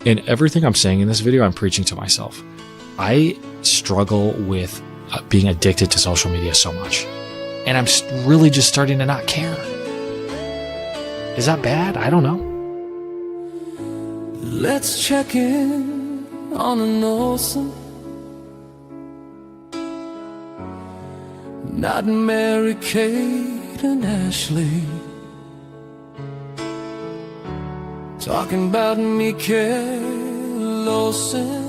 In everything I'm saying in this video, I'm preaching to myself. I struggle with being addicted to social media so much. And I'm really just starting to not care. Is that bad? I don't know. Let's check in on an Olson. Not Mary Kate and Ashley. Talking about Mikale Olson.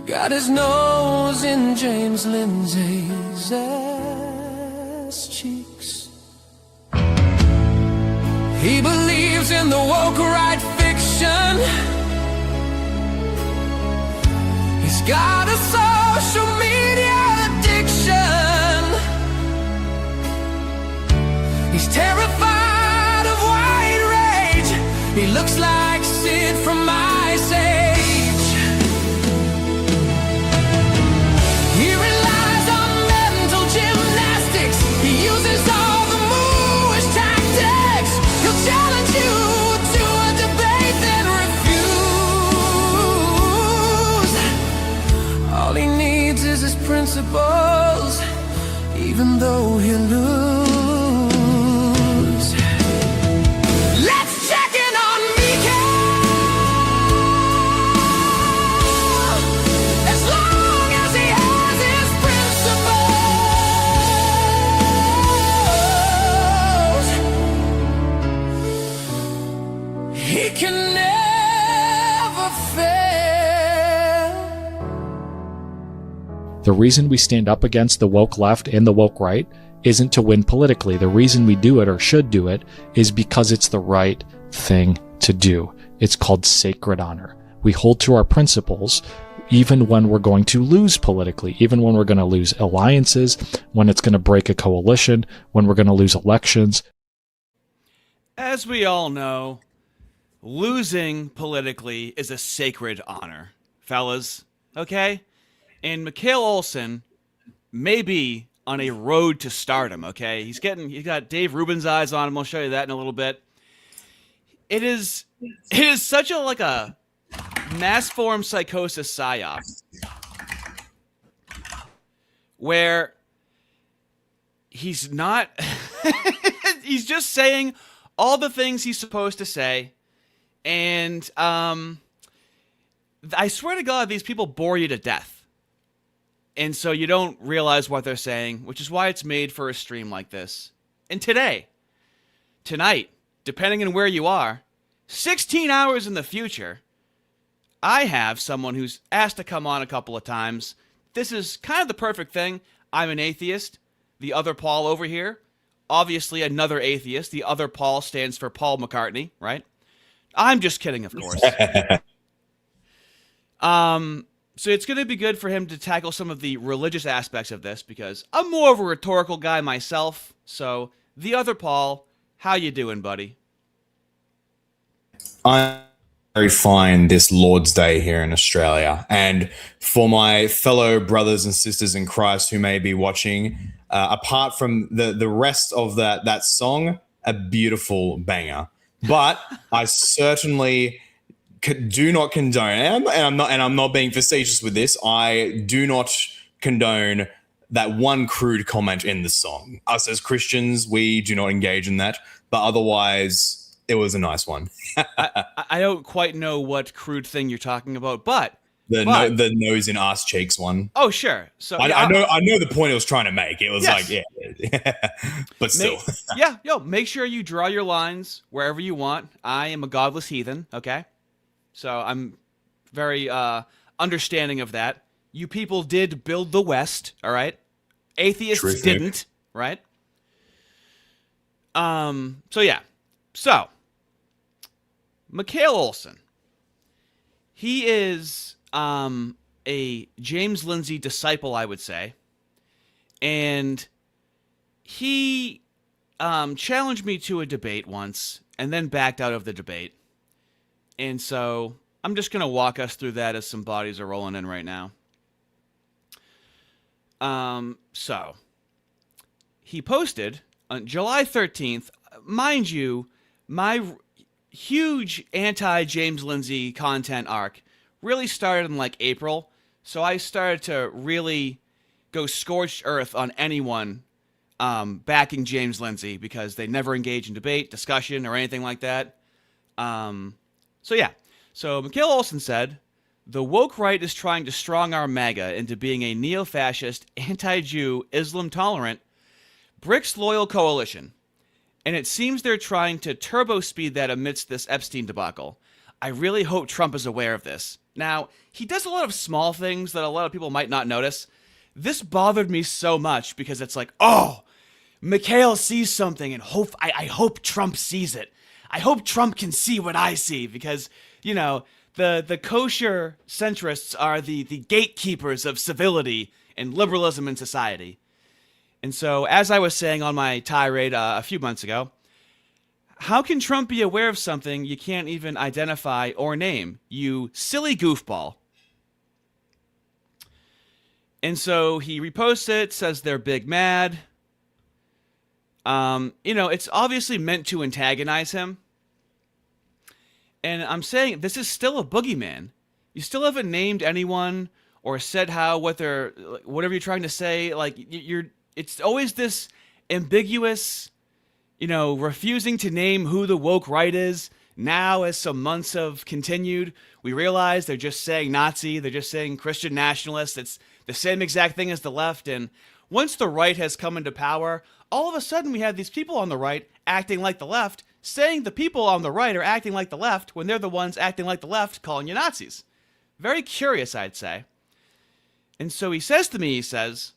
Got his nose in James Lindsay's ass cheeks. He believes in the woke right fiction. He's got a social media addiction. He's terrified of white rage. He looks like Sid from Ice Age. He relies on mental gymnastics. He uses all the mooish tactics. He'll challenge you to a debate, then refuse. All he needs is his principles, even though he'll lose. Let's check in on Mikale. As long as he has his principles, he can never fail. The reason we stand up against the woke left and the woke right isn't to win politically. The reason we do it, or should do it, is because it's the right thing to do. It's called sacred honor. We hold to our principles even when we're going to lose politically, even when we're going to lose alliances, when it's going to break a coalition, when we're going to lose elections. As we all know, losing politically is a sacred honor, fellas, okay? And Mikale Olson may be on a road to stardom, okay? He's got Dave Rubin's eyes on him. I'll show you that in a little bit. It is such a mass form psychosis psyop where he's not he's just saying all the things he's supposed to say, and I swear to God, these people bore you to death. And so you don't realize what they're saying, which is why it's made for a stream like this. And tonight, depending on where you are, 16 hours in the future, I have someone who's asked to come on a couple of times. This is kind of the perfect thing. I'm an atheist. The other Paul over here, obviously another atheist. The other Paul stands for Paul McCartney, right? I'm just kidding, of course. So it's going to be good for him to tackle some of the religious aspects of this, because I'm more of a rhetorical guy myself. So, the other Paul, how you doing, buddy? I'm very fine this Lord's Day here in Australia. And for my fellow brothers and sisters in Christ who may be watching, apart from the rest of that song, a beautiful banger. But I certainly do not condone, and I'm not being facetious with this. I do not condone that one crude comment in the song. Us as Christians, we do not engage in that. But otherwise, it was a nice one. I don't quite know what crude thing you're talking about, but the nose in ass cheeks one. Oh, sure. So I know the point it was trying to make. It was yes. like, yeah, but still. Make sure you draw your lines wherever you want. I am a godless heathen, okay? So I'm very understanding of that. You people did build the West, all right? Atheists Terrific. didn't, right? So Mikale Olson. He is a James Lindsay disciple, I would say. And he challenged me to a debate once and then backed out of the debate. And so I'm just going to walk us through that as some bodies are rolling in right now. So he posted on July 13th, mind you, huge anti-James Lindsay content arc really started in like April. So I started to really go scorched earth on anyone backing James Lindsay because they never engage in debate, discussion, or anything like that. So yeah. So Mikale Olson said, the woke right is trying to strong-arm MAGA into being a neo-fascist, anti-Jew, Islam-tolerant, BRICS-loyal coalition. And it seems they're trying to turbo-speed that amidst this Epstein debacle. I really hope Trump is aware of this. Now, he does a lot of small things that a lot of people might not notice. This bothered me so much because it's like, oh, Mikale sees something and I hope Trump sees it. I hope Trump can see what I see because, you know, the kosher centrists are the gatekeepers of civility and liberalism in society. And so, as I was saying on my tirade a few months ago, how can Trump be aware of something you can't even identify or name, you silly goofball? And so he reposts it, says they're big mad. You know, it's obviously meant to antagonize him. And I'm saying this is still a boogeyman. You still haven't named anyone or said whatever you're trying to say. Like it's always this ambiguous, you know, refusing to name who the woke right is. Now, as some months have continued, we realize they're just saying Nazi. They're just saying Christian nationalist. It's the same exact thing as the left. And once the right has come into power, all of a sudden we have these people on the right acting like the left, saying the people on the right are acting like the left when they're the ones acting like the left, calling you Nazis. Very curious, I'd say. And so he says to me, he says,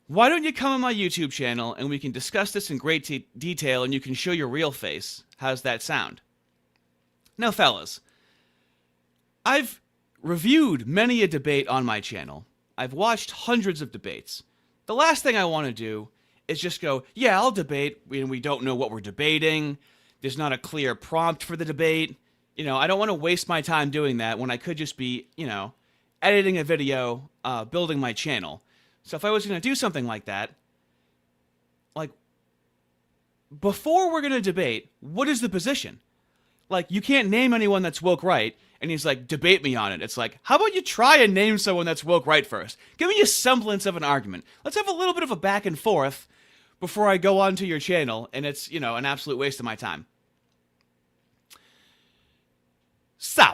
why don't you come on my YouTube channel and we can discuss this in great detail and you can show your real face. How's that sound? Now, fellas, I've reviewed many a debate on my channel. I've watched hundreds of debates. The last thing I want to do is just go, yeah, I'll debate, and we don't know what we're debating. There's not a clear prompt for the debate. You know, I don't want to waste my time doing that when I could just be, you know, editing a video, building my channel. So if I was going to do something like that, like, before we're going to debate, what is the position? Like, you can't name anyone that's woke right, and he's like, debate me on it. It's like, how about you try and name someone that's woke right first? Give me a semblance of an argument. Let's have a little bit of a back and forth before I go onto your channel, and it's, you know, an absolute waste of my time. So.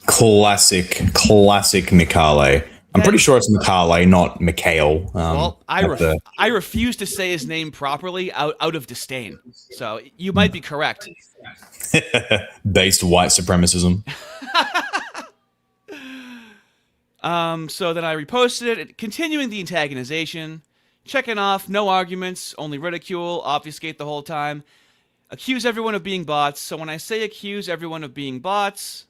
Classic Mikale. I'm pretty sure it's Mikale, not Mikale. Well, I refuse to say his name properly out of disdain. So you might be correct. Based white supremacism. So then I reposted it, continuing the antagonization, checking off, no arguments, only ridicule, obfuscate the whole time, accuse everyone of being bots. So when I say accuse everyone of being bots,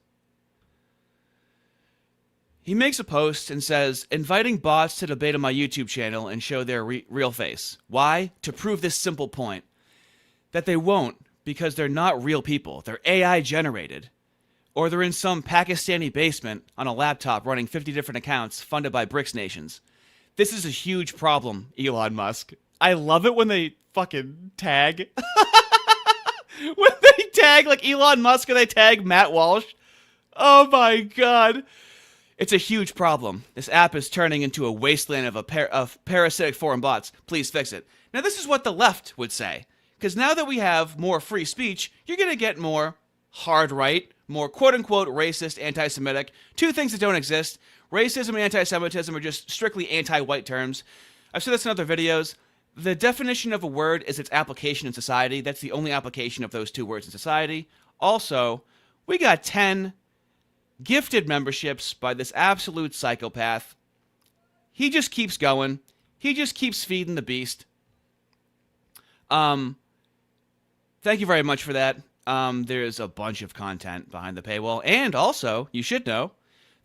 he makes a post and says, inviting bots to debate on my YouTube channel and show their real face. Why? To prove this simple point. That they won't, because they're not real people. They're AI generated. Or they're in some Pakistani basement on a laptop running 50 different accounts funded by BRICS nations. This is a huge problem, Elon Musk. I love it when they fucking tag. When they tag like Elon Musk and they tag Matt Walsh. Oh my god. It's a huge problem. This app is turning into a wasteland of parasitic foreign bots. Please fix it. Now, this is what the left would say. Because now that we have more free speech, you're going to get more hard right, more quote-unquote racist, anti-Semitic. Two things that don't exist. Racism and anti-Semitism are just strictly anti-white terms. I've said this in other videos. The definition of a word is its application in society. That's the only application of those two words in society. Also, we got 10 gifted memberships by this absolute psychopath. He just keeps going. He just keeps feeding the beast. Thank you very much for that. There's a bunch of content behind the paywall. And also, you should know,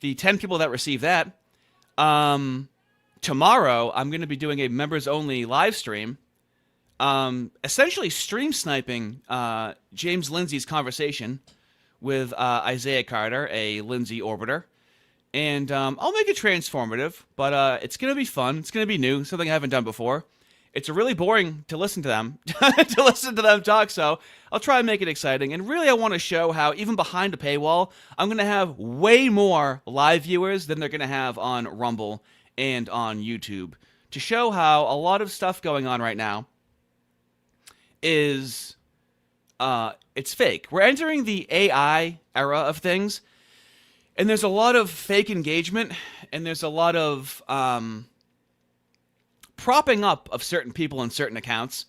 the 10 people that receive that, tomorrow I'm going to be doing a members-only live stream, essentially stream sniping James Lindsay's conversation with Isaiah Carter, a Lindsay orbiter. And I'll make it transformative, but it's going to be fun. It's going to be new, something I haven't done before. It's really boring to listen to them talk. So I'll try and make it exciting. And really, I want to show how even behind a paywall, I'm going to have way more live viewers than they're going to have on Rumble and on YouTube, to show how a lot of stuff going on right now is it's fake. We're entering the AI era of things, and there's a lot of fake engagement, and there's a lot of propping up of certain people and certain accounts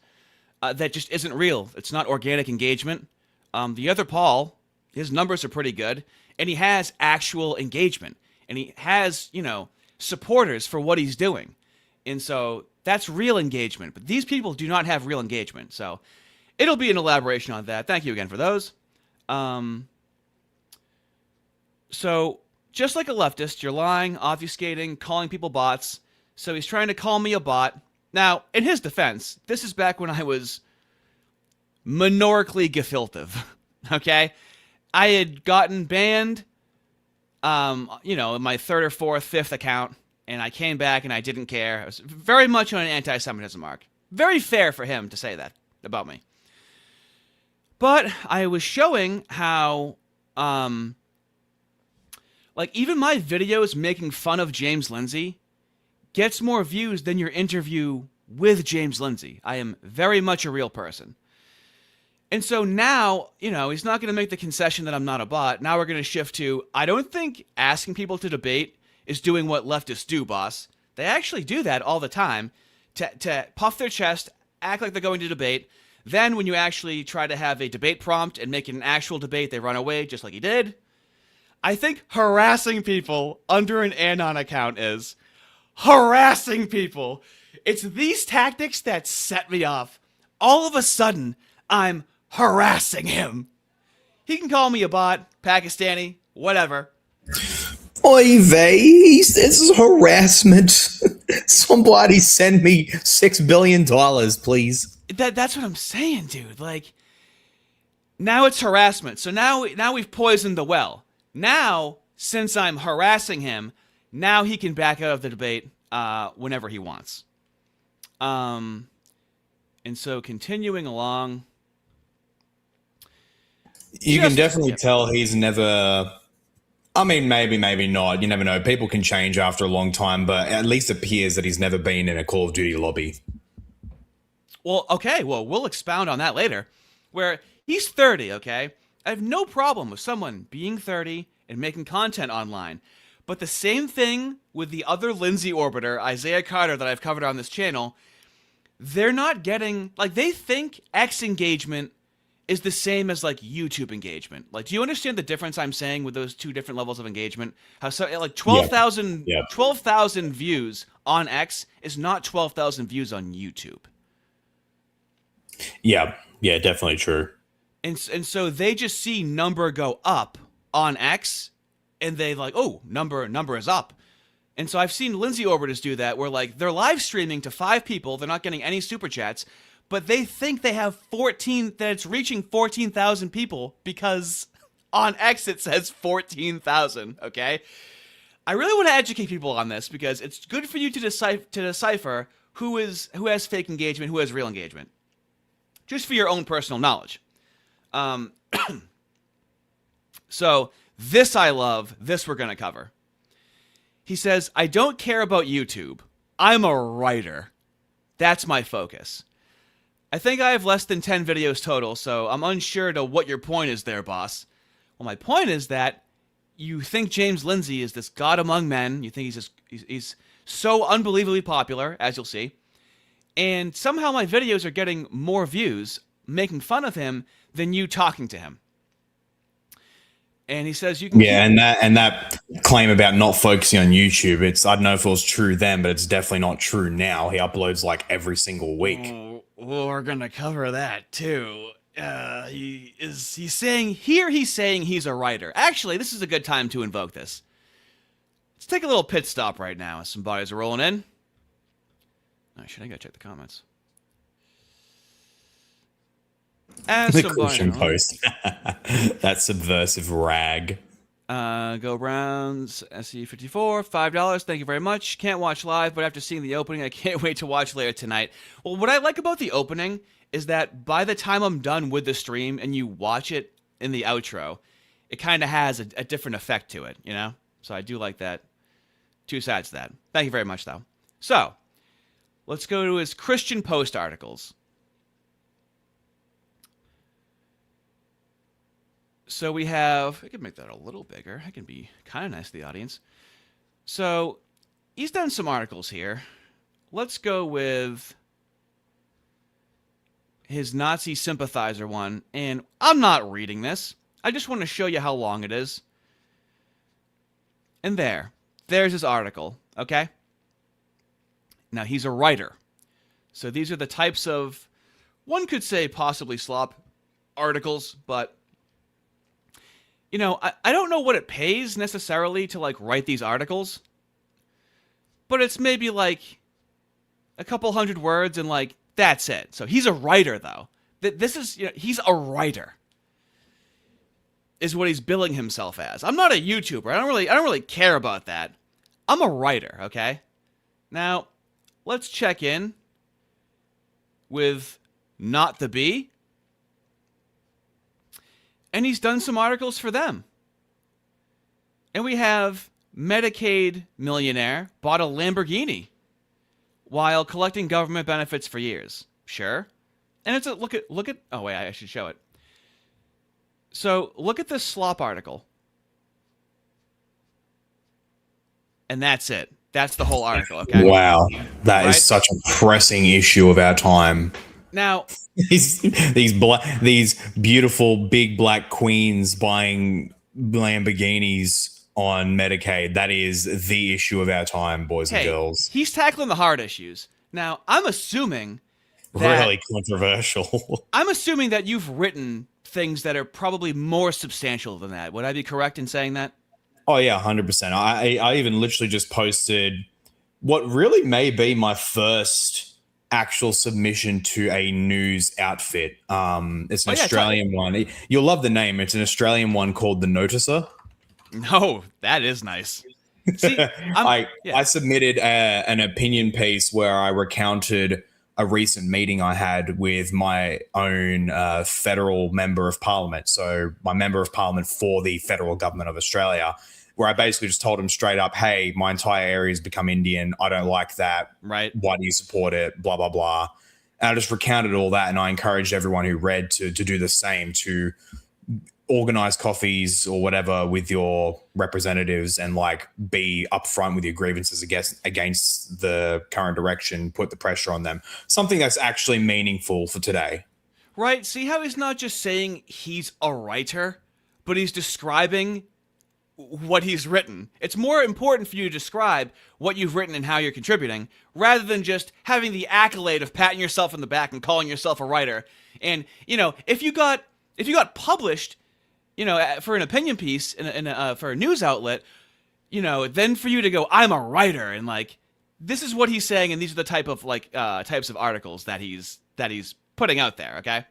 that just isn't real. It's not organic engagement. The other Paul, his numbers are pretty good, and he has actual engagement, and he has, supporters for what he's doing. And so that's real engagement. But these people do not have real engagement. So it'll be an elaboration on that. Thank you again for those. So just like a leftist, you're lying, obfuscating, calling people bots. So he's trying to call me a bot. Now, in his defense, this is back when I was minorically gefilte. Okay? I had gotten banned, my third or fourth, fifth account, and I came back and I didn't care. I was very much on an anti-Semitism mark. Very fair for him to say that about me. But I was showing how, even my videos making fun of James Lindsay gets more views than your interview with James Lindsay. I am very much a real person. And so now, he's not going to make the concession that I'm not a bot. Now we're going to shift to, I don't think asking people to debate is doing what leftists do, boss. They actually do that all the time to puff their chest, act like they're going to debate. Then when you actually try to have a debate prompt and make it an actual debate, they run away just like he did. I think harassing people under an Anon account is harassing people. It's these tactics that set me off. All of a sudden, I'm harassing him. He can call me a bot, Pakistani, whatever. Oy vey, this is harassment. Somebody send me $6 billion, please. That's what I'm saying, dude. Now it's harassment. So now we've poisoned the well. Now, since I'm harassing him, now he can back out of the debate whenever he wants. And so continuing along. You can definitely tell he's never... I mean, maybe not. You never know. People can change after a long time, but at least it appears that he's never been in a Call of Duty lobby. Well, okay. Well, we'll expound on that later. Where he's 30, okay? I have no problem with someone being 30 and making content online. But the same thing with the other Lindsay orbiter, Isaiah Carter, that I've covered on this channel. They're not getting... they think X engagement is the same as YouTube engagement. Do you understand the difference I'm saying with those two different levels of engagement? How 12,000 views on X is not 12,000 views on YouTube. Yeah, definitely true. And so they just see number go up on X, and they number is up. And so I've seen Lindsay orbiters do that, where they're live streaming to 5 people, they're not getting any super chats, but they think they have that it's reaching 14,000 people because on X it says 14,000, okay? I really want to educate people on this because it's good for you to decipher who has fake engagement, who has real engagement. Just for your own personal knowledge. So, this I love, this we're going to cover. He says, I don't care about YouTube. I'm a writer. That's my focus. I think I have less than 10 videos total, so I'm unsure to what your point is there, boss. Well, my point is that you think James Lindsay is this god among men. You think he's so unbelievably popular, as you'll see. And somehow my videos are getting more views making fun of him than you talking to him. And he says you can and that claim about not focusing on YouTube, I don't know if it was true then, but it's definitely not true now. He uploads every single week. We're gonna cover that too. He's saying he's a writer. Actually, this is a good time to invoke this. Let's take a little pit stop right now as some bodies are rolling in. Should I go check the comments? The Christian post. That subversive rag. Go Browns, SE54, $5. Thank you very much. Can't watch live, but after seeing the opening, I can't wait to watch later tonight. Well, what I like about the opening is that by the time I'm done with the stream and you watch it in the outro, it kind of has a different effect to it, you know? So I do like that. Two sides to that. Thank you very much, though. So, let's go to his Christian Post articles. So we have, I can make that a little bigger. I can be kind of nice to the audience. So he's done some articles here. Let's go with his Nazi sympathizer one. And I'm not reading this. I just want to show you how long it is. And there's his article, okay? Now he's a writer. So these are the types of, one could say possibly slop articles, but you know, I don't know what it pays necessarily to like write these articles, but it's maybe like a couple hundred words and like that's it. So he's a writer though. This is, you know, he's a writer is what he's billing himself as. I'm not a YouTuber. I don't really care about that. I'm a writer, okay? Now, let's check in with Not the Bee. And he's done some articles for them. And we have Medicaid millionaire bought a Lamborghini while collecting government benefits for years. Sure. And it's a look at oh wait, I should show it. So look at this slop article. And that's it. That's the whole article, okay? Wow. That Right? is such a pressing issue of our time. Now, these beautiful big black queens buying Lamborghinis on Medicaid. That is the issue of our time, boys and hey, girls. he's tackling the hard issues. Now, I'm assuming that Really controversial. I'm assuming that you've written things that are probably more substantial than that. Would I be correct in saying that? Oh yeah, 100%. I even literally just posted what really may be my first actual submission to a news outfit. It's an Australian one. You'll love the name. It's an Australian one called The Noticer. No, that is nice. See, I submitted an opinion piece where I recounted a recent meeting I had with my own federal member of parliament. So my member of parliament for the federal government of Australia, where I basically just told him straight up, hey, my entire area has become Indian. I don't like that. Right. Why do you support it? Blah, blah, blah. And I just recounted all that. And I encouraged everyone who read to do the same, to organize coffees or whatever with your representatives and like be upfront with your grievances against the current direction, put the pressure on them. Something that's actually meaningful for today. Right. See how he's not just saying he's a writer, but he's describing what he's written. It's more important for you to describe what you've written and how you're contributing rather than just having the accolade of patting yourself in the back and calling yourself a writer. And, you know, if you got published, you know, for an opinion piece for a news outlet, you know, then for you to go, I'm a writer, and like, this is what he's saying, and these are the types of articles that he's putting out there. Okay,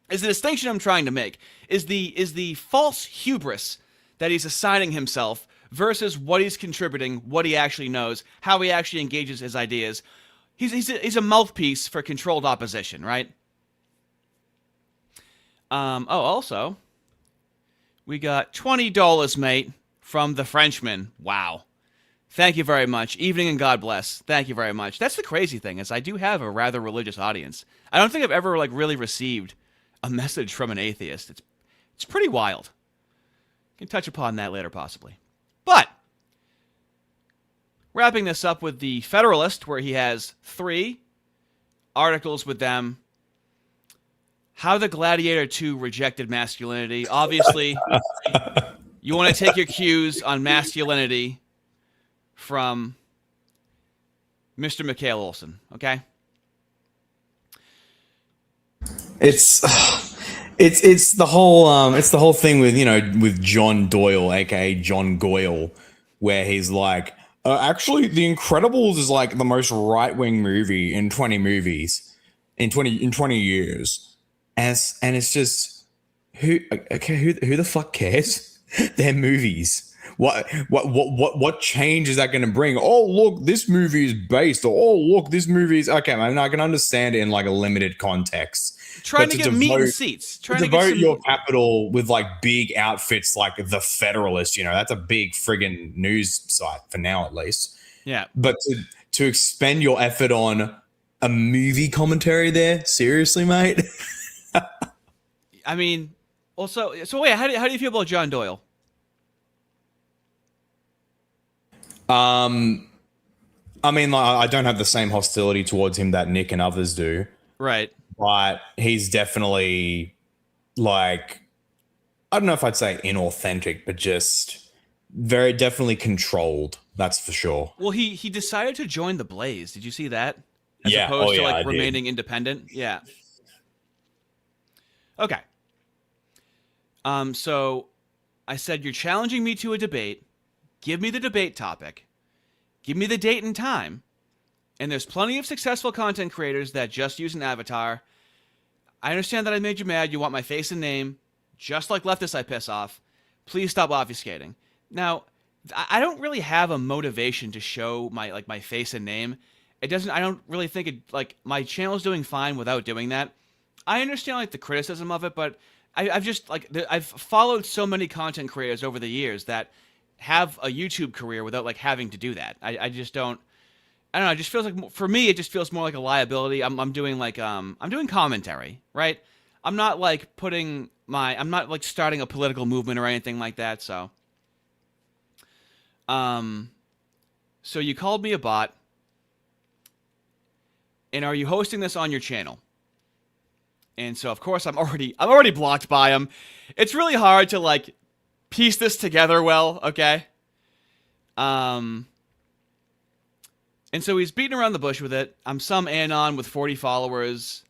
is the distinction I'm trying to make is the false hubris that he's assigning himself versus what he's contributing, what he actually knows, how he actually engages his ideas. He's a mouthpiece for controlled opposition, right? Also, we got $20, mate, from the Frenchman. Wow. Thank you very much. Evening and God bless. Thank you very much. That's the crazy thing, is I do have a rather religious audience. I don't think I've ever like really received a message from an atheist. It's pretty wild. Can touch upon that later possibly. But wrapping this up with the Federalist, where he has 3 articles with them. How the Gladiator 2 rejected masculinity. Obviously, you want to take your cues on masculinity from Mr. Mikale Olson, okay? It's the whole thing with, you know, with John Doyle, aka John Goyle, where he's like, actually, The Incredibles is like the most right-wing movie in 20 movies in 20 years. And it's just who the fuck cares? They're movies. What change is that going to bring? Oh, look, this movie is based. Or, oh, look, this movie is okay. I mean, I can understand it in like a limited context. Trying But to get meat and seats. Trying to get devote some. your capital with like big outfits like the Federalist, that's a big friggin' news site for now, at least. Yeah. But to expend your effort on a movie commentary there, seriously, mate. I mean, also, so wait, how do you feel about John Doyle? I mean, like, I don't have the same hostility towards him that Nick and others do. Right. But he's definitely like, I don't know if I'd say inauthentic, but just very definitely controlled. That's for sure. Well, he decided to join the Blaze. Did you see that? As Yeah. opposed to I like did. remaining independent. Yeah. Okay. So I said you're challenging me to a debate. Give me the debate topic. Give me the date and time. And there's plenty of successful content creators that just use an avatar. I understand that I made you mad. You want my face and name. Just like leftists I piss off. Please stop obfuscating. Now, I don't really have a motivation to show my face and name. I don't really think it, like, my channel's doing fine without doing that. I understand like the criticism of it, but I've just I've followed so many content creators over the years that have a YouTube career without like having to do that. I just don't. I don't know. It just feels like, for me, it just feels more like a liability. I'm doing like I'm doing commentary, right? I'm not like I'm not like starting a political movement or anything like that. So you called me a bot, and are you hosting this on your channel? And so of course I'm already blocked by him. It's really hard to like piece this together well, okay? And so he's beating around the bush with it. I'm some anon with 40 followers.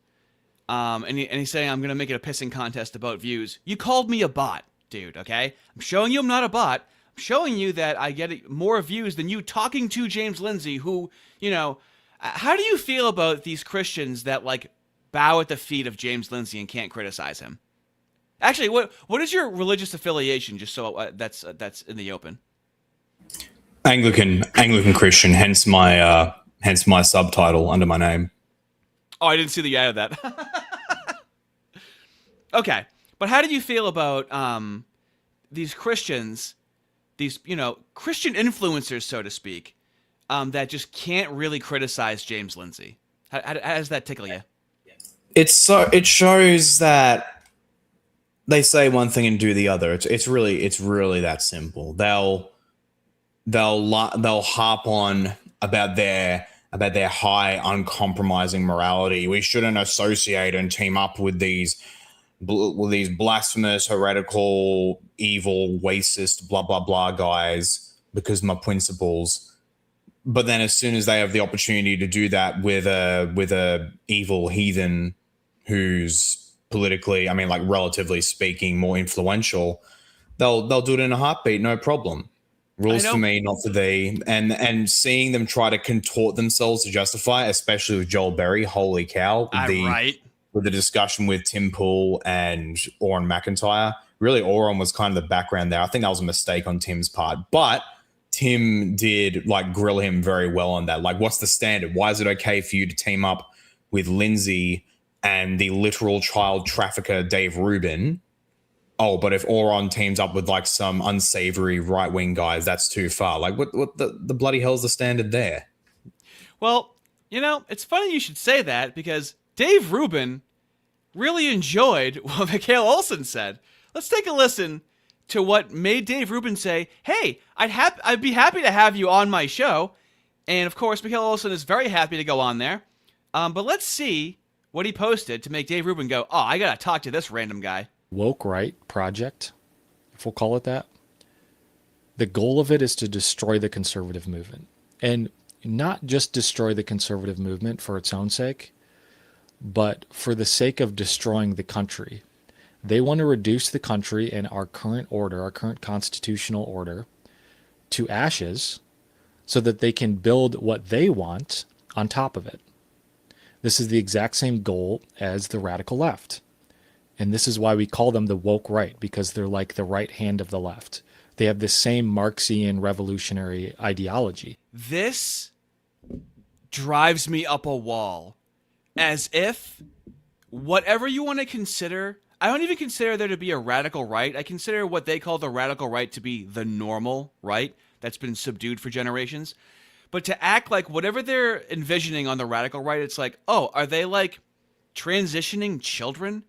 And he's saying I'm going to make it a pissing contest about views. You called me a bot, dude, okay? I'm showing you I'm not a bot. I'm showing you that I get more views than you talking to James Lindsay, who, how do you feel about these Christians that, like, bow at the feet of James Lindsay and can't criticize him? Actually, what is your religious affiliation, just so that's in the open? Anglican Christian, hence my subtitle under my name. Oh, I didn't see the ad of that. Okay, but how do you feel about these Christians, these Christian influencers, so to speak, that just can't really criticize James Lindsay? How does that tickle you? It shows that they say one thing and do the other. It's really that simple. They'll harp on about their high uncompromising morality. We shouldn't associate and team up with these blasphemous, heretical, evil, racist, blah blah blah guys because my principles. But then, as soon as they have the opportunity to do that with a evil heathen who's politically, I mean, like relatively speaking, more influential, they'll do it in a heartbeat, no problem. Rules for me, not for thee. And seeing them try to contort themselves to justify, especially with Joel Berry, holy cow! With the discussion with Tim Pool and Oren McIntyre, really, Oren was kind of the background there. I think that was a mistake on Tim's part, but Tim did like grill him very well on that. Like, what's the standard? Why is it okay for you to team up with Lindsay and the literal child trafficker Dave Rubin? Oh, but if Oron teams up with like some unsavory right-wing guys, that's too far. Like, what the bloody hell's the standard there? Well, it's funny you should say that, because Dave Rubin really enjoyed what Mikale Olson said. Let's take a listen to what made Dave Rubin say, "Hey, I'd be happy to have you on my show." And of course, Mikale Olson is very happy to go on there. But let's see what he posted to make Dave Rubin go, "Oh, I gotta talk to this random guy." Woke Right Project, if we'll call it that. The goal of it is to destroy the conservative movement. And not just destroy the conservative movement for its own sake, but for the sake of destroying the country. They want to reduce the country and our current order, our current constitutional order, to ashes so that they can build what they want on top of it. This is the exact same goal as the radical left. And this is why we call them the woke right, because they're like the right hand of the left. They have the same Marxian revolutionary ideology. This drives me up a wall, as if whatever you want to consider, I don't even consider there to be a radical right. I consider what they call the radical right to be the normal right that's been subdued for generations. But to act like whatever they're envisioning on the radical right, it's like, oh, are they like transitioning children?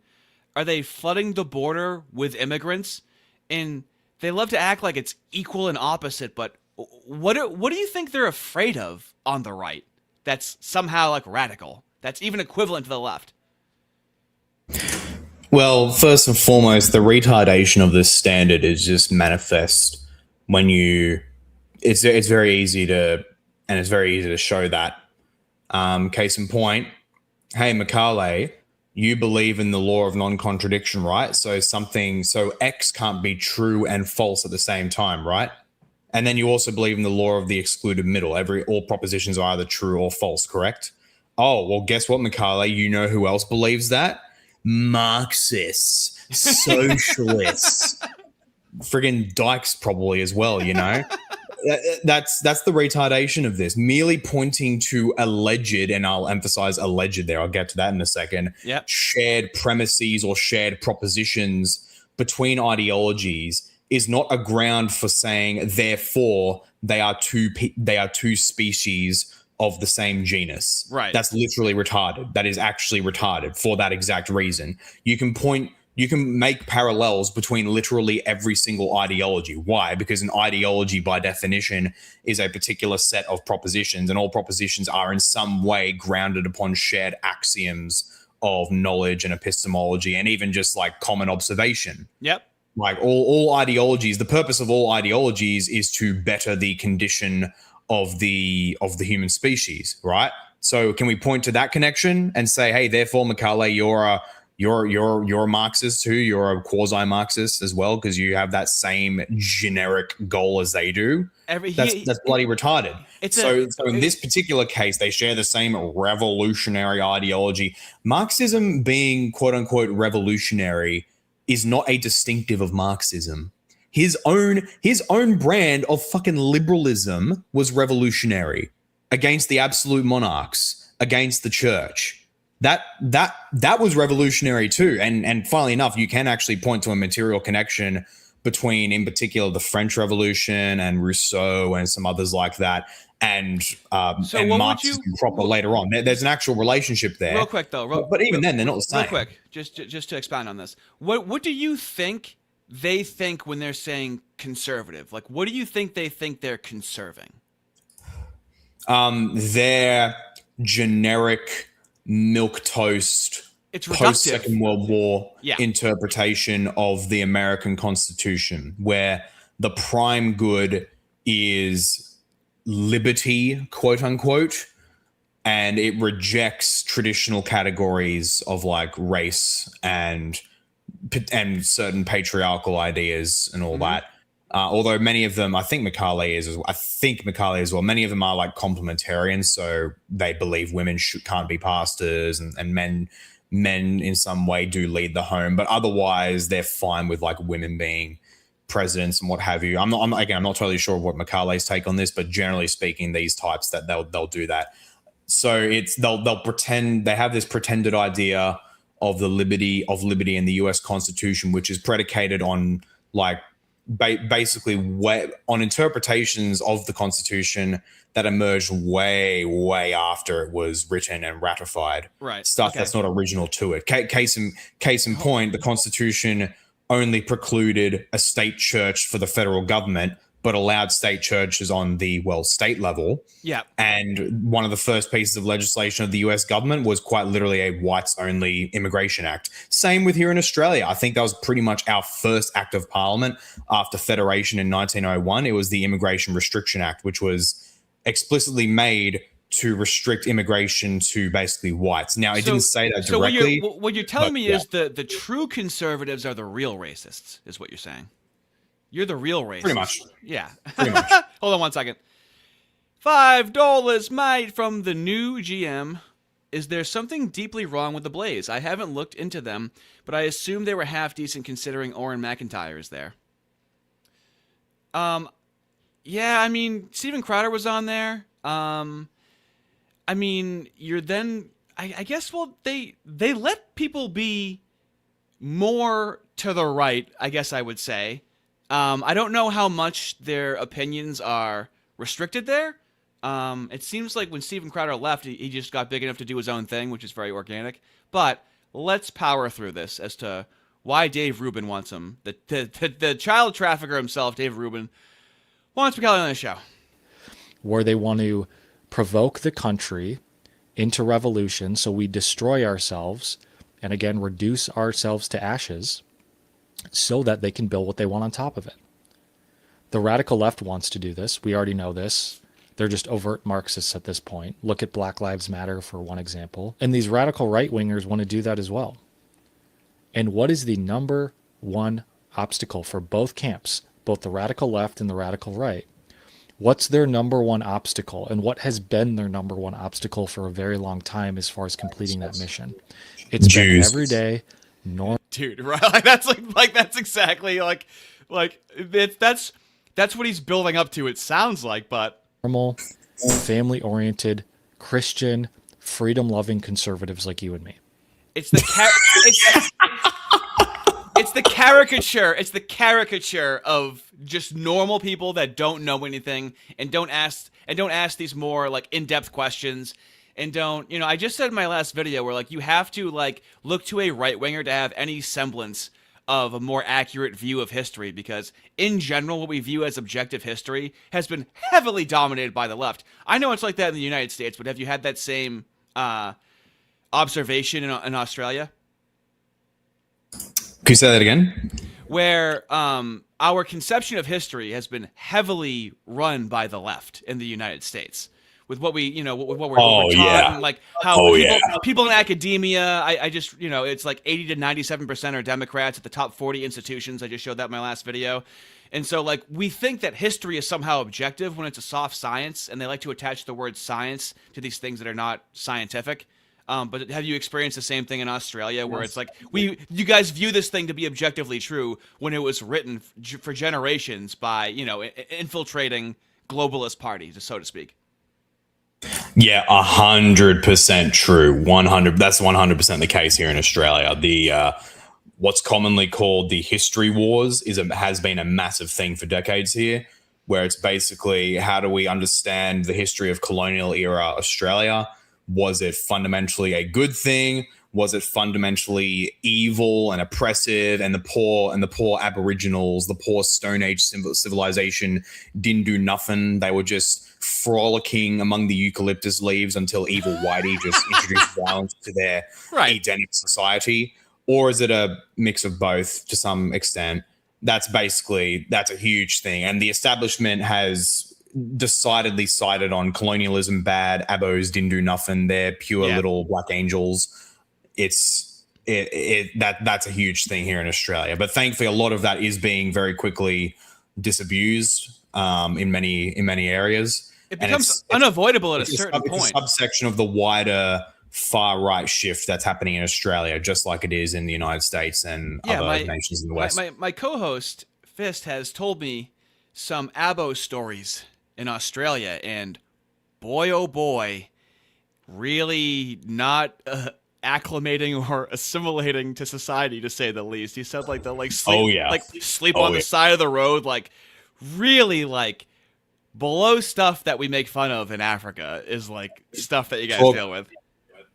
Are they flooding the border with immigrants? And they love to act like it's equal and opposite, but what do you think they're afraid of on the right that's somehow like radical, that's even equivalent to the left? Well, first and foremost, the retardation of this standard is just manifest when you. It's very easy to, and it's very easy to show that. Case in point, hey Mikale, you believe in the law of non-contradiction, right? So X can't be true and false at the same time, right? And then you also believe in the law of the excluded middle. All propositions are either true or false, correct? Oh, well, guess what, Mikale? You know who else believes that? Marxists, socialists, friggin' dykes probably as well, you know? That's the retardation of this. Merely pointing to alleged, and I'll emphasize alleged there, I'll get to that in a second, Yep. shared premises or shared propositions between ideologies is not a ground for saying, therefore, they are two species of the same genus. Right. That's literally retarded. That is actually retarded for that exact reason. You can make parallels between literally every single ideology. Why? Because an ideology, by definition, is a particular set of propositions, and all propositions are in some way grounded upon shared axioms of knowledge and epistemology, and even just like common observation. Yep. Like all ideologies, the purpose of all ideologies is to better the condition of the human species, right? So can we point to that connection and say, hey, therefore, Mikale, you're a Marxist too. You're a quasi-Marxist as well because you have that same generic goal as they do. That's bloody retarded. So in this particular case, they share the same revolutionary ideology. Marxism being quote unquote revolutionary is not a distinctive of Marxism. His own brand of fucking liberalism was revolutionary against the absolute monarchs, against the church. That was revolutionary too. And funnily enough, you can actually point to a material connection between, in particular, the French Revolution and Rousseau and some others like that, and Marxism proper later on. There's an actual relationship there. Real quick though, but even then, they're not the same. Real quick, just to expound on this, what do you think they think when they're saying conservative? Like, what do you think they think they're conserving? Their generic milquetoast post Second World War interpretation of the American Constitution, where the prime good is liberty, quote unquote, and it rejects traditional categories of like race and certain patriarchal ideas and all that. Although many of them, I think Mikale is as well. Many of them are like complementarians, so they believe women can't be pastors, and men in some way do lead the home, but otherwise they're fine with like women being presidents and what have you. I'm not totally sure of what Mikale's take on this, but generally speaking, these types that they'll do that. So they'll pretend they have this pretended idea of the liberty in the U.S. Constitution, which is predicated on like basically on interpretations of the Constitution that emerged way after it was written and ratified. Right. Stuff that's not original to it. Case in point, the Constitution only precluded a state church for the federal government, but allowed state churches on the state level. Yeah. And one of the first pieces of legislation of the US government was quite literally a whites-only immigration act. Same with here in Australia. I think that was pretty much our first act of parliament after federation in 1901. It was the Immigration Restriction Act, which was explicitly made to restrict immigration to basically whites. Now, it didn't say that directly. So what you're telling me is the true conservatives are the real racists, is what you're saying. You're the real racist. Pretty much. Yeah. Pretty much. Hold on one second. $5, mate, from the new GM. is there something deeply wrong with the Blaze? I haven't looked into them, but I assume they were half decent considering Oren McIntyre is there. Yeah, I mean, Steven Crowder was on there. I mean, you're then, I guess, well, they let people be more to the right, I guess I would say. I don't know how much their opinions are restricted there. It seems like when Steven Crowder left, he just got big enough to do his own thing, which is very organic. But let's power through this as to why Dave Rubin wants him. The child trafficker himself, Dave Rubin, wants Mikale on the show. Where they want to provoke the country into revolution so we destroy ourselves and again reduce ourselves to ashes so that they can build what they want on top of it. The radical left wants to do this. We already know this. They're just overt Marxists at this point. Look at Black Lives Matter for one example. And these radical right-wingers want to do that as well. And what is the number one obstacle for both camps, both the radical left and the radical right? What's their number one obstacle, and what has been their number one obstacle for a very long time as far as completing that mission? It's been everyday, normal. Dude, right? That's exactly that's what he's building up to. It sounds like, but Normal, family-oriented, Christian, freedom-loving conservatives like you and me. It's the it's the caricature. It's the caricature of just normal people that don't know anything and don't ask these more like in-depth questions and don't, I just said in my last video where like you have to like look to a right-winger to have any semblance of a more accurate view of history, because in general what we view as objective history has been heavily dominated by the left. I know it's like that in the United States, but have you had that same observation in Australia? Can you say that again? Where our conception of history has been heavily run by the left in the United States. With what we, what we're taught, yeah. and like how people in academia, I just, it's like 80 to 97% are Democrats at the top 40 institutions. I just showed that in my last video. And so like we think that history is somehow objective when it's a soft science, and they like to attach the word science to these things that are not scientific. But have you experienced the same thing in Australia where it's like you guys view this thing to be objectively true when it was written for generations by, infiltrating globalist parties, so to speak? Yeah, 100% true. 100. That's 100% the case here in Australia. The what's commonly called the history wars has been a massive thing for decades here, where it's basically how do we understand the history of colonial era Australia? Was it fundamentally a good thing? Was it fundamentally evil and oppressive? And the poor Aboriginals, the poor Stone Age civilization didn't do nothing. They were just frolicking among the eucalyptus leaves until evil Whitey just introduced violence to their Edenic society. Or is it a mix of both to some extent? That's a huge thing. And the establishment has decidedly sided on colonialism bad. Abos didn't do nothing. They're pure little black angels. That's a huge thing here in Australia. But thankfully, a lot of that is being very quickly disabused in many areas. It becomes unavoidable at a certain point. It's a subsection of the wider far right shift that's happening in Australia, just like it is in the United States and other nations in the West. My co-host Fist has told me some abo stories in Australia, and boy, oh boy, really not acclimating or assimilating to society, to say the least. He said like they'll sleep on the side of the road, like really like below stuff that we make fun of in Africa is like stuff that you guys deal with.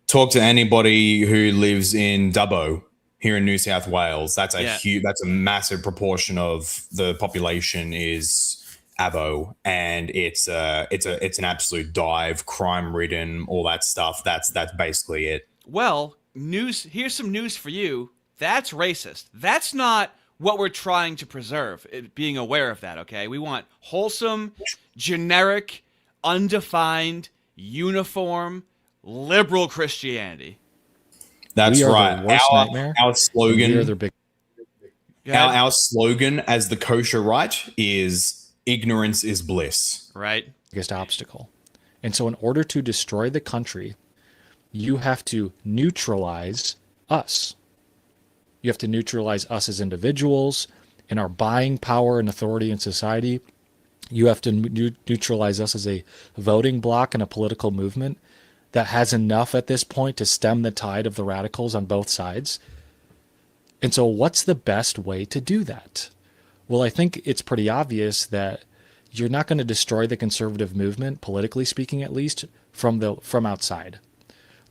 Talk to anybody who lives in Dubbo here in New South Wales. That's a massive proportion of the population is Abo, and it's an absolute dive, crime ridden, all that stuff. That's basically it. Well, here's some news for you. That's racist. That's not what we're trying to preserve, being aware of that, okay? We want wholesome, generic, undefined, uniform, liberal Christianity. That's right. Our slogan, our slogan as the kosher right is ignorance is bliss. Right. Biggest obstacle. And so in order to destroy the country, you have to neutralize us. You have to neutralize us as individuals and our buying power and authority in society. You have to neutralize us as a voting bloc and a political movement that has enough at this point to stem the tide of the radicals on both sides. And so what's the best way to do that? Well, I think it's pretty obvious that you're not going to destroy the conservative movement, politically speaking at least, from outside.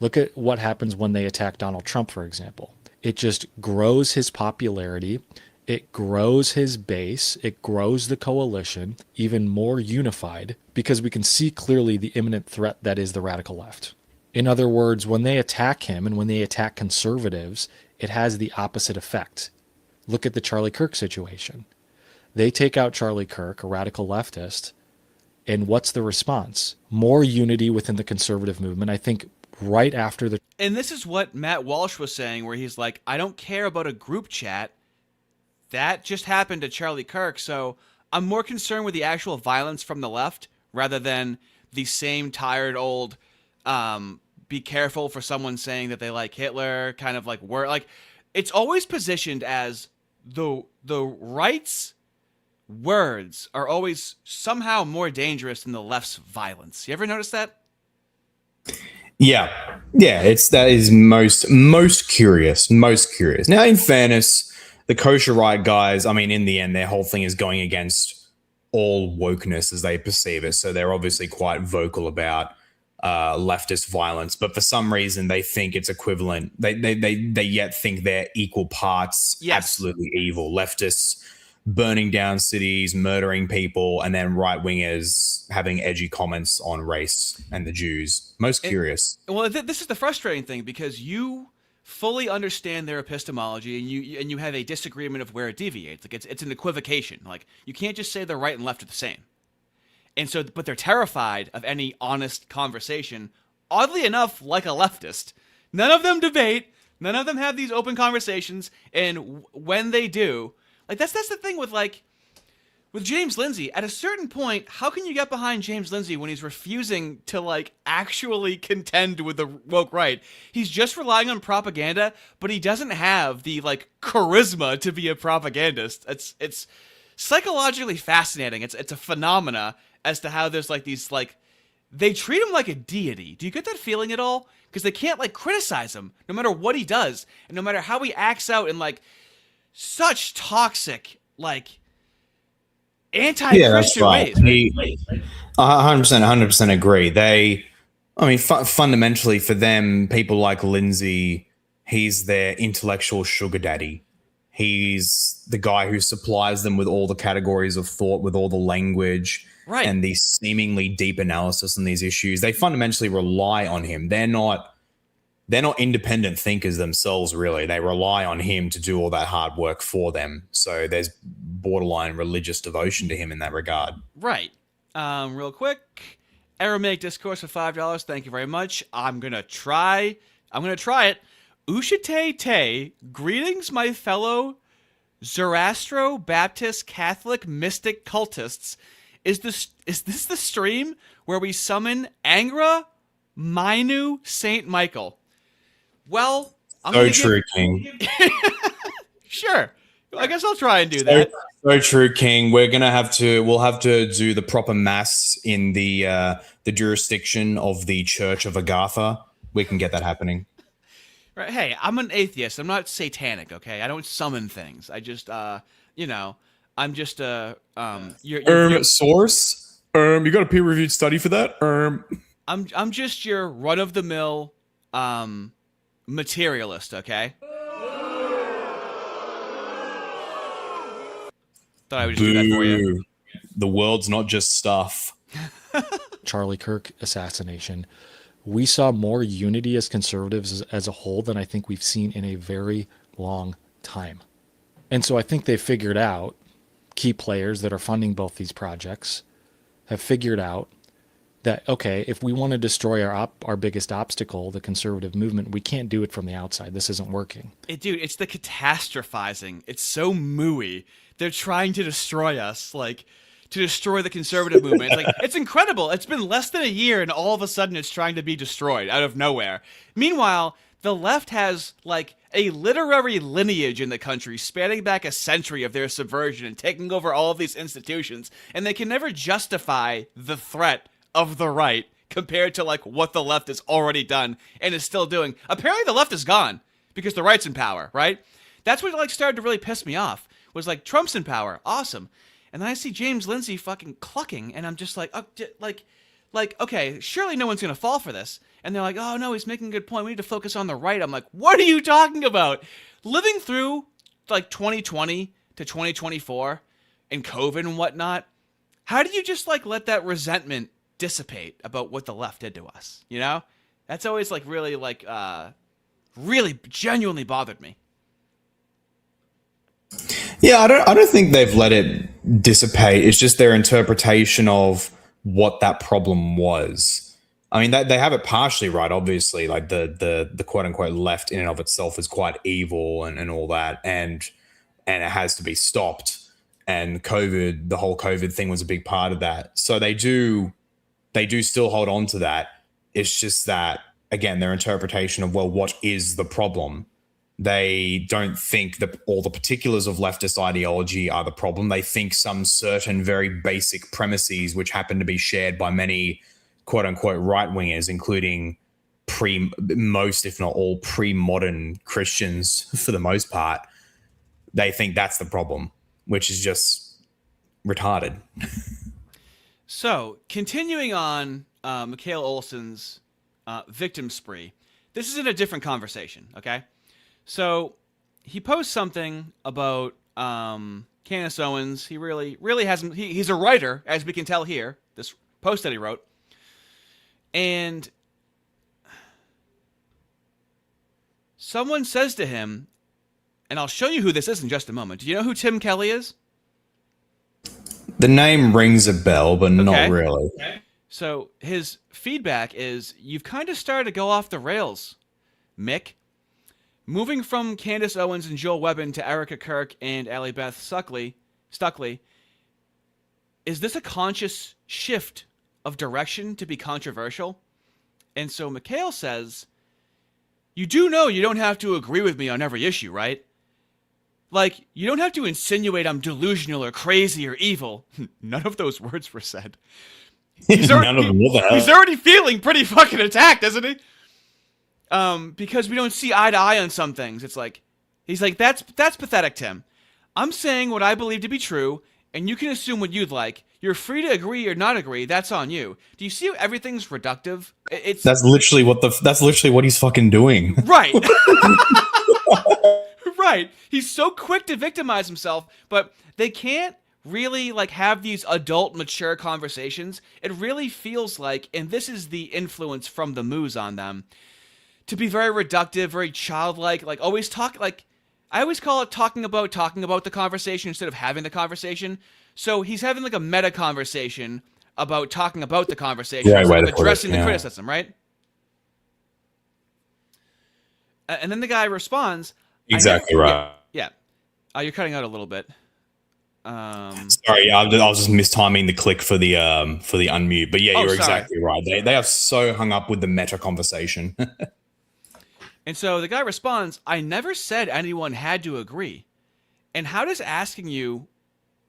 Look at what happens when they attack Donald Trump, for example. It just grows his popularity. It grows his base. It grows the coalition even more unified because we can see clearly the imminent threat that is the radical left. In other words, when they attack him and when they attack conservatives, it has the opposite effect. Look at the Charlie Kirk situation. They take out Charlie Kirk, a radical leftist, and what's the response? More unity within the conservative movement. I think right after the... And this is what Matt Walsh was saying, where he's like, I don't care about a group chat. That just happened to Charlie Kirk, so I'm more concerned with the actual violence from the left rather than the same tired old be careful for someone saying that they like Hitler kind of like word. Like, it's always positioned as the right's words are always somehow more dangerous than the left's violence. You ever notice that? Yeah. That is most curious. Now, in fairness, the kosher right guys, I mean, in the end, their whole thing is going against all wokeness as they perceive it. So they're obviously quite vocal about leftist violence, but for some reason they think it's equivalent. They yet think they're equal parts. Yes. Absolutely evil leftists burning down cities, murdering people, and then right wingers having edgy comments on race and the Jews. Most curious. Well, this is the frustrating thing because you fully understand their epistemology and you have a disagreement of where it deviates. Like it's an equivocation. Like you can't just say the right and left are the same. And so, but they're terrified of any honest conversation. Oddly enough, like a leftist, none of them debate. None of them have these open conversations. And when they do, like that's the thing with James Lindsay. At a certain point, how can you get behind James Lindsay when he's refusing to like actually contend with the woke right? He's just relying on propaganda, but he doesn't have the like charisma to be a propagandist. It's psychologically fascinating. It's a phenomena as to how there's like these like they treat him like a deity. Do you get that feeling at all? Because they can't like criticize him no matter what he does and no matter how he acts out in like such toxic like anti-Christian ways. Right? 100% agree. Fundamentally for them, people like Lindsay, he's their intellectual sugar daddy. He's the guy who supplies them with all the categories of thought, with all the language, right, and the seemingly deep analysis on these issues. They fundamentally rely on him. They're not independent thinkers themselves, really. They rely on him to do all that hard work for them. So there's borderline religious devotion to him in that regard. Right. Real quick, Aramaic Discourse for $5. Thank you very much. I'm gonna try it. Ushite te, greetings, my fellow Zoroastro Baptist Catholic mystic cultists. Is this the stream where we summon Angra Mainyu Saint Michael? Well, so true, King. Sure. I guess I'll try and do that. So true, King. We'll have to do the proper mass in the jurisdiction of the Church of Agatha. We can get that happening. Right. Hey, I'm an atheist. I'm not satanic, okay? I don't summon things. I just, I'm just source. You got a peer-reviewed study for that? I'm just your run-of-the-mill, materialist, okay? Thought I would just do that for you. The world's not just stuff. Charlie Kirk assassination. We saw more unity as conservatives as a whole than I think we've seen in a very long time. And so I think they figured out, key players that are funding both these projects have figured out that, okay, if we want to destroy our biggest obstacle, the conservative movement, we can't do it from the outside. This isn't working. Dude, it's the catastrophizing. It's so mooey. They're trying to destroy us. Like, to destroy the conservative movement. It's like, it's incredible. It's been less than a year, and all of a sudden it's trying to be destroyed out of nowhere. Meanwhile, the left has like a literary lineage in the country spanning back a century of their subversion and taking over all of these institutions, and they can never justify the threat of the right compared to like what the left has already done and is still doing. Apparently the left is gone because the right's in power, right? That's what like started to really piss me off, was like, Trump's in power, awesome. And then I see James Lindsay fucking clucking, and I'm just like, oh, okay, surely no one's gonna fall for this. And they're like, oh no, he's making a good point. We need to focus on the right. I'm like, what are you talking about? Living through like 2020 to 2024 and COVID and whatnot, how do you just like let that resentment dissipate about what the left did to us? You know, that's always like really really genuinely bothered me. Yeah, I don't think they've let it dissipate. It's just their interpretation of what that problem was. I mean, they have it partially right, obviously. Like the quote unquote left in and of itself is quite evil and all that, and it has to be stopped. And COVID, the whole COVID thing was a big part of that. So they do still hold on to that. It's just that, again, their interpretation of, well, what is the problem? They don't think that all the particulars of leftist ideology are the problem. They think some certain very basic premises, which happen to be shared by many quote unquote right wingers, including most, if not all, pre-modern Christians for the most part. They think that's the problem, which is just retarded. So, continuing on Mikale Olson's victim spree, this is in a different conversation, okay? So, he posts something about Candace Owens. He really hasn't... He's a writer, as we can tell here, this post that he wrote. And someone says to him, and I'll show you who this is in just a moment. Do you know who Tim Kelly is? The name rings a bell, but not really. Okay. So his feedback is, you've kind of started to go off the rails, Mick. Moving from Candace Owens and Joel Webbon to Erica Kirk and Allie Beth Stuckley, is this a conscious shift of direction to be controversial? And so Mikale says, you do know you don't have to agree with me on every issue, right? Like, you don't have to insinuate I'm delusional or crazy or evil. None of those words were said. He's already feeling pretty fucking attacked, isn't he? Because we don't see eye to eye on some things. It's like, he's like, that's pathetic, Tim. I'm saying what I believe to be true, and you can assume what you'd like. You're free to agree or not agree. That's on you. Do you see how everything's reductive? That's literally what he's fucking doing. Right. Right. He's so quick to victimize himself, but they can't really like have these adult, mature conversations. It really feels like, and this is the influence from the moose on them, to be very reductive, very childlike, like always talk, like I always call it talking about the conversation instead of having the conversation. So he's having like a meta conversation about talking about the conversation, addressing the criticism, right? And then the guy responds, exactly right. Yeah. You're cutting out a little bit. Sorry, I was just mistiming the click for the unmute. But yeah, you're exactly right. They are so hung up with the meta conversation. And so the guy responds, I never said anyone had to agree. And how does asking you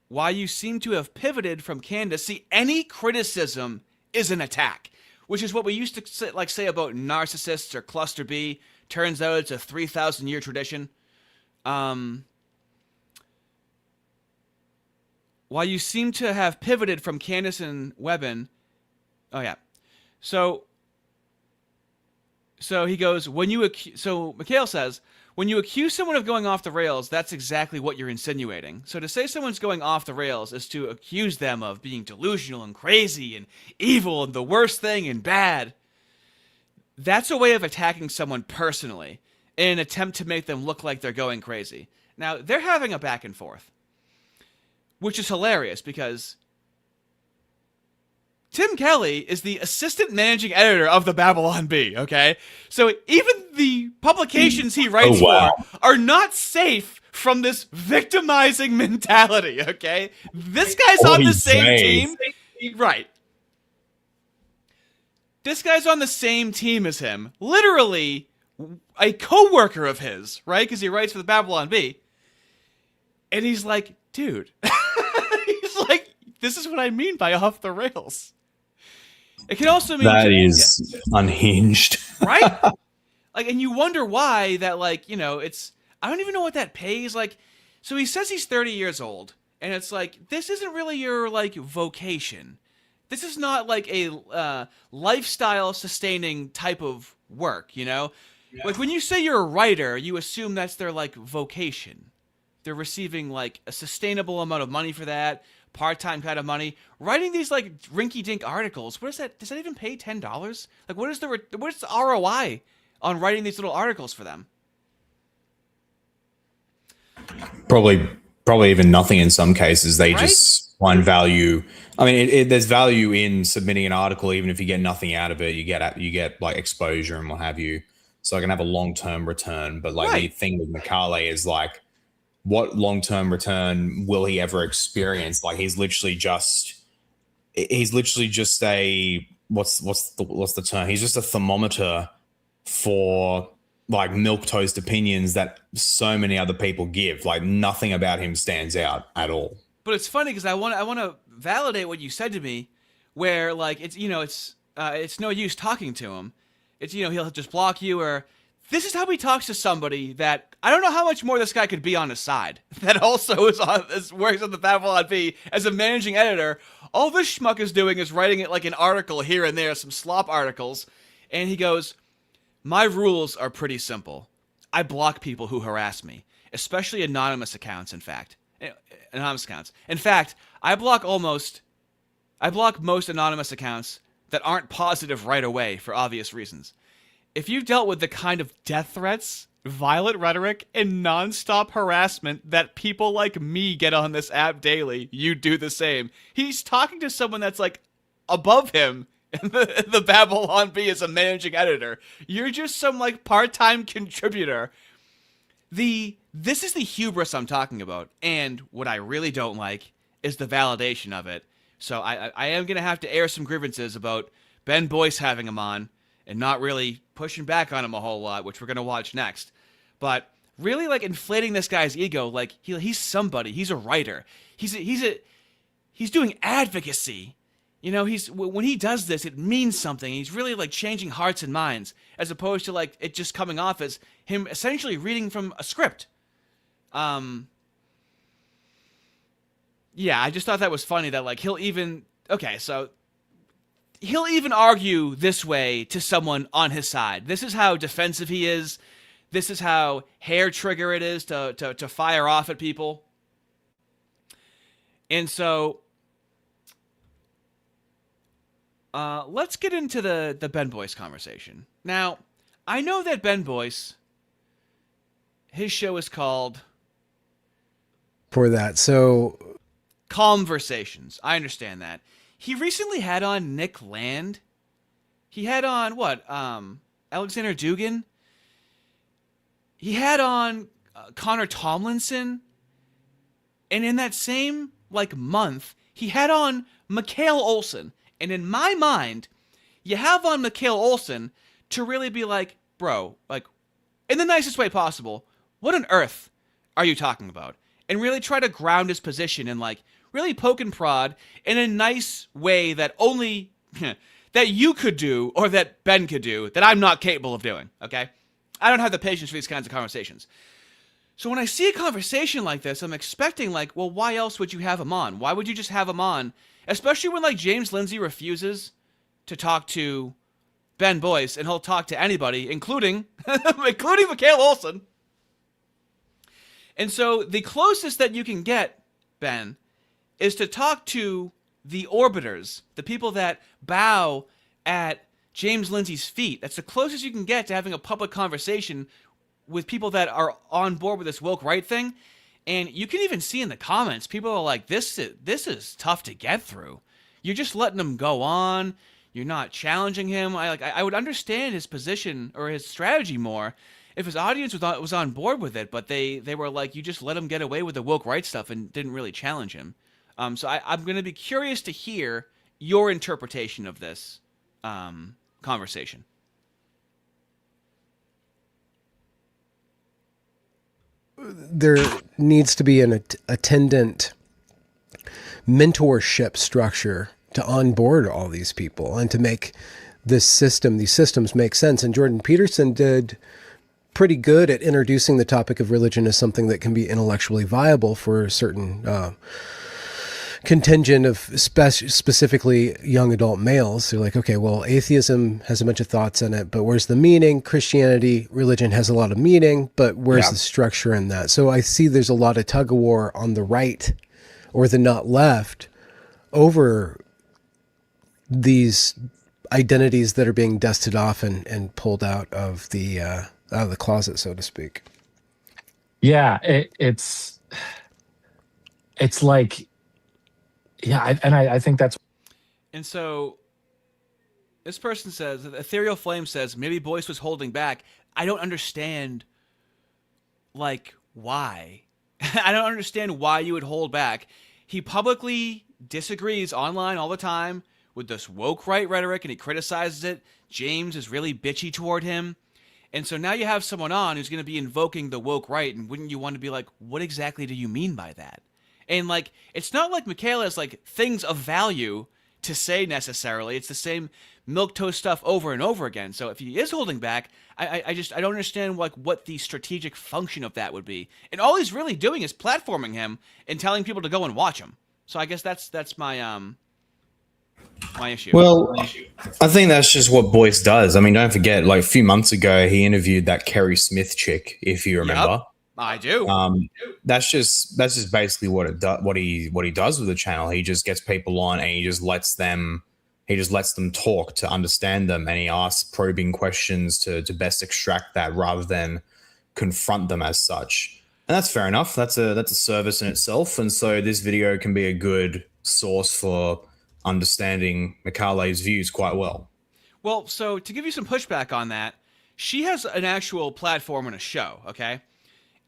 why you seem to have pivoted from Candace, see, any criticism is an attack, which is what we used to say about narcissists or cluster B. Turns out it's a 3,000-year tradition. Why you seem to have pivoted from Candace and Webbon. Oh, yeah. So he goes, so Mikale says, when you accuse someone of going off the rails, that's exactly what you're insinuating. So to say someone's going off the rails is to accuse them of being delusional and crazy and evil and the worst thing and bad. That's a way of attacking someone personally in an attempt to make them look like they're going crazy. Now, they're having a back and forth, which is hilarious because Tim Kelly is the assistant managing editor of the Babylon Bee, okay? So even the publications he writes for are not safe from this victimizing mentality, okay? This guy's on the same team. Right. This guy's on the same team as him. Literally a co-worker of his, right? Because he writes for the Babylon Bee. And he's like, dude. He's like, this is what I mean by off the rails. It can also mean that is unhinged. Right? Like, and you wonder why that, like, you know, it's, I don't even know what that pays. Like, so he says he's 30 years old, and it's like, this isn't really your, like, vocation. This is not like a lifestyle sustaining type of work, you know? Yeah. Like, when you say you're a writer, you assume that's their, like, vocation. They're receiving, like, a sustainable amount of money for that, part-time kind of money. Writing these, like, rinky-dink articles, what is that? Does that even pay $10? Like, what is the ROI on writing these little articles for them? Probably even nothing in some cases. They just find value. I mean, there's value in submitting an article, even if you get nothing out of it. You get like exposure and what have you. So I can have a long-term return. But like the thing with Mikale is like, what long-term return will he ever experience? Like he's literally just a what's the term? He's just a thermometer for like milquetoast opinions that so many other people give. Like nothing about him stands out at all. But it's funny because I want to validate what you said to me, where like it's no use talking to him. It's he'll just block you, or this is how he talks to somebody that I don't know how much more this guy could be on his side. That also works on the Babylon Bee as a managing editor. All this schmuck is doing is writing it like an article here and there, some slop articles, and he goes, "My rules are pretty simple. I block people who harass me, especially anonymous accounts, in fact. Anonymous accounts. In fact, I block most anonymous accounts that aren't positive right away for obvious reasons. If you've dealt with the kind of death threats, violent rhetoric, and nonstop harassment that people like me get on this app daily, you do the same." He's talking to someone that's like above him in the Babylon Bee as a managing editor. You're just some like part-time contributor. This is the hubris I'm talking about, and what I really don't like is the validation of it. So I am going to have to air some grievances about Ben Boyce having him on and not really pushing back on him a whole lot, which we're going to watch next. But really like inflating this guy's ego, like he's somebody, he's a writer. He's doing advocacy. When he does this, it means something. He's really like changing hearts and minds, as opposed to like it just coming off as him essentially reading from a script. Yeah, I just thought that was funny that like he'll even argue this way to someone on his side. This is how defensive he is. This is how hair trigger it is to fire off at people. And so let's get into the Ben Boyce conversation. Now, I know that Ben Boyce, his show is called for that. So Conversations. I understand that. He recently had on Nick Land. He had on Alexander Dugan. He had on Connor Tomlinson. And in that same month, he had on Mikale Olson. And in my mind, you have on Mikale Olson to really be like, bro, like, in the nicest way possible, what on earth are you talking about? And really try to ground his position and like really poke and prod in a nice way that only that you could do or that Ben could do that I'm not capable of doing. Okay, I don't have the patience for these kinds of conversations. So when I see a conversation like this, I'm expecting like, well, why else would you have him on? Why would you just have him on? Especially when like James Lindsay refuses to talk to Ben Boyce, and he'll talk to anybody, including Mikale Olson. And so the closest that you can get, Ben, is to talk to the orbiters, the people that bow at James Lindsay's feet. That's the closest you can get to having a public conversation with people that are on board with this woke right thing. And you can even see in the comments, people are like, this is tough to get through. you're just letting him go on. You're not challenging him. I would understand his position or his strategy more if his audience was on board with it, but they were like, you just let him get away with the woke rights stuff and didn't really challenge him. So I'm going to be curious to hear your interpretation of this conversation. There needs to be an attendant mentorship structure to onboard all these people and to make these systems make sense. And Jordan Peterson did pretty good at introducing the topic of religion as something that can be intellectually viable for a certain contingent of specifically young adult males. So like, okay, well, atheism has a bunch of thoughts in it, but where's the meaning? Christianity, religion has a lot of meaning, but where's the structure in that? So I see there's a lot of tug of war on the right or the not left over these identities that are being dusted off and pulled out of the closet, so to speak. Yeah, it's like, yeah, I think that's. And so this person says, Ethereal Flame says, maybe Boyce was holding back. I don't understand, like, why. I don't understand why you would hold back. He publicly disagrees online all the time with this woke right rhetoric, and he criticizes it. James is really bitchy toward him. And so now you have someone on who's going to be invoking the woke right, and wouldn't you want to be like, what exactly do you mean by that? And, like, it's not like Mikale has, like, things of value to say necessarily. It's the same milquetoast stuff over and over again. So if he is holding back, I don't understand, like, what the strategic function of that would be. And all he's really doing is platforming him and telling people to go and watch him. So I guess that's my my issue. Well, I think that's just what Boyce does. I mean, don't forget, like a few months ago, he interviewed that Kerry Smith chick, if you remember. Yep, I do. That's just basically what he does with the channel. He just gets people on and he just lets them talk to understand them, and he asks probing questions to best extract that rather than confront them as such. And that's fair enough. That's a service in itself. And so this video can be a good source for understanding Mikale's views quite well. Well, so to give you some pushback on that, she has an actual platform and a show, okay?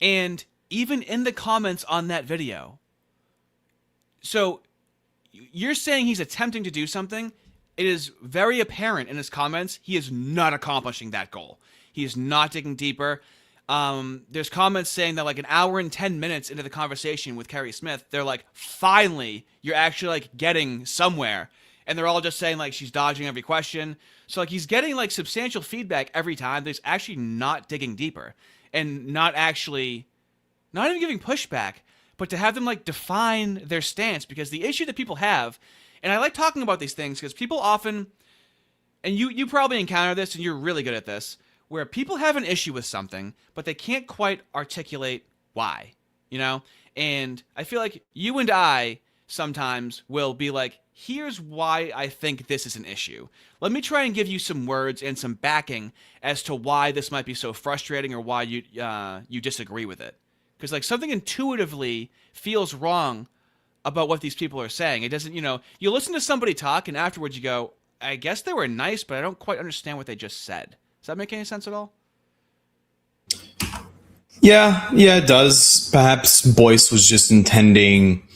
And even in the comments on that video, so you're saying he's attempting to do something. It is very apparent in his comments he is not accomplishing that goal. He is not digging deeper. There's comments saying that like an hour and 10 minutes into the conversation with Kerry Smith, they're like, finally, you're actually like getting somewhere. And they're all just saying like she's dodging every question. So like he's getting like substantial feedback every time. There's actually not digging deeper and not even giving pushback, but to have them like define their stance, because the issue that people have, and I like talking about these things because people often, and you probably encounter this and you're really good at this, where people have an issue with something, but they can't quite articulate why, you know? And I feel like you and I sometimes will be like, here's why I think this is an issue. Let me try and give you some words and some backing as to why this might be so frustrating or why you disagree with it. Because like something intuitively feels wrong about what these people are saying. It doesn't, you listen to somebody talk and afterwards you go, I guess they were nice, but I don't quite understand what they just said. Does that make any sense at all? Yeah, it does. Perhaps Boyce was just intending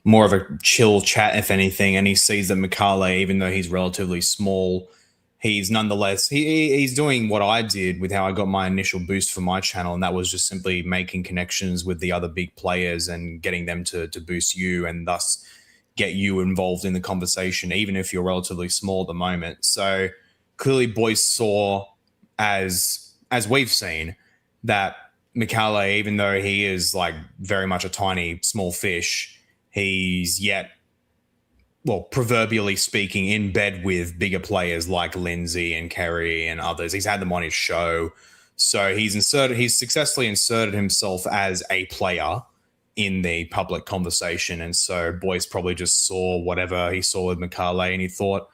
more of a chill chat, if anything, and he sees that Mikale, even though he's relatively small, he's nonetheless, he's doing what I did with how I got my initial boost for my channel, and that was just simply making connections with the other big players and getting them to boost you and thus get you involved in the conversation, even if you're relatively small at the moment. So clearly Boyce saw, as we've seen, that Mikale, even though he is like very much a tiny, small fish, he's yet, well, proverbially speaking, in bed with bigger players like Lindsay and Kerry and others. He's had them on his show. So he's successfully inserted himself as a player in the public conversation. And so Boyce probably just saw whatever he saw with Mikale and he thought,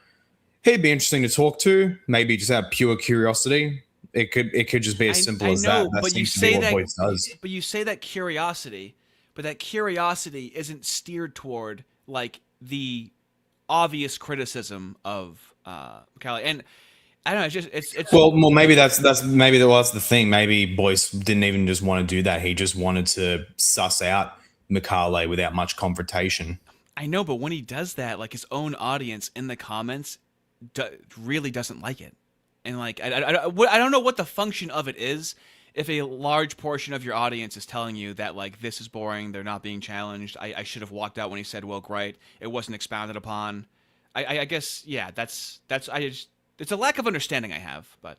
he'd be interesting to talk to, maybe just out of pure curiosity. It could just be as simple as that. That seems to be what Boyce does. But you say that curiosity, but that curiosity isn't steered toward like the obvious criticism of Mikale. And I don't know, it's Well, maybe that's the thing. Maybe Boyce didn't even just want to do that. He just wanted to suss out Mikale without much confrontation. I know, but when he does that, like his own audience in the comments really doesn't like it, and like I don't know what the function of it is. If a large portion of your audience is telling you that like this is boring, they're not being challenged, I should have walked out when he said woke right, it wasn't expounded upon. I guess that's it's a lack of understanding I have, but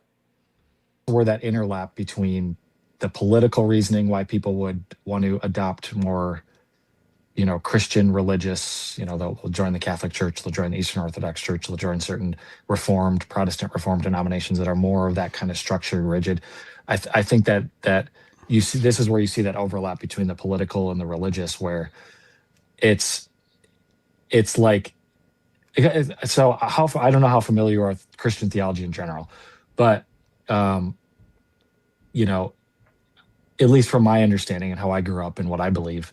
where that interlap between the political reasoning why people would want to adopt more, Christian religious, they'll join the Catholic Church, they'll join the Eastern Orthodox Church, they'll join certain Protestant Reformed denominations that are more of that kind of structured, rigid. I think that you see, this is where you see that overlap between the political and the religious, where it's like, so I don't know how familiar you are with Christian theology in general, but at least from my understanding and how I grew up and what I believe,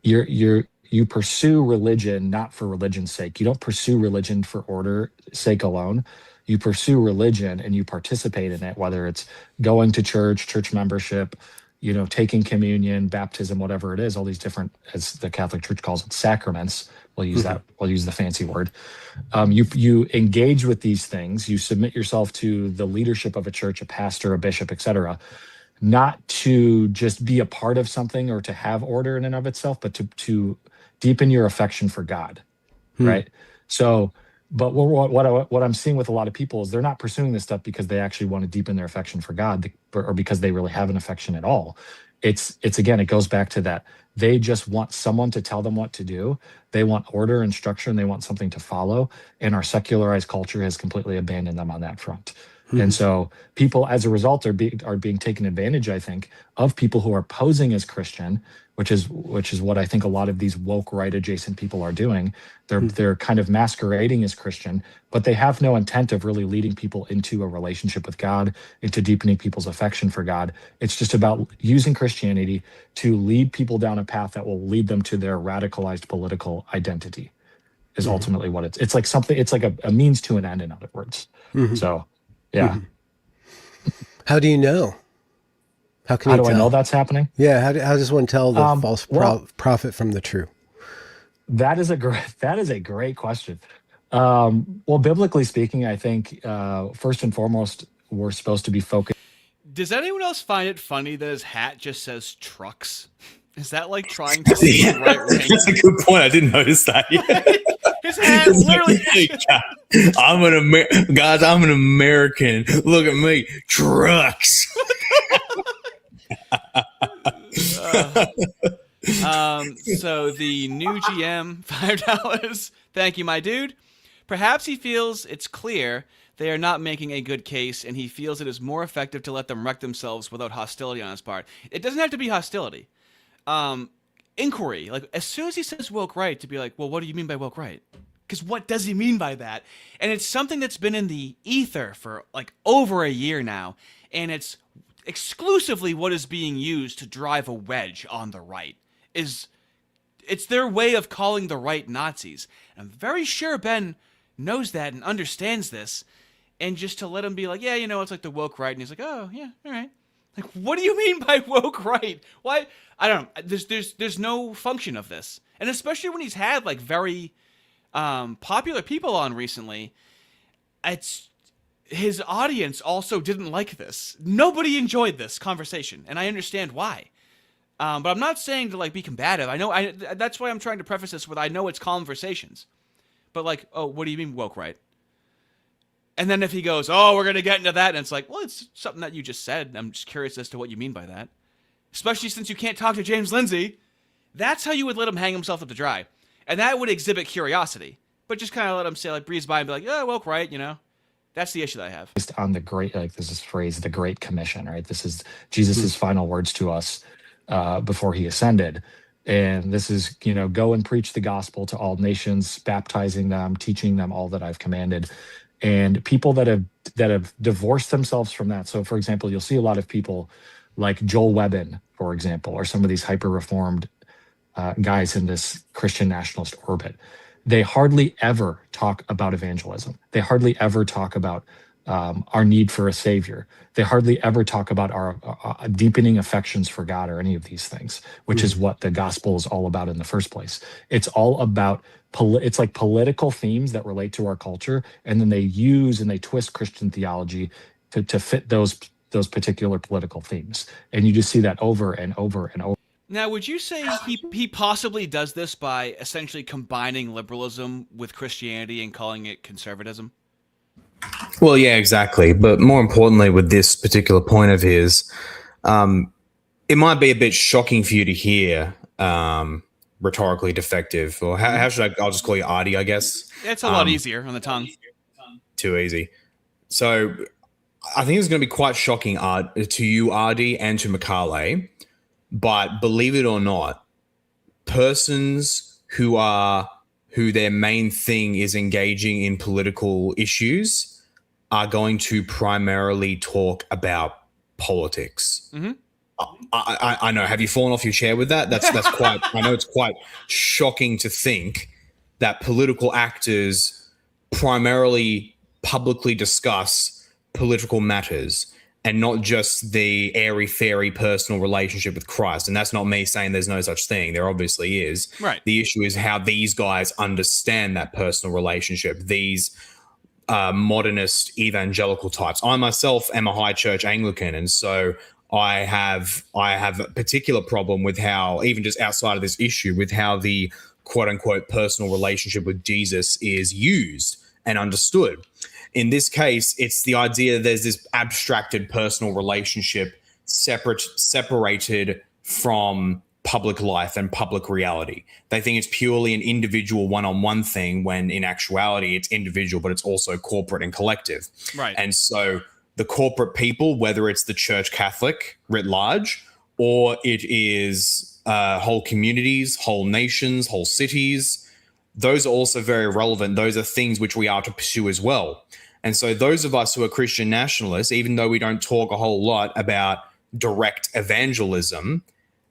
you pursue religion not for religion's sake. You don't pursue religion for order's sake alone. You pursue religion and you participate in it, whether it's going to church membership, taking communion, baptism, whatever it is, all these different, as the Catholic Church calls it, sacraments. We'll use that. We'll use the fancy word. You engage with these things. You submit yourself to the leadership of a church, a pastor, a bishop, etc., not to just be a part of something or to have order in and of itself, but to deepen your affection for God, right? So, but what I'm seeing with a lot of people is they're not pursuing this stuff because they actually want to deepen their affection for God, or because they really have an affection at all. It's again, it goes back to that. They just want someone to tell them what to do. They want order and structure, and they want something to follow. And our secularized culture has completely abandoned them on that front. And so people, as a result, are being taken advantage, I think, of people who are posing as Christian, which is what I think a lot of these woke right adjacent people are doing. They're kind of masquerading as Christian, but they have no intent of really leading people into a relationship with God, into deepening people's affection for God. It's just about using Christianity to lead people down a path that will lead them to their radicalized political identity. Is ultimately what it's like. It's like a means to an end, in other words. So. Yeah. How do you know? How can you tell? I know that's happening? Yeah. How does one tell the false prophet from the true? That is a great question. Well, biblically speaking, I think first and foremost, we're supposed to be focused. Does anyone else find it funny that his hat just says trucks? Is that like trying to see the right wing? That's a good point. I didn't notice that. His hat literally. I'm an American. Look at me, trucks. So the new GM, $5. Thank you, my dude. Perhaps he feels it's clear they are not making a good case, and he feels it is more effective to let them wreck themselves without hostility on his part. It doesn't have to be hostility. Inquiry. Like, as soon as he says woke right, to be like, well, what do you mean by woke right? Because what does he mean by that? And it's something that's been in the ether for like over a year now, and it's exclusively what is being used to drive a wedge on the right. It's their way of calling the right Nazis. And I'm very sure Ben knows that and understands this, and just to let him be like, yeah, it's like the woke right, and he's like, oh yeah, all right. Like, what do you mean by woke right? Why? I don't know. There's no function of this, and especially when he's had like very popular people on recently, it's his audience also didn't like this. Nobody enjoyed this conversation, and I understand why. But I'm not saying to like be combative. That's why I'm trying to preface this with I know it's conversations, but like, oh, what do you mean woke right? And then if he goes, oh, we're gonna get into that, and it's like, well, it's something that you just said. I'm just curious as to what you mean by that, especially since you can't talk to James Lindsay. That's how you would let him hang himself up to dry. And that would exhibit curiosity, but just kind of let him say, like, breeze by and be like, yeah, woke right, That's the issue that I have. Based on the great, like this is phrase, the Great Commission, right? This is Jesus's final words to us before he ascended. And this is, go and preach the gospel to all nations, baptizing them, teaching them all that I've commanded. And people that have divorced themselves from that. So, for example, you'll see a lot of people like Joel Webbin, for example, or some of these hyper-reformed guys in this Christian nationalist orbit. they hardly ever talk about evangelism. They hardly ever talk about our need for a savior. They hardly ever talk about our deepening affections for God or any of these things, which is what the gospel is all about in the first place. It's all about it's like political themes that relate to our culture, and then they use and they twist Christian theology to fit those particular political themes. And you just see that over and over and over. Now, would you say he possibly does this by essentially combining liberalism with Christianity and calling it conservatism? Well, yeah, exactly. But more importantly, with this particular point of his, it might be a bit shocking for you to hear rhetorically defective, or how should I'll just call you Artie, I guess. It's a lot easier on the tongue. Too easy. So I think it's going to be quite shocking to you, Artie, and to Mikale. But believe it or not, persons who their main thing is engaging in political issues are going to primarily talk about politics. Mm-hmm. I know. Have you fallen off your chair with that? That's quite. I know it's quite shocking to think that political actors primarily publicly discuss political matters and not just the airy-fairy personal relationship with Christ. And that's not me saying there's no such thing. There obviously is. Right. The issue is how these guys understand that personal relationship, these modernist evangelical types. I myself am a high church Anglican, and so I have a particular problem with how, even just outside of this issue, with how the quote-unquote personal relationship with Jesus is used and understood. In this case, it's the idea that there's this abstracted personal relationship separated from public life and public reality. They think it's purely an individual one-on-one thing, when in actuality it's individual, but it's also corporate and collective. Right. And so the corporate people, whether it's the Church Catholic writ large, or it is whole communities, whole nations, whole cities, those are also very relevant. Those are things which we are to pursue as well. And so those of us who are Christian nationalists, even though we don't talk a whole lot about direct evangelism,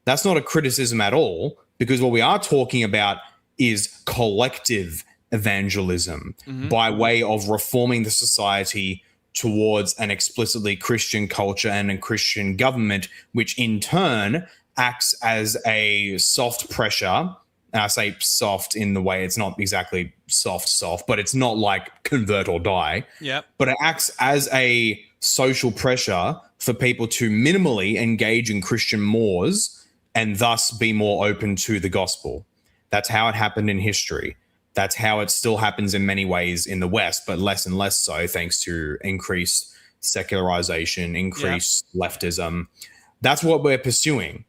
that's not a criticism at all, because what we are talking about is collective evangelism by way of reforming the society towards an explicitly Christian culture and a Christian government, which in turn acts as a soft pressure. And I say soft in the way it's not exactly soft, but it's not like convert or die. Yep. But it acts as a social pressure for people to minimally engage in Christian mores and thus be more open to the gospel. That's how it happened in history. That's how it still happens in many ways in the West, but less and less so thanks to increased secularization, increased leftism. That's what we're pursuing.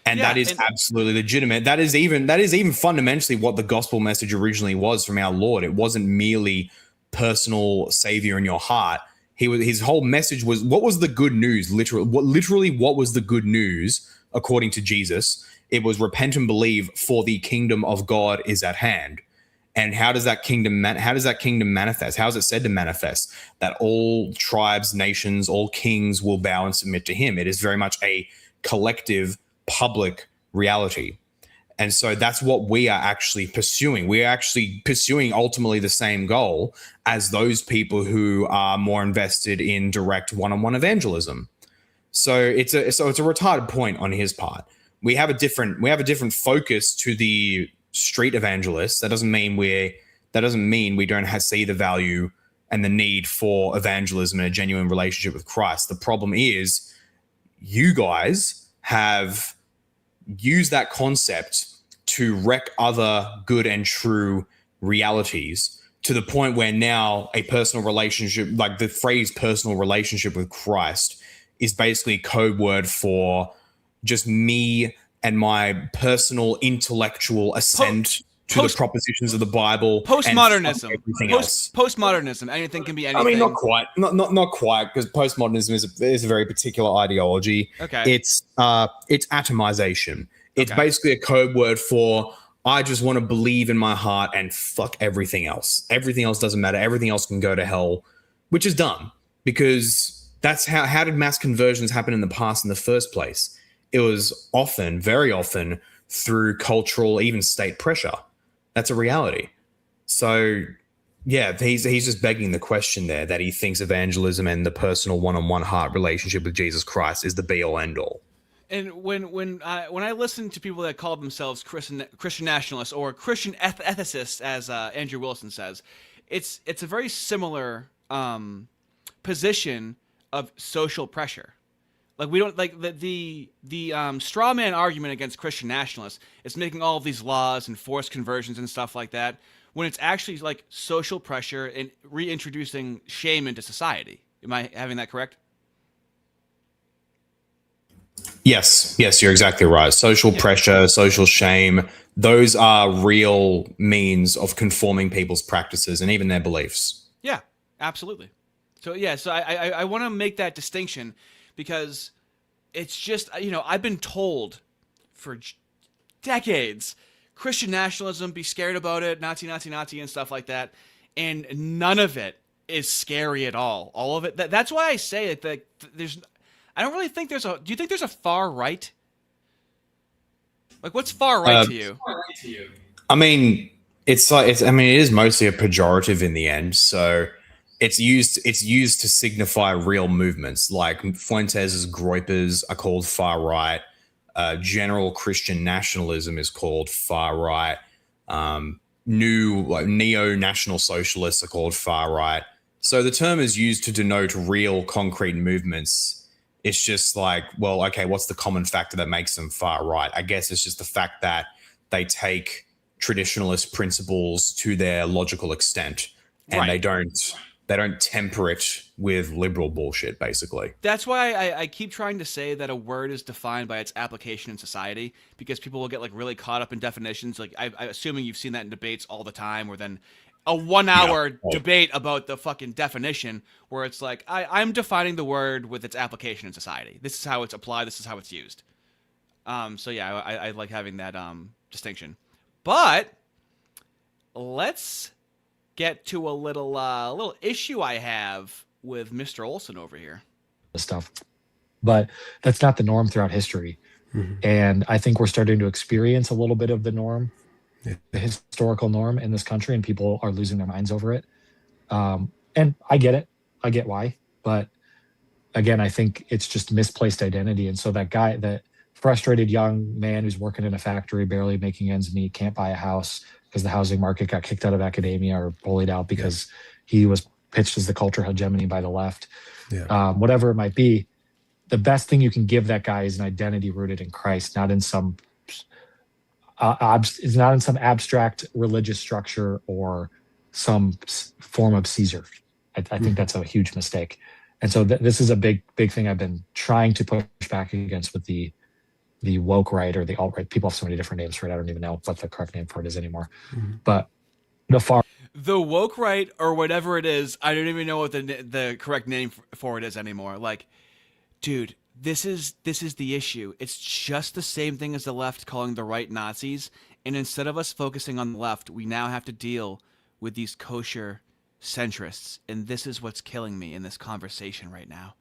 And that is absolutely legitimate. That is even fundamentally what the gospel message originally was from our Lord. It wasn't merely personal savior in your heart. His whole message was, what was the good news? Literally, what was the good news according to Jesus? It was repent and believe, for the kingdom of God is at hand. And how does that kingdom manifest? How is it said to manifest? That all tribes, nations, all kings will bow and submit to him. It is very much a collective public reality. And so that's what we are actually pursuing. We're actually pursuing ultimately the same goal as those people who are more invested in direct one-on-one evangelism. So it's a retarded point on his part. We have a different focus to the street evangelists. That doesn't mean we don't see the value and the need for evangelism and a genuine relationship with Christ. The problem is you guys have used that concept to wreck other good and true realities, to the point where now a personal relationship, like the phrase personal relationship with Christ, is basically code word for just me and my personal intellectual assent to the propositions of the Bible. Postmodernism. Everything else. Postmodernism. Anything can be anything. I mean, not quite. Not quite, because postmodernism is a very particular ideology. Okay. It's atomization. It's basically a code word for, I just want to believe in my heart and fuck everything else. Everything else doesn't matter. Everything else can go to hell, which is dumb, because that's how did mass conversions happen in the past in the first place? It was often, very often, through cultural, even state pressure. That's a reality. So yeah, he's just begging the question there that he thinks evangelism and the personal one-on-one heart relationship with Jesus Christ is the be-all end-all. And when I listen to people that call themselves Christian nationalists or Christian ethicists, as Andrew Wilson says, it's a very similar position of social pressure. Like, we don't like the straw man argument against Christian nationalists is making all of these laws and forced conversions and stuff like that, when it's actually like social pressure and reintroducing shame into society. Am I having that correct? Yes, you're exactly right. Social pressure, social shame, those are real means of conforming people's practices and even their beliefs. Yeah, absolutely. So I want to make that distinction because it's just, I've been told for decades, Christian nationalism, be scared about it, Nazi, and stuff like that. And none of it is scary at all. All of it. That's why I say it, that I don't really think do you think there's a far right? Like, what's far right to you? I mean, it is mostly a pejorative in the end. So it's used to signify real movements. Like Fuentes' Groypers are called far right. General Christian nationalism is called far right. Neo-national socialists are called far right. So the term is used to denote real concrete movements. It's just like, well, okay, what's the common factor that makes them far right? I guess it's just the fact that they take traditionalist principles to their logical extent, and Right. they don't temper it with liberal bullshit, basically. That's why I keep trying to say that a word is defined by its application in society, because people will get like really caught up in definitions. Like, I'm assuming you've seen that in debates all the time, where then a 1 hour debate about the fucking definition, where it's like, I'm defining the word with its application in society. This is how it's applied. This is how it's used. So yeah, I like having that distinction. But let's get to a little issue I have with Mr. Olson over here. Stuff, but that's not the norm throughout history. And I think we're starting to experience a little bit of the norm, the historical norm in this country, and people are losing their minds over it. And I get it. I get why. But again, I think it's just misplaced identity. And so that frustrated young man who's working in a factory, barely making ends meet, can't buy a house because the housing market got kicked out of academia or bullied out because he was pitched as the cultural hegemony by the left. Whatever it might be, the best thing you can give that guy is an identity rooted in Christ, not in some abstract religious structure or some form of Caesar. I think that's a huge mistake. And so this is a big thing I've been trying to push back against with the woke right or the alt-right. People have so many different names for it. I don't even know what the correct name for it is anymore. But the woke right, or whatever it is, I don't even know what the correct name for it is anymore. Like, dude, this is the issue. It's just the same thing as the left calling the right Nazis, and instead of us focusing on the left, we now have to deal with these kosher centrists, and this is what's killing me in this conversation right now.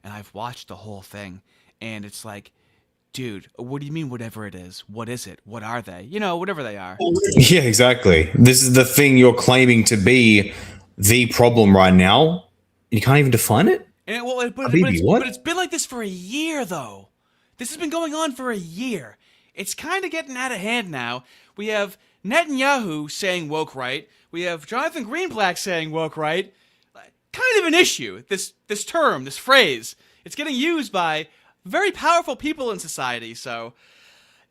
And I've watched the whole thing, and it's like, dude, what do you mean whatever it is? What is it? What are they? Whatever they are. Yeah, exactly. This is the thing you're claiming to be the problem right now. You can't even define it? But it's been like this for a year, though. This has been going on for a year. It's kind of getting out of hand now. We have Netanyahu saying woke right. We have Jonathan Greenblatt saying woke right. Kind of an issue, this term, this phrase. It's getting used by very powerful people in society, so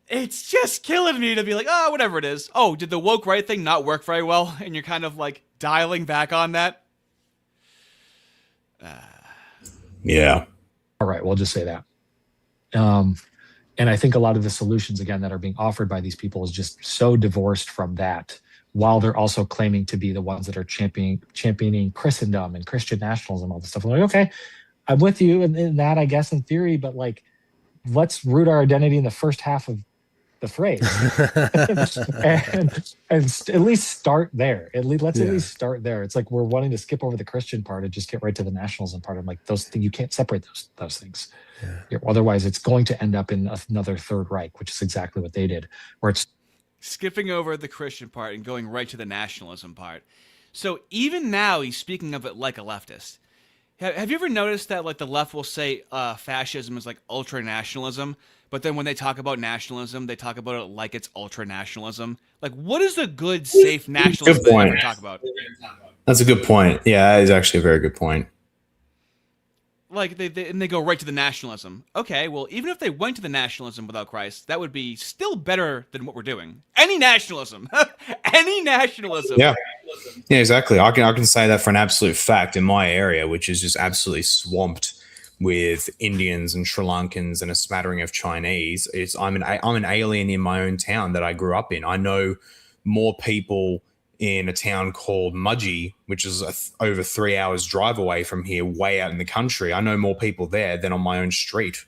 it's just killing me to be like, oh, whatever it is. Oh, did the woke right thing not work very well? And you're kind of like dialing back on that? Yeah. All right, we'll just say that. And I think a lot of the solutions, again, that are being offered by these people is just so divorced from that, while they're also claiming to be the ones that are championing Christendom and Christian nationalism, all this stuff. I'm like, okay, I'm with you in that, I guess, in theory, but like, let's root our identity in the first half of the phrase and at least start there. Let's at least start there. It's like we're wanting to skip over the Christian part and just get right to the nationalism part. I'm like, those things, you can't separate those things. Otherwise, it's going to end up in another Third Reich, which is exactly what they did, where it's skipping over the Christian part and going right to the nationalism part. So even now, he's speaking of it like a leftist. Have you ever noticed that like the left will say fascism is like ultra nationalism, but then when they talk about nationalism, they talk about it like it's ultra nationalism? Like, what is the good, safe nationalism Good they point. ever talk about? That's a good point. Yeah, that is actually a very good point. Like they go right to the nationalism. Okay, well, even if they went to the nationalism without Christ, that would be still better than what we're doing. Any nationalism, any nationalism. Yeah, yeah, exactly. I can say that for an absolute fact in my area, which is just absolutely swamped with Indians and Sri Lankans and a smattering of Chinese. I'm an alien in my own town that I grew up in. I know more people in a town called Mudgee, which is over 3 hours drive away from here, way out in the country. I know more people there than on my own street.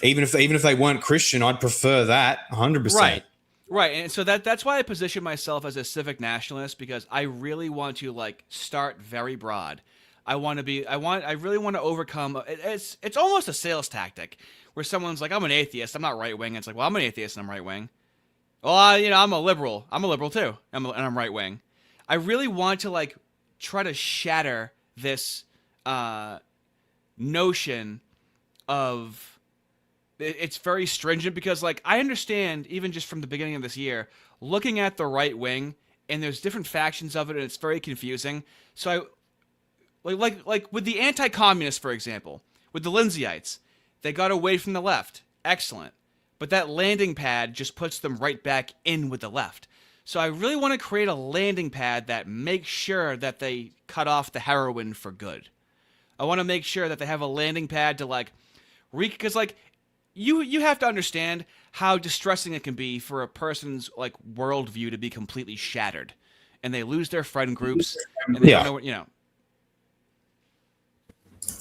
even if they weren't Christian, I'd prefer that 100%. Right. And so that's why I position myself as a civic nationalist, because I really want to like start very broad. I really want to overcome. It's almost a sales tactic where someone's like, I'm an atheist, I'm not right wing. It's like, well, I'm an atheist and I'm right wing. Well, I'm a liberal. I'm a liberal too. And I'm right wing. I really want to like try to shatter this notion of it's very stringent, because like I understand even just from the beginning of this year, looking at the right wing, and there's different factions of it, and it's very confusing. So I like with the anti-communists, for example, with the Lindsay-ites, they got away from the left. Excellent. But that landing pad just puts them right back in with the left. So I really want to create a landing pad that makes sure that they cut off the heroin for good. I want to make sure that they have a landing pad to like, because like you have to understand how distressing it can be for a person's like worldview to be completely shattered, and they lose their friend groups, and they don't know what,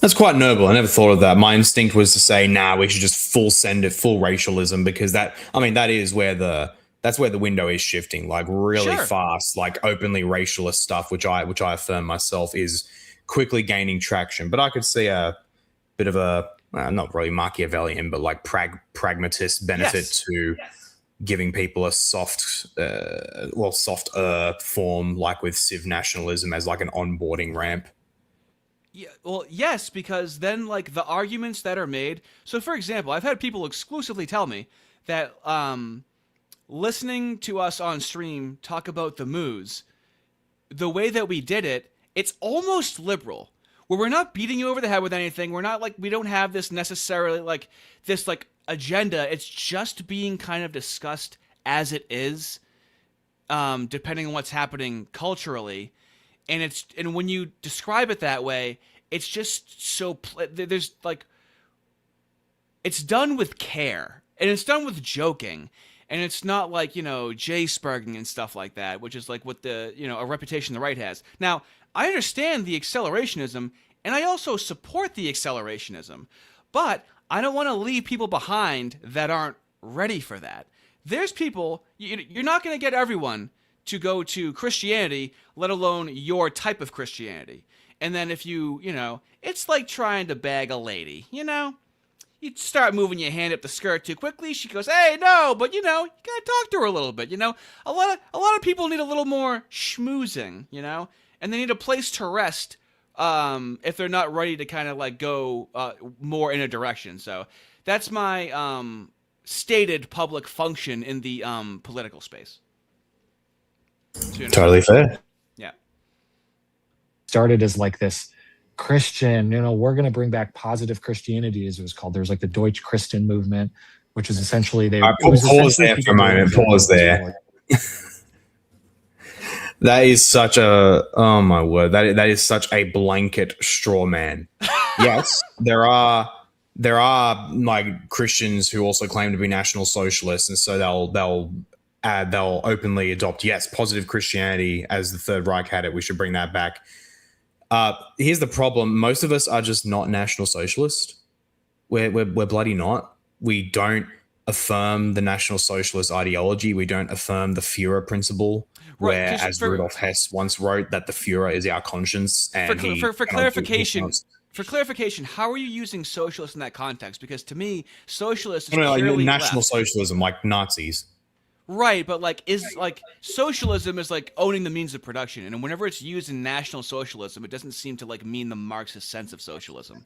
That's quite noble. I never thought of that. My instinct was to say, nah, we should just send it full racialism, because that's where the window is shifting, like really fast, like openly racialist stuff, which I affirm myself is quickly gaining traction. But I could see a bit of a, not really Machiavellian, but like pragmatist benefit to giving people a softer form, like with civ nationalism as like an onboarding ramp. Yeah, well, yes, because then like the arguments that are made. So, for example, I've had people exclusively tell me that listening to us on stream talk about the moos, the way that we did it, it's almost liberal, where we're not beating you over the head with anything. We're not like, we don't have this necessarily like this like agenda. It's just being kind of discussed as it is, depending on what's happening culturally. And when you describe it that way, it's just so there's like, it's done with care, and it's done with joking, and it's not like, Jay-sparging and stuff like that, which is like what the, a reputation the right has. Now, I understand the accelerationism, and I also support the accelerationism, but I don't want to leave people behind that aren't ready for that. There's people, you're not going to get everyone to go to Christianity, let alone your type of Christianity. And then if it's like trying to bag a lady, you start moving your hand up the skirt too quickly, she goes, hey, no, but you gotta talk to her a little bit, a lot of people need a little more schmoozing, and they need a place to rest, if they're not ready to kind of like go more in a direction. So that's my stated public function in the political space. Totally fair. Yeah. Started as like this Christian, we're going to bring back positive Christianity, as it was called. There was like the Deutsch Christen movement, which is essentially pause there for a moment. Pause there. That is such a, oh my word, that is such a blanket straw man. Yes, there are like Christians who also claim to be National Socialists, and so they'll openly adopt, positive Christianity as the Third Reich had it. We should bring that back. Here's the problem. Most of us are just not National Socialist. We're bloody not. We don't affirm the National Socialist ideology. We don't affirm the Führer principle, where, as Rudolf Hess once wrote, that the Führer is our conscience. And for clarification, For clarification, how are you using socialist in that context? Because to me, socialist is I don't know, like purely national left. socialism, like Nazis. Right, but socialism is like owning the means of production, and whenever it's used in National Socialism, it doesn't seem to like mean the Marxist sense of socialism.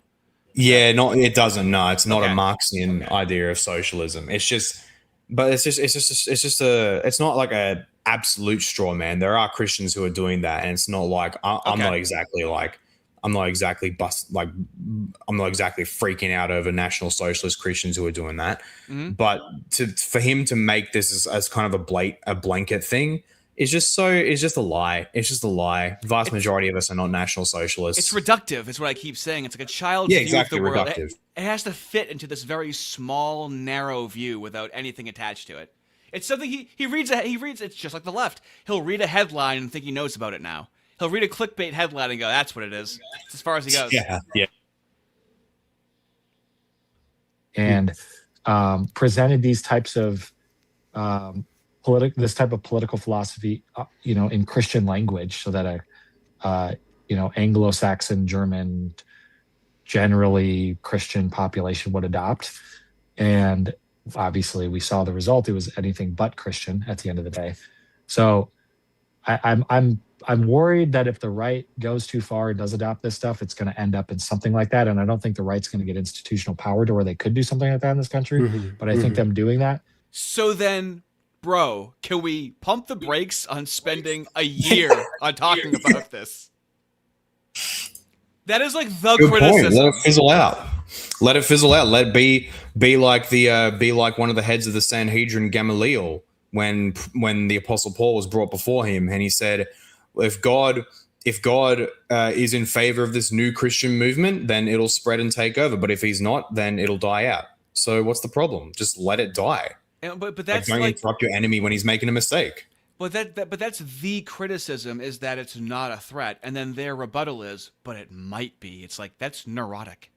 Yeah, it doesn't. No, it's not Okay. a Marxian idea of socialism. It's just, but it's not like a absolute straw man. There are Christians who are doing that, and it's not like I'm Okay. not exactly like I'm not exactly I'm not exactly freaking out over National Socialist Christians who are doing that. Mhm. But for him to make this as kind of a blanket thing is just a lie. It's just a lie. The vast majority of us are not National Socialists. It's reductive. It's what I keep saying. It's like a child's Yeah, view exactly, of the world. reductive. It has to fit into this very small, narrow view without anything attached to it. It's something he reads. It's just like the left. He'll read a headline and think he knows about it now. He'll read a clickbait headline and go, "That's what it is." It's as far as he goes. Yeah. And presented these types of this type of political philosophy, in Christian language, so that Anglo-Saxon, German, generally Christian population would adopt. And obviously, we saw the result. It was anything but Christian at the end of the day. So I'm worried that if the right goes too far and does adopt this stuff, it's going to end up in something like that. And I don't think the right's going to get institutional power to where they could do something like that in this country. But I think them doing that. So then, bro, can we pump the brakes on spending a year on talking about this? That is like the Good criticism. point. Let it fizzle out. Let it fizzle out. Let it be like one of the heads of the Sanhedrin, Gamaliel, when the Apostle Paul was brought before him, and he said, if God is in favor of this new Christian movement, then it'll spread and take over. But if he's not, then it'll die out. So what's the problem? Just let it die. But that's Don't interrupt your enemy when he's making a mistake. But that's the criticism, is that it's not a threat, and then their rebuttal is, but it might be. It's like, that's neurotic.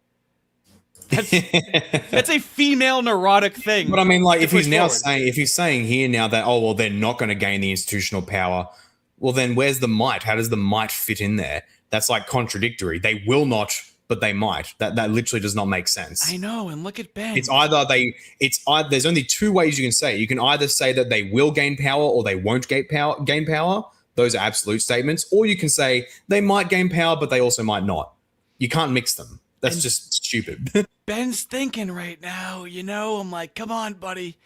That's a female neurotic thing. But I mean, like, if he's forward. saying here now that, oh well, they're not going to gain the institutional power, well then where's the might? How does the might fit in there? That's like contradictory. They will not, but they might. That literally does not make sense. I know, and look at Ben. It's either there's only two ways you can say it. You can either say that they will gain power or they won't gain power. Those are absolute statements. Or you can say they might gain power, but they also might not. You can't mix them. That's just stupid. Ben's thinking right now, I'm like, come on, buddy.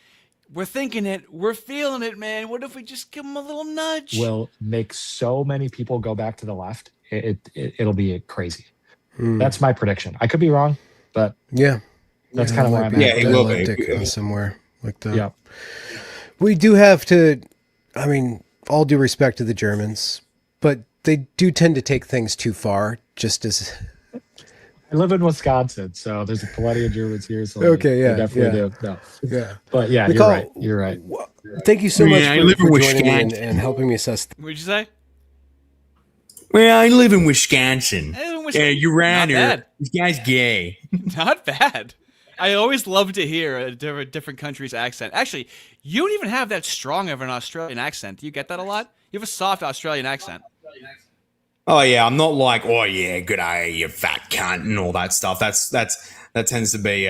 We're thinking it. We're feeling it, man. What if we just give him a little nudge? Will make so many people go back to the left. It'll be crazy. That's my prediction. I could be wrong, but that's kind of where I'm at. Yeah, he will be. Somewhere like that. Yeah. We do have to, I mean, all due respect to the Germans, but they do tend to take things too far, just as... I live in Wisconsin, so there's plenty of Germans here. So Okay, yeah, they definitely yeah. do. No. Yeah. But yeah, Mikale, you're right. Thank you so much I live in for joining me Wisconsin. and helping me assess. What'd you say? Well, I live in Wisconsin. I live in Yeah, Wisconsin. you're right. Not bad. This guy's gay. Not bad. I always love to hear a different country's accent. Actually, you don't even have that strong of an Australian accent. Do you get that a lot? You have a soft Australian accent. Oh yeah, I'm not like, oh yeah, good day, you fat cunt, and all that stuff. That tends to be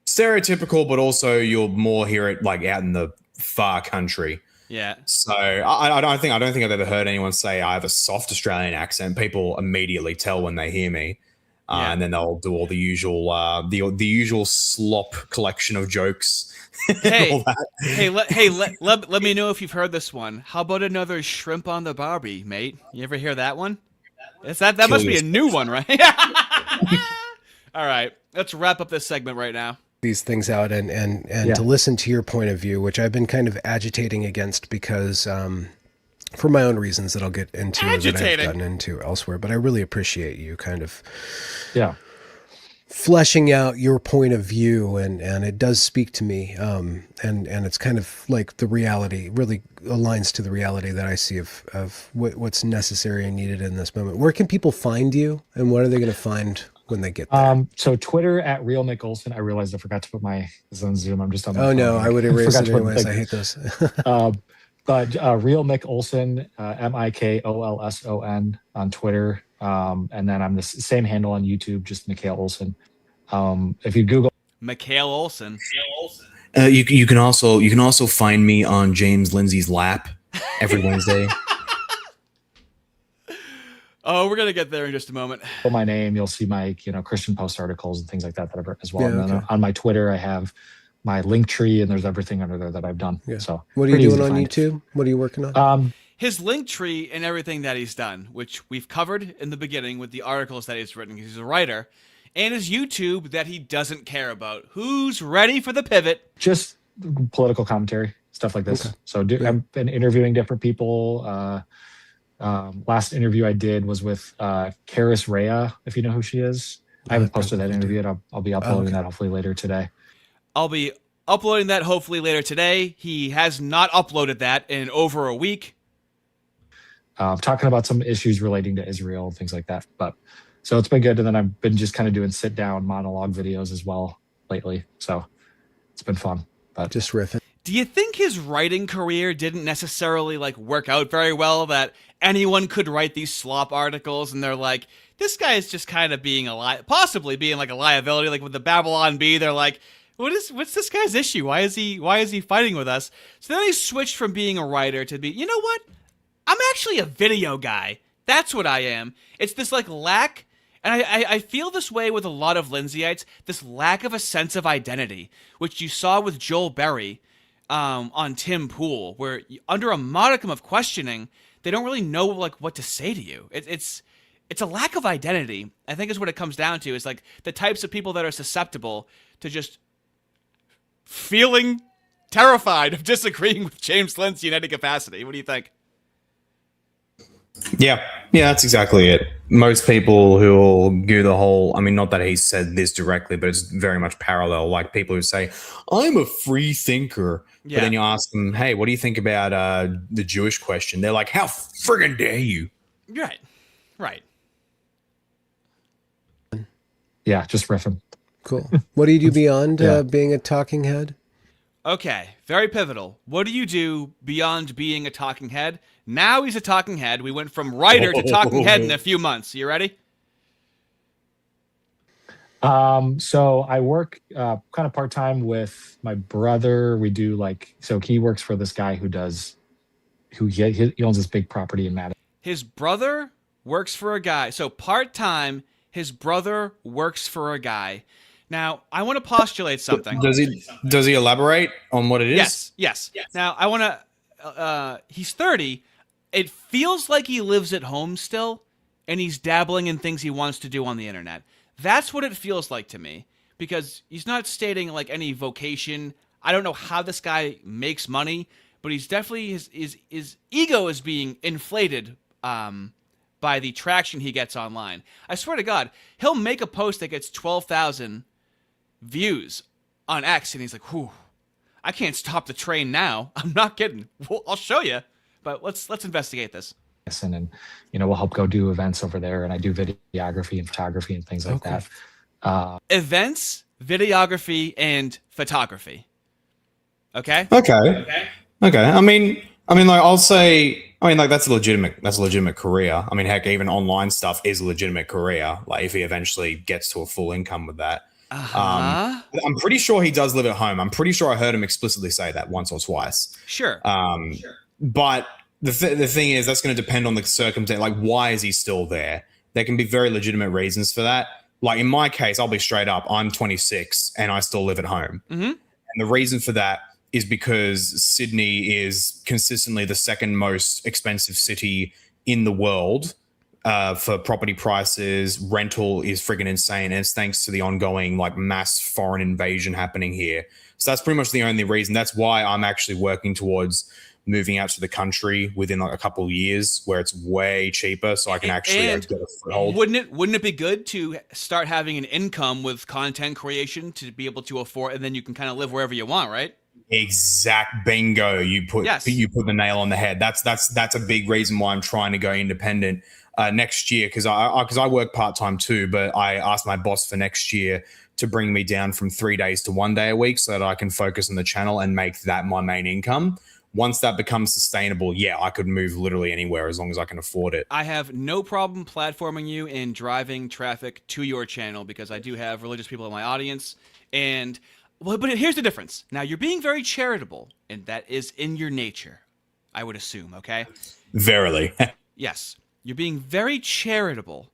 stereotypical, but also you'll more hear it like out in the far country. Yeah. So I don't think I've ever heard anyone say I have a soft Australian accent. People immediately tell when they hear me, Yeah. and then they'll do all the usual the usual slop collection of jokes. Hey, all that. let me know if you've heard this one. How about another shrimp on the Barbie, mate? You ever hear that one? That must be a new one, right? All right, let's wrap up this segment right now. These things out and to listen to your point of view, which I've been kind of agitating against because for my own reasons that I'll get into that I've gotten into elsewhere. But I really appreciate you kind of fleshing out your point of view, and it does speak to me, and it's kind of like the reality really aligns to the reality that I see of what's necessary and needed in this moment. Where can people find you, and what are they going to find when they get there? So Twitter at Real Mick Olson. I realized I forgot to put this on Zoom. I'm just on my phone. No, I would erase it anyways. I hate those. But Real Mick Olson, MIKOLSON on Twitter. And then I'm the same handle on YouTube, just Mikale Olson. If you Google Mikale Olson. You can also find me on James Lindsay's lap every Wednesday. Oh, we're gonna get there in just a moment. my name, you'll see my Christian Post articles and things like that I've written as well. Yeah, and then on my Twitter, I have my link tree, and there's everything under there that I've done. Yeah. So what are you doing on YouTube? What are you working on? His link tree and everything that he's done, which we've covered in the beginning with the articles that he's written, because he's a writer, and his YouTube that he doesn't care about. Who's ready for the pivot? Just political commentary, stuff like this. Okay. So I've been interviewing different people. Last interview I did was with Karis Rhea, if you know who she is. I haven't posted that interview yet. I'll be uploading that hopefully later today. I'll be uploading that hopefully later today. He has not uploaded that in over a week. Talking about some issues relating to Israel, things like that. But so it's been good. And then I've been just kind of doing sit down monologue videos as well lately. So it's been fun. But just riffing. Do you think his writing career didn't necessarily work out very well, that anyone could write these slop articles and they're like, this guy is just kind of being possibly being like a liability, like with the Babylon Bee, they're like, what's this guy's issue? Why is he fighting with us? So then he switched from being a writer to be, you know what? I'm actually a video guy. That's what I am. It's this lack, and I feel this way with a lot of Lindsayites, this lack of a sense of identity, which you saw with Joel Berry on Tim Pool, where under a modicum of questioning, they don't really know what to say to you. It's a lack of identity, I think, is what it comes down to. Is the types of people that are susceptible to just feeling terrified of disagreeing with James Lindsay in any capacity. What do you think? Yeah, that's exactly it. Most people who will do the whole, I mean, not that he said this directly, but it's very much parallel. Like people who say, I'm a free thinker. Yeah. But then you ask them, hey, what do you think about the Jewish question? They're like, how friggin' dare you? Right. Yeah, just riffing. Cool. What do you do beyond being a talking head? Okay, very pivotal. What do you do beyond being a talking head? Now he's a talking head. We went from writer to talking head in a few months. You ready? So I work kind of part-time with my brother. We do so he works for this guy who he owns this big property in Madison. His brother works for a guy. So part-time, his brother works for a guy. Now, I want to postulate something. Does he elaborate on what it is? Yes. Now, I want to he's 30. It feels like he lives at home still, and he's dabbling in things he wants to do on the internet. That's what it feels like to me, because he's not stating any vocation. I don't know how this guy makes money, but he's definitely his ego is being inflated by the traction he gets online. I swear to God, he'll make a post that gets 12,000 views on X, and he's like, whew, I can't stop the train now. I'm not kidding. Well, I'll show you, but let's investigate this. And we'll help go do events over there, and I do videography and photography and things like that. Events, videography, and photography. Okay. I mean, I'll say, that's a legitimate career. I mean, heck, even online stuff is a legitimate career. If he eventually gets to a full income with that. I'm pretty sure he does live at home. I'm pretty sure I heard him explicitly say that once or twice. Sure. But the thing is, that's going to depend on the circumstance. Why is he still there? There can be very legitimate reasons for that. In my case, I'll be straight up. I'm 26 and I still live at home. Mm-hmm. And the reason for that is because Sydney is consistently the second most expensive city in the world for property prices. Rental is friggin' insane, and it's thanks to the ongoing mass foreign invasion happening here. So that's pretty much the only reason. That's why I'm actually working towards moving out to the country within a couple of years, where it's way cheaper, so I can actually get a foothold. Wouldn't it be good to start having an income with content creation to be able to afford, and then you can kind of live wherever you want, right? Exact bingo. You put the nail on the head. That's a big reason why I'm trying to go independent next year, because I work part-time too, but I asked my boss for next year to bring me down from 3 days to 1 day a week so that I can focus on the channel and make that my main income, once that becomes sustainable, yeah, I could move literally anywhere as long as I can afford it. I have no problem platforming you and driving traffic to your channel because I do have religious people in my audience. And well, but here's the difference. Now, you're being very charitable, and that is in your nature, I would assume, okay? Verily. Yes. You're being very charitable.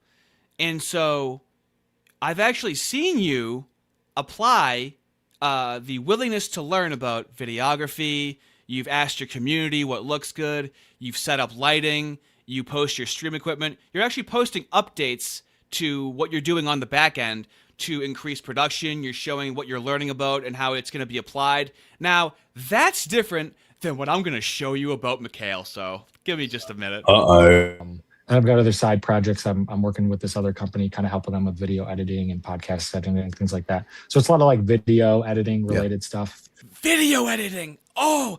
And so I've actually seen you apply the willingness to learn about videography. You've asked your community what looks good. You've set up lighting. You post your stream equipment. You're actually posting updates to what you're doing on the back end to increase production. You're showing what you're learning about and how it's going to be applied. Now, that's different than what I'm going to show you about Mikale. So give me just a minute. Uh-oh. And I've got other side projects. I'm working with this other company, kind of helping them with video editing and podcast setting and things like that. So it's a lot of like video editing related stuff. Video editing. Oh,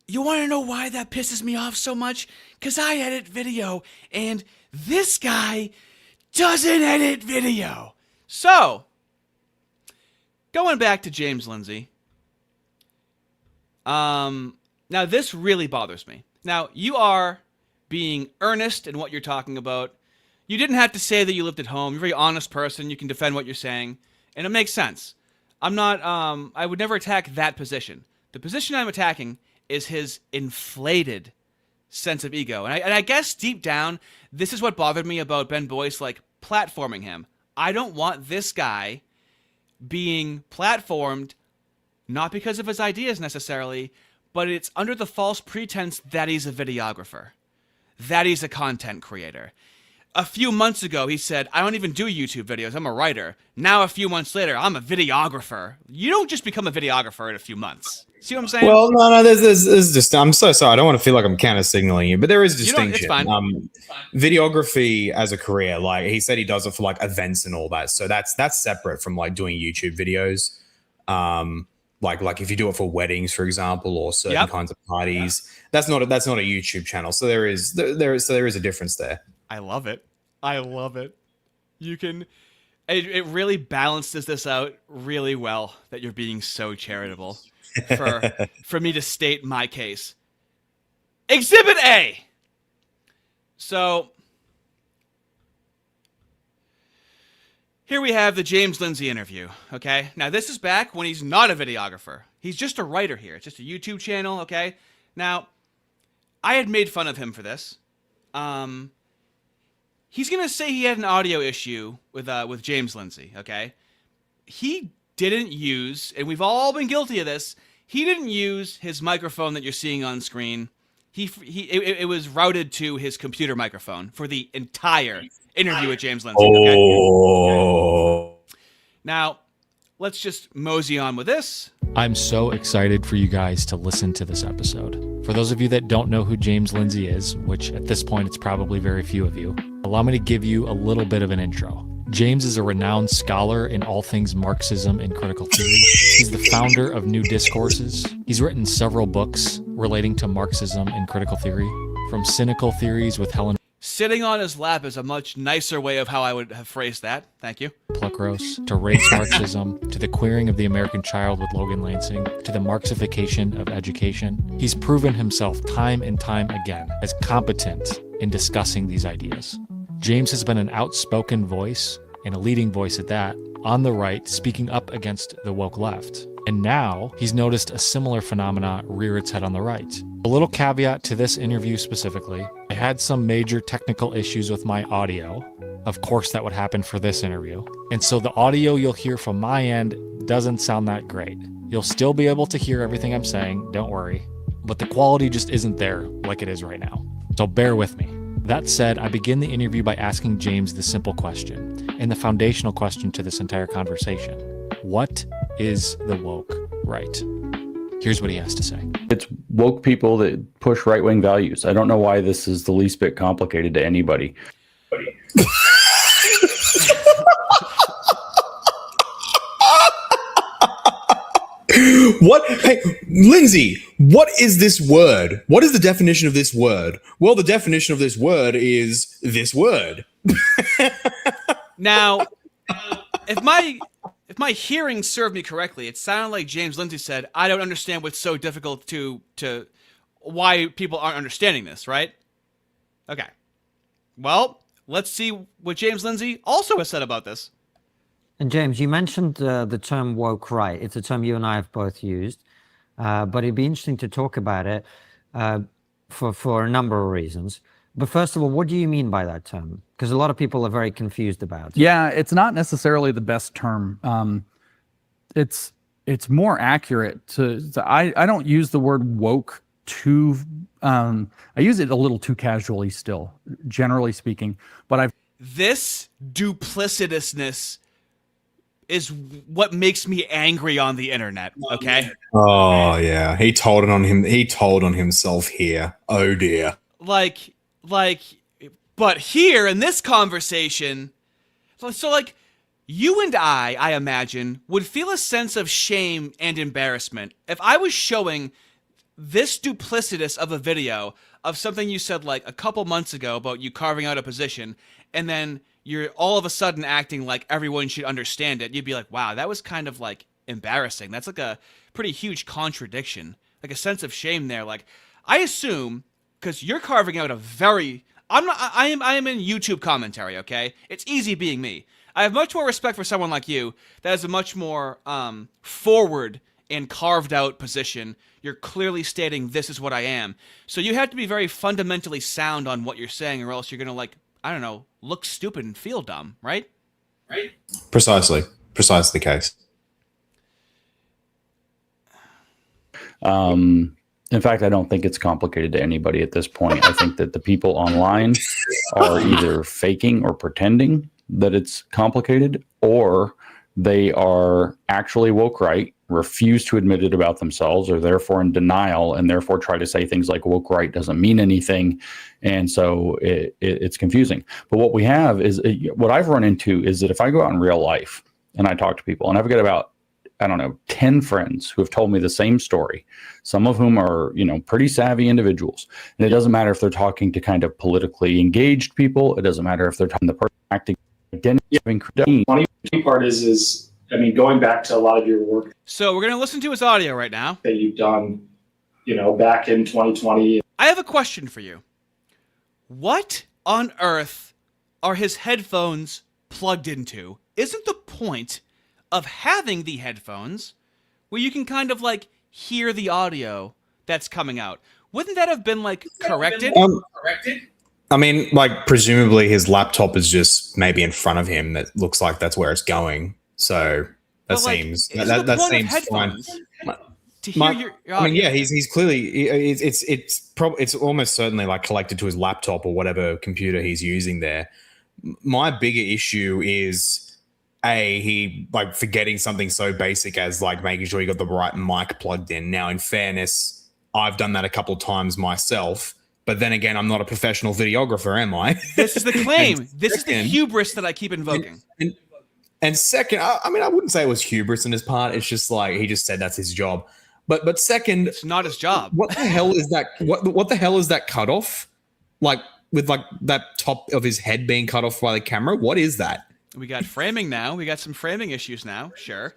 you want to know why that pisses me off so much? Because I edit video, and this guy doesn't edit video. So, going back to James Lindsay. Now, this really bothers me. Now, you are being earnest in what you're talking about. You didn't have to say that you lived at home. You're a very honest person. You can defend what you're saying, and it makes sense. I'm not, I would never attack that position. The position I'm attacking is his inflated sense of ego. And I guess deep down, this is what bothered me about Ben Boyce, like, platforming him. I don't want this guy being platformed, not because of his ideas necessarily, but it's under the false pretense that he's a videographer, that he's a content creator. A few months ago, he said, I don't even do YouTube videos, I'm a writer. Now, a few months later, I'm a videographer. You don't just become a videographer in a few months. See what I'm saying? Well, no, there's just, I'm so sorry. I don't want to feel like I'm counter signaling you, but there is a distinction. It's fine. Videography as a career, like he said, he does it for like events and all that. So that's separate from like doing YouTube videos. Like if you do it for weddings, for example, or certain kinds of parties, that's not a YouTube channel. So there is a difference there. I love it. I love it. You can, it really balances this out really well that you're being so charitable for me to state my case. Exhibit A. So here we have the James Lindsay interview. Okay. Now this is back when he's not a videographer. He's just a writer here. It's just a YouTube channel. Okay. Now I had made fun of him for this. He's going to say he had an audio issue with James Lindsay, okay? He didn't use, and we've all been guilty of this, he didn't use his microphone that you're seeing on screen. It was routed to his computer microphone for the entire interview with James Lindsay, okay? Oh. Now, let's just mosey on with this. I'm so excited for you guys to listen to this episode. For those of you that don't know who James Lindsay is, which at this point it's probably very few of you, allow me to give you a little bit of an intro. James is a renowned scholar in all things Marxism and critical theory. He's the founder of New Discourses. He's written several books relating to Marxism and critical theory, from Cynical Theories with Helen Sitting on his lap is a much nicer way of how I would have phrased that. Thank you. Pluckros, to race Marxism, to the queering of the American child with Logan Lansing, to the Marxification of education. He's proven himself time and time again as competent in discussing these ideas. James has been an outspoken voice, and a leading voice at that, on the right, speaking up against the woke left. And now he's noticed a similar phenomena rear its head on the right. A little caveat to this interview specifically, I had some major technical issues with my audio. Of course, that would happen for this interview. And so the audio you'll hear from my end doesn't sound that great. You'll still be able to hear everything I'm saying, don't worry. But the quality just isn't there like it is right now. So bear with me. That said, I begin the interview by asking James the simple question, and the foundational question to this entire conversation. What is the woke right? Here's what he has to say. It's woke people that push right-wing values. I don't know why this is the least bit complicated to anybody. What? Hey, Lindsay, what is this word? What is the definition of this word? Well, the definition of this word is this word. Now, if my hearing served me correctly, it sounded like James Lindsay said, I don't understand what's so difficult to why people aren't understanding this, right? Okay. Well, let's see what James Lindsay also has said about this. And James, you mentioned the term woke right. It's a term you and I have both used, but it'd be interesting to talk about it for a number of reasons. But first of all, what do you mean by that term? Because a lot of people are very confused about it. Yeah, it's not necessarily the best term. It's more accurate to I don't use the word woke too. I use it a little too casually still, generally speaking. But This duplicitousness is what makes me angry on the internet. Okay. Oh yeah, he told on himself here. Oh dear. Like, but here in this conversation, so like, you and I imagine, would feel a sense of shame and embarrassment if I was showing this duplicitous of a video of something you said like a couple months ago about you carving out a position, and then you're all of a sudden acting like everyone should understand it. You'd be like, wow, that was kind of like embarrassing. That's like a pretty huge contradiction, like a sense of shame there. Like, I assume, because you're carving out a very, I am in YouTube commentary, okay? It's easy being me. I have much more respect for someone like you that has a much more forward and carved out position. You're clearly stating this is what I am. So you have to be very fundamentally sound on what you're saying, or else you're going to, like, I don't know, look stupid and feel dumb, right? Right? Precisely the case. In fact, I don't think it's complicated to anybody at this point. I think that the people online are either faking or pretending that it's complicated, or they are actually woke right, refuse to admit it about themselves, or therefore in denial, and therefore try to say things like woke right doesn't mean anything. And so it's confusing. But what we have is, what I've run into is that if I go out in real life and I talk to people, and I've got about, I don't know, 10 friends who have told me the same story, some of whom are, pretty savvy individuals. And it doesn't matter if they're talking to kind of politically engaged people. It doesn't matter if they're talking to the person acting identity. The funny part is, going back to a lot of your work So we're going to listen to his audio right now. that you've done, back in 2020. I have a question for you. What on earth are his headphones plugged into? Isn't the point of having the headphones where you can kind of like hear the audio that's coming out? Wouldn't that have been like corrected? I mean, like, presumably his laptop is just maybe in front of him. That looks like that's where it's going. So that But, like, seems is that the point of seems fine. headphones to hear your audio? I mean, yeah, he's clearly it's almost certainly like connected to his laptop or whatever computer he's using there. My bigger issue is he like forgetting something so basic as like making sure you got the right mic plugged in. Now, in fairness, I've done that a couple of times myself. But then again, I'm not a professional videographer, am I? This is the claim. This is the hubris that I keep invoking. And second, I mean, I wouldn't say it was hubris on his part. It's just like he just said that's his job. But second, It's not his job. what the hell is that? What the hell is that cutoff? Like with like that top of his head being cut off by the camera? What is that? We got framing now. We got some framing issues now. Sure.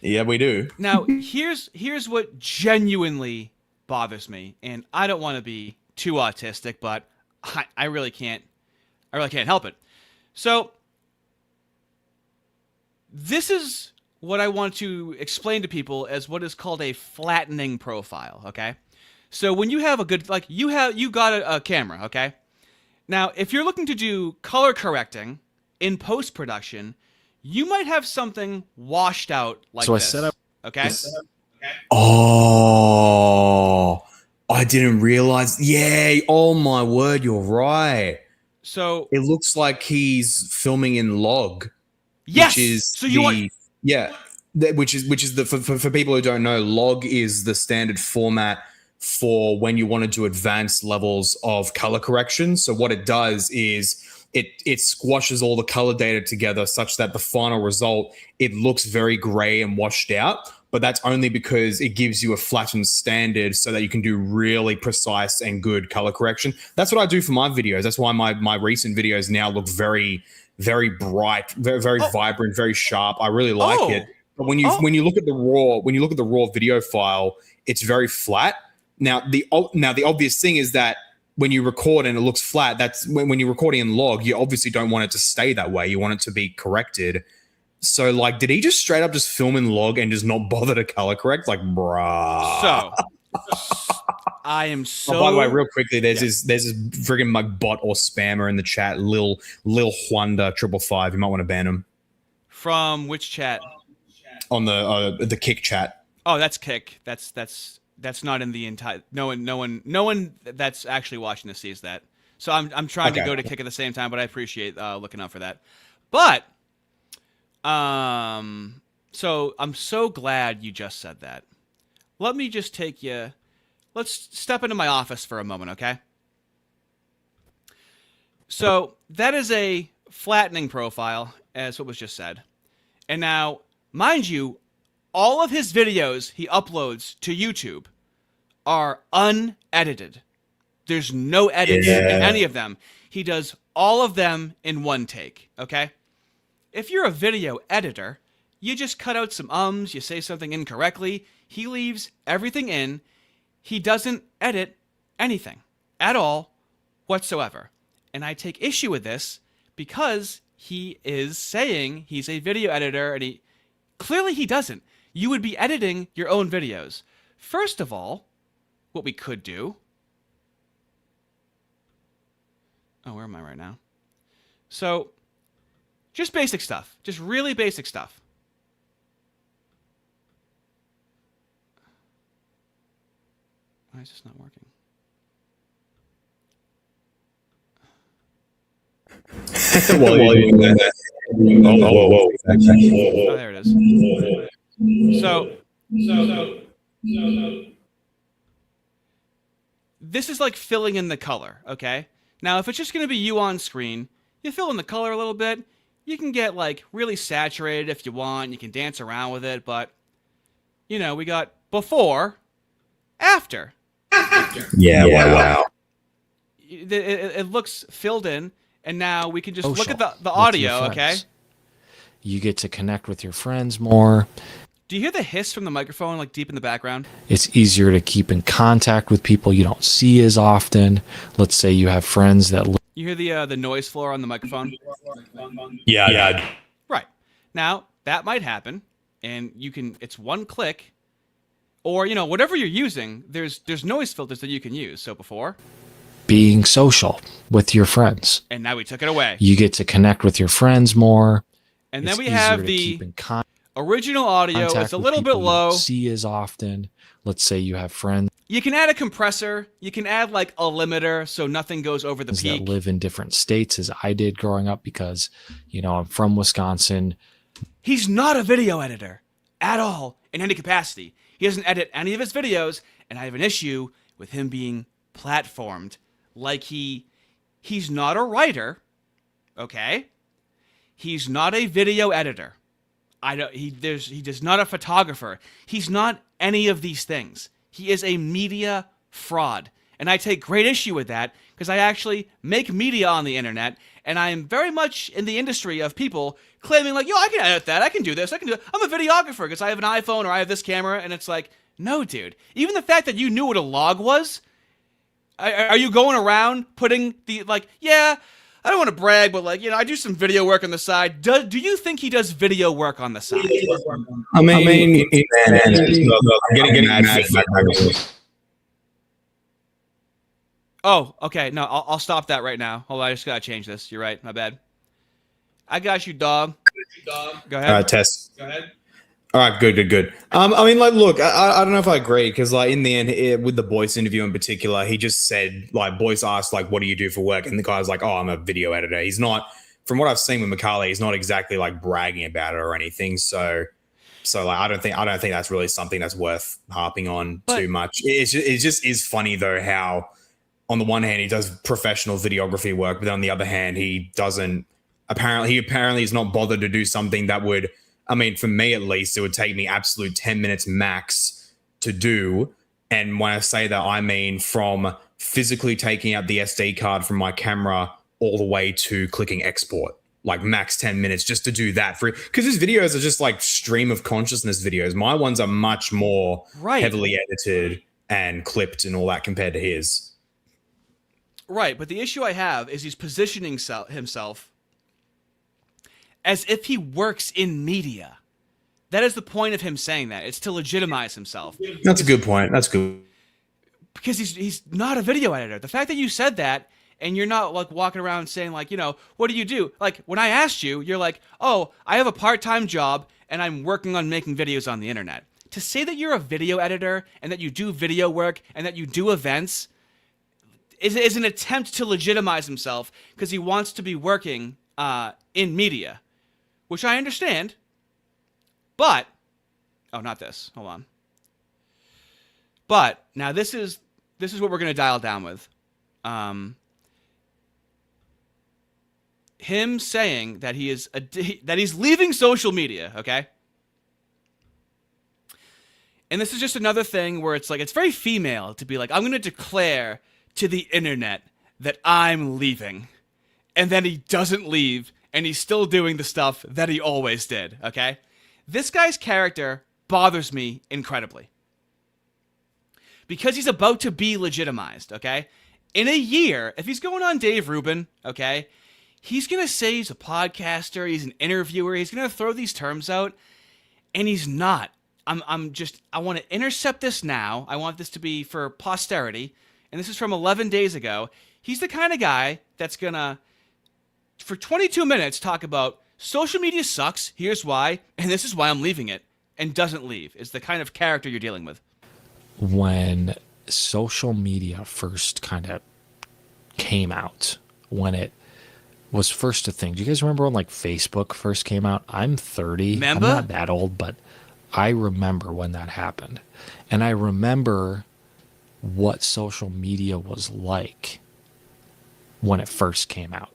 Yeah, we do. Now, here's what genuinely bothers me, and I don't want to be too autistic, but I really can't help it. So this is what I want to explain to people as what is called a flattening profile, okay? So when you have a good, like you got a camera, okay? Now, if you're looking to do color correcting in post-production, you might have something washed out like So I this, set up- okay? Oh, I didn't realize. Yeah. Oh my word, you're right. So It looks like he's filming in log. yes, Which is so you want which is the for people who don't know, log is the standard format for when you want to do advanced levels of color correction. So what it does is it squashes all the color data together such that the final result, it looks very gray and washed out. But that's only because it gives you a flattened standard so that you can do really precise and good color correction. That's what I do for my videos. That's why my recent videos now look very, very bright, very, very vibrant, very sharp. I really like it. But when you look at the raw video file, it's very flat. Now the obvious thing is that when you record and it looks flat, that's when you're recording in log, you obviously don't want it to stay that way. You want it to be corrected. So, like, did he just straight up just film in log and just not bother to color correct? Like, bruh. So, I am so. Oh, by the way, real quickly, there's this friggin' like bot or spammer in the chat, Lil Juanda 555. You might want to ban him From which chat? on the Kick chat. Oh, that's Kick. That's not in the entire. No one that's actually watching this sees that. So I'm trying to go to Kick at the same time, but I appreciate looking out for that. But so I'm so glad you just said that. Let me just take you. Let's step into my office for a moment, okay? So that is a flattening profile, as what was just said. And now, mind you, all of his videos he uploads to YouTube are unedited. There's no edits in any of them. He does all of them in one take, okay? If you're a video editor, you just cut out some ums, you say something incorrectly, he leaves everything in. He doesn't edit anything at all whatsoever. And I take issue with this because he is saying he's a video editor and he doesn't. You would be editing your own videos. First of all, what we could do. Oh, where am I right now? So, just basic stuff. Just really basic stuff. Why is this not working? Whoa. Oh, there it is. So this is like filling in the color, okay? Now, if it's just going to be you on screen, you fill in the color a little bit. You can get like really saturated if you want. You can dance around with it, but you know, we got before, after. Yeah, wow. It looks filled in, and now we can just Social look at the with audio, your okay? friends. You get to connect with your friends more. Do you hear the hiss from the microphone like deep in the background? It's easier to keep in contact with people you don't see as often. Let's say you have friends that You hear the noise floor on the microphone? Yeah. Right. Now, that might happen, and you can, it's one click, or, you know, whatever you're using, there's noise filters that you can use. So before, being social with your friends. and now we took it away. You get to connect with your friends more. And then It's we easier have to the keep in original audio. contact It's a with little bit people you don't low. see as often. Let's say you have friends You can add a compressor. You can add like a limiter so nothing goes over the peak. that live in different states as I did growing up because, you know, I'm from Wisconsin. He's not a video editor at all in any capacity. He doesn't edit any of his videos, and I have an issue with him being platformed like he's not a writer, okay? He's not a video editor. He's not a photographer. He's not any of these things. He is a media fraud. And I take great issue with that because I actually make media on the internet, and I am very much in the industry of people claiming like, yo, I can edit that, I can do this, I can do that. I'm a videographer because I have an iPhone or I have this camera, and it's like, no, dude. Even the fact that you knew what a log was, are you going around putting the, like, yeah, I don't want to brag, but like, you know, I do some video work on the side. Do you think he does video work on the side? I mean, I'm getting mad. Oh, okay. No, I'll stop that right now. Hold on, I just gotta change this. You're right. My bad. I got you, dog. Go ahead. All right, test. Go ahead. All right, good. I mean, like, look, I don't know if I agree because, like, in the end, with the Boyce interview in particular, he just said, like, Boyce asked, like, what do you do for work? And the guy's like, oh, I'm a video editor. He's not, from what I've seen with Mikale, he's not exactly like bragging about it or anything. So like, I don't think that's really something that's worth harping on too much. It just is funny though how, on the one hand, he does professional videography work, but then on the other hand, he doesn't. Apparently is not bothered to do something that would. I mean, for me at least, it would take me absolute 10 minutes max to do. And when I say that, I mean from physically taking out the SD card from my camera all the way to clicking export, like max 10 minutes just to do that. Because his videos are just like stream of consciousness videos. My ones are much more heavily edited and clipped and all that compared to his. Right, but the issue I have is he's positioning himself as if he works in media. That is the point of him saying that. It's to legitimize himself. That's a good point. That's good. Because he's not a video editor. The fact that you said that and you're not like walking around saying like, what do you do? Like when I asked you, you're like, oh, I have a part-time job and I'm working on making videos on the internet. To say that you're a video editor and that you do video work and that you do events is an attempt to legitimize himself because he wants to be working in media, which I understand. But, oh, not this. Hold on. But now this is what we're going to dial down with. Him saying that that he's leaving social media, okay? And this is just another thing where it's like it's very female to be like, I'm going to declare to the internet that I'm leaving. And then he doesn't leave and he's still doing the stuff that he always did, okay? This guy's character bothers me incredibly. Because he's about to be legitimized, okay? In a year, if he's going on Dave Rubin, okay, he's going to say he's a podcaster, he's an interviewer, he's going to throw these terms out, and he's not. I want to intercept this now. I want this to be for posterity, and this is from 11 days ago. He's the kind of guy that's going to, for 22 minutes, talk about social media sucks, here's why, and this is why I'm leaving it, and doesn't leave, is the kind of character you're dealing with. When social media first kind of came out, when it was first a thing, do you guys remember when like Facebook first came out? I'm 30. Remember? I'm not that old, but I remember when that happened. And I remember what social media was like when it first came out,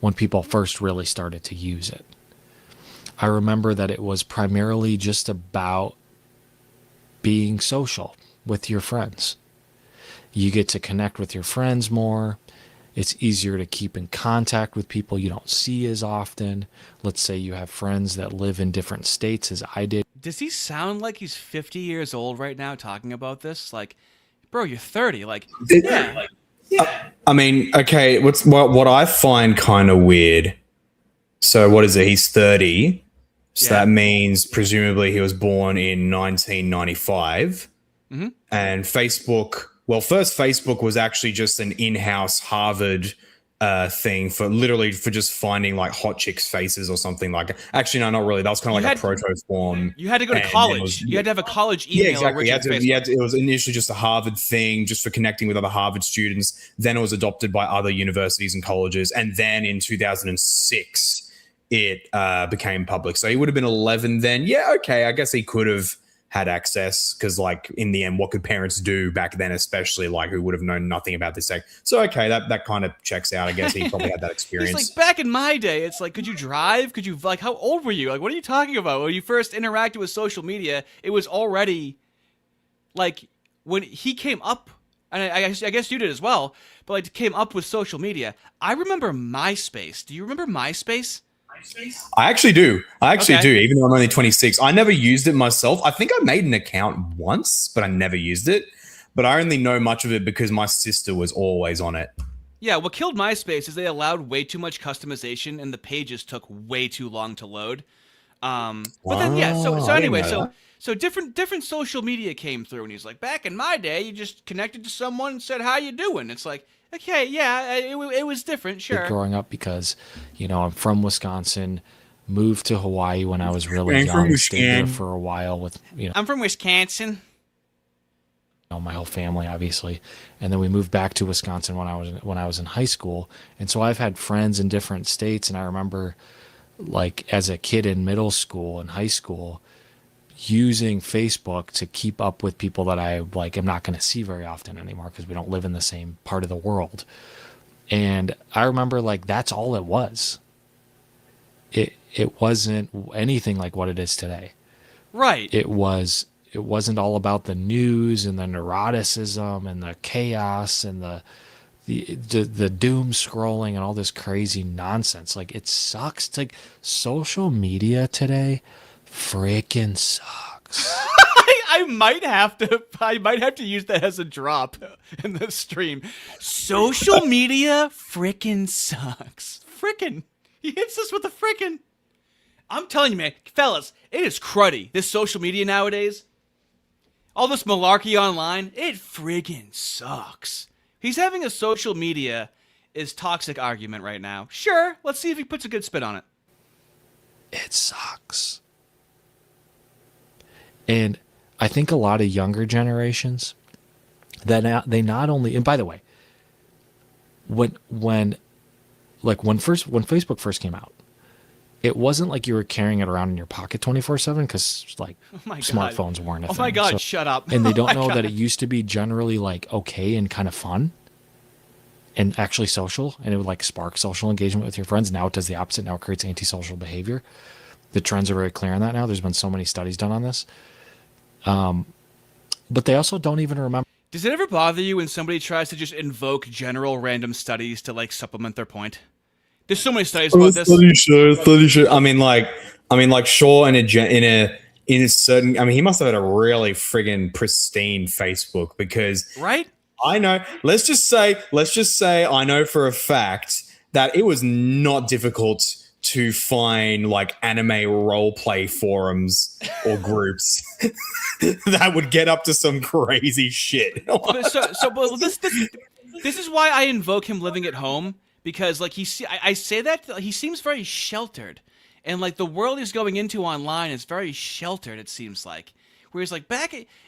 when people first really started to use it. I remember that it was primarily just about being social with your friends. You get to connect with your friends more. It's easier to keep in contact with people you don't see as often. Let's say you have friends that live in different states as I did. Does he sound like he's 50 years old right now talking about this? Like, bro, you're 30. Like, yeah. I mean, okay, what I find kind of weird. So what is it? He's 30. So that means presumably he was born in 1995. Mm-hmm. And Facebook, well, first Facebook was actually just an in-house Harvard thing for just finding like hot chicks' faces or something like. Actually, no, not really. That was kind of like a proto form. You had to go to college. You had to have a college email. Yeah, exactly. It was initially just a Harvard thing, just for connecting with other Harvard students. Then it was adopted by other universities and colleges, and then in 2006. It became public. So he would have been 11 then. Yeah, okay. I guess he could have had access because, like, in the end, what could parents do back then, especially, like, who would have known nothing about this tech? So, okay, that kind of checks out. I guess he probably had that experience. It's like back in my day, it's like, could you drive? Could you, like, how old were you? Like, what are you talking about? When you first interacted with social media, it was already, like, when he came up, and I guess you did as well, but, like, came up with social media. I remember MySpace. Do you remember MySpace? I actually do. Even though I'm only 26. I never used it myself. I think I made an account once, but I never used it. But I only know much of it because my sister was always on it. Yeah, what killed MySpace is they allowed way too much customization and the pages took way too long to load. But then, yeah, so anyway, so different social media came through and he's like, back in my day, you just connected to someone and said, how you doing? It's like, okay, yeah, it was different, sure. Growing up because, I'm from Wisconsin, moved to Hawaii when I was really young, stayed there for a while with, I'm from Wisconsin. My whole family, obviously. And then we moved back to Wisconsin when I was in high school. And so I've had friends in different states. And I remember, like, as a kid in middle school and high school, using Facebook to keep up with people that I am not going to see very often anymore because we don't live in the same part of the world. And I remember that's all it was. It wasn't anything like what it is today. Right. It wasn't all about the news and the neuroticism and the chaos and the doom scrolling and all this crazy nonsense. Like, it sucks. Social media today freaking sucks. I I might have to use that as a drop in the stream. Social media frickin' sucks. Frickin'. He hits us with a frickin'. I'm telling you, man, fellas, it is cruddy. This social media nowadays. All this malarkey online, it friggin' sucks. He's having a social media is toxic argument right now. Sure, let's see if he puts a good spin on it. It sucks. And I think a lot of younger generations that they not only, and by the way, when Facebook first came out, it wasn't like you were carrying it around in your pocket 24/7 because smartphones weren't a thing. Oh my God, shut up. And they don't Oh know my that God. it used to be generally like okay and kind of fun and actually social, and it would like spark social engagement with your friends. Now it does the opposite. Now it creates antisocial behavior. The trends are very clear on that now. There's been so many studies done on this. But they also don't even remember. Does it ever bother you when somebody tries to just invoke general random studies to like supplement their point? There's so many studies about this. Study show. I mean, like, sure, in a certain. I mean, he must have had a really friggin' pristine Facebook because Right? I know. Let's just say, I know for a fact that it was not difficult to find like anime role play forums or groups that would get up to some crazy shit. But this is why I invoke him living at home, because like I say that he seems very sheltered, and like the world he's going into online is very sheltered. It seems like, whereas like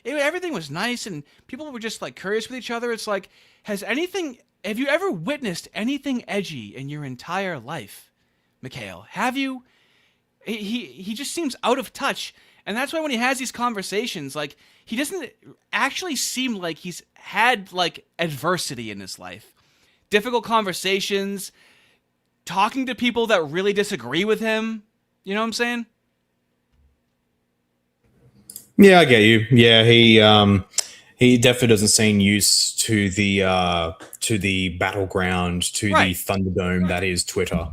everything was nice and people were just like curious with each other. It's like, have you ever witnessed anything edgy in your entire life, Mikale? Have you? He just seems out of touch, and that's why when he has these conversations, like he doesn't actually seem like he's had like adversity in his life, difficult conversations, talking to people that really disagree with him. You know what I'm saying? Yeah, I get you. Yeah, he definitely doesn't seem used to the battleground, to Right. the Thunderdome that is Twitter.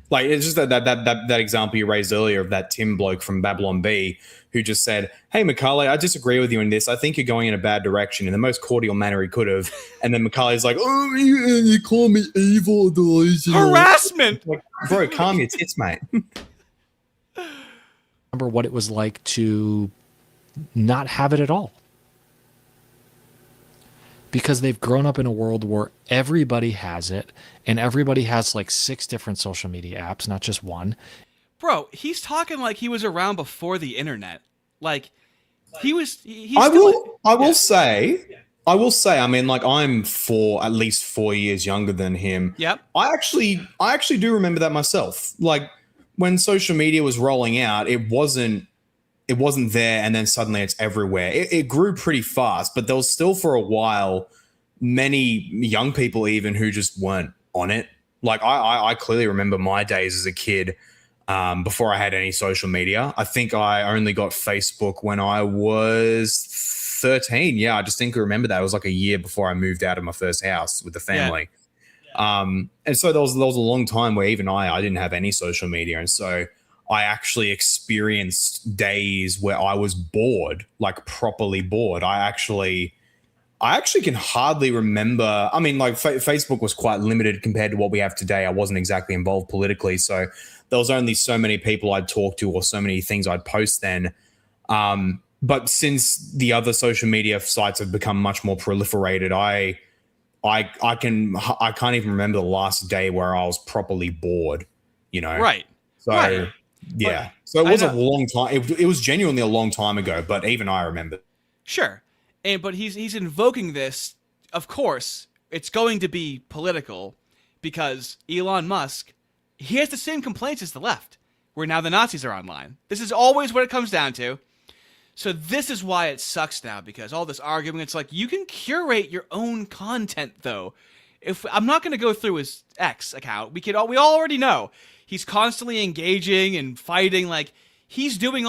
Like it's just that example you raised earlier of that Tim bloke from Babylon B who just said, "Hey, Mikale, I disagree with you in this. I think you're going in a bad direction," in the most cordial manner he could have. And then Mikale's like, "Oh, you call me evil, delusional." Harassment. Like, bro, calm your tits, mate. Remember what it was like to not have it at all. Because they've grown up in a world where everybody has it, and everybody has like 6 different social media apps, not just one. Bro, he's talking like he was around before the internet. Like he was. I will say. I mean, like I'm at least 4 years younger than him. Yep. I actually do remember that myself. Like when social media was rolling out, it wasn't there, and then suddenly it's everywhere. It grew pretty fast, but there was still for a while many young people even who just weren't on it. Like I clearly remember my days as a kid before I had any social media. I think I only got Facebook when I was 13. Yeah, I distinctly remember that. It was like a year before I moved out of my first house with the family. And so there was a long time where even I didn't have any social media, and so I actually experienced days where I was bored, like properly bored. I actually can hardly remember. I mean, like Facebook was quite limited compared to what we have today. I wasn't exactly involved politically, so there was only so many people I'd talk to or so many things I'd post then. But since the other social media sites have become much more proliferated, I can't even remember the last day where I was properly bored. You know, Right. So. Right. Yeah. So it was a long time. It was genuinely a long time ago, but even I remember. Sure. But he's invoking this. Of course, it's going to be political because Elon Musk, he has the same complaints as the left, where now the Nazis are online. This is always what it comes down to. So this is why it sucks now, because all this arguing, it's like you can curate your own content though. If I'm not going to go through his X account, we all already know. He's constantly engaging and fighting. Like he's doing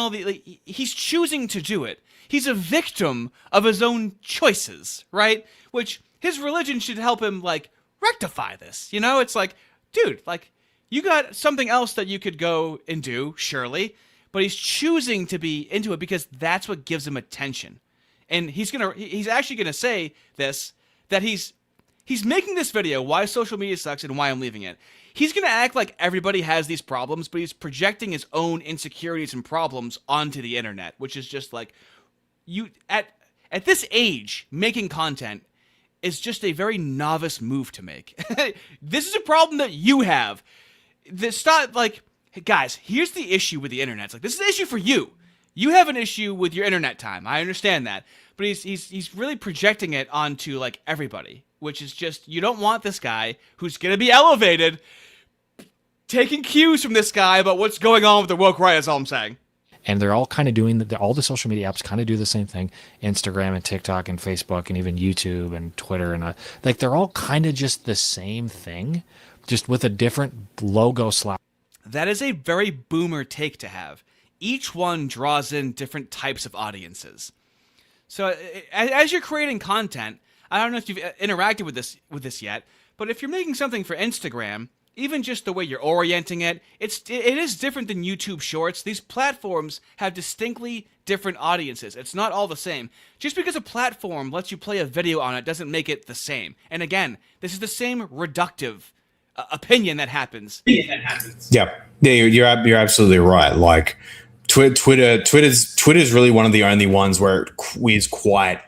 he's choosing to do it. He's a victim of his own choices, right? Which his religion should help him like rectify this. You know, it's like, dude, like you got something else that you could go and do, surely, but he's choosing to be into it because that's what gives him attention. and he's actually gonna say this, that he's making this video, why social media sucks and why I'm leaving it. He's gonna act like everybody has these problems, but he's projecting his own insecurities and problems onto the internet, which is just like, you at this age, making content is just a very novice move to make. This is a problem that you have. This not like, hey guys, here's the issue with the internet. It's like, this is an issue for you. You have an issue with your internet time. I understand that. But he's really projecting it onto like everybody, which is just, you don't want this guy who's going to be elevated taking cues from this guy about what's going on with the woke right, is all I'm saying. And they're all kind of doing all the social media apps kind of do the same thing. Instagram and TikTok and Facebook and even YouTube and Twitter and like they're all kind of just the same thing, just with a different logo slap. That is a very boomer take to have. Each one draws in different types of audiences. So as you're creating content, I don't know if you've interacted with this yet, but if you're making something for Instagram, even just the way you're orienting it, it is different than YouTube Shorts. These platforms have distinctly different audiences. It's not all the same. Just because a platform lets you play a video on it doesn't make it the same. And again, this is the same reductive opinion that happens. Yeah, you're absolutely right. Like Twitter's really one of the only ones where it is quite,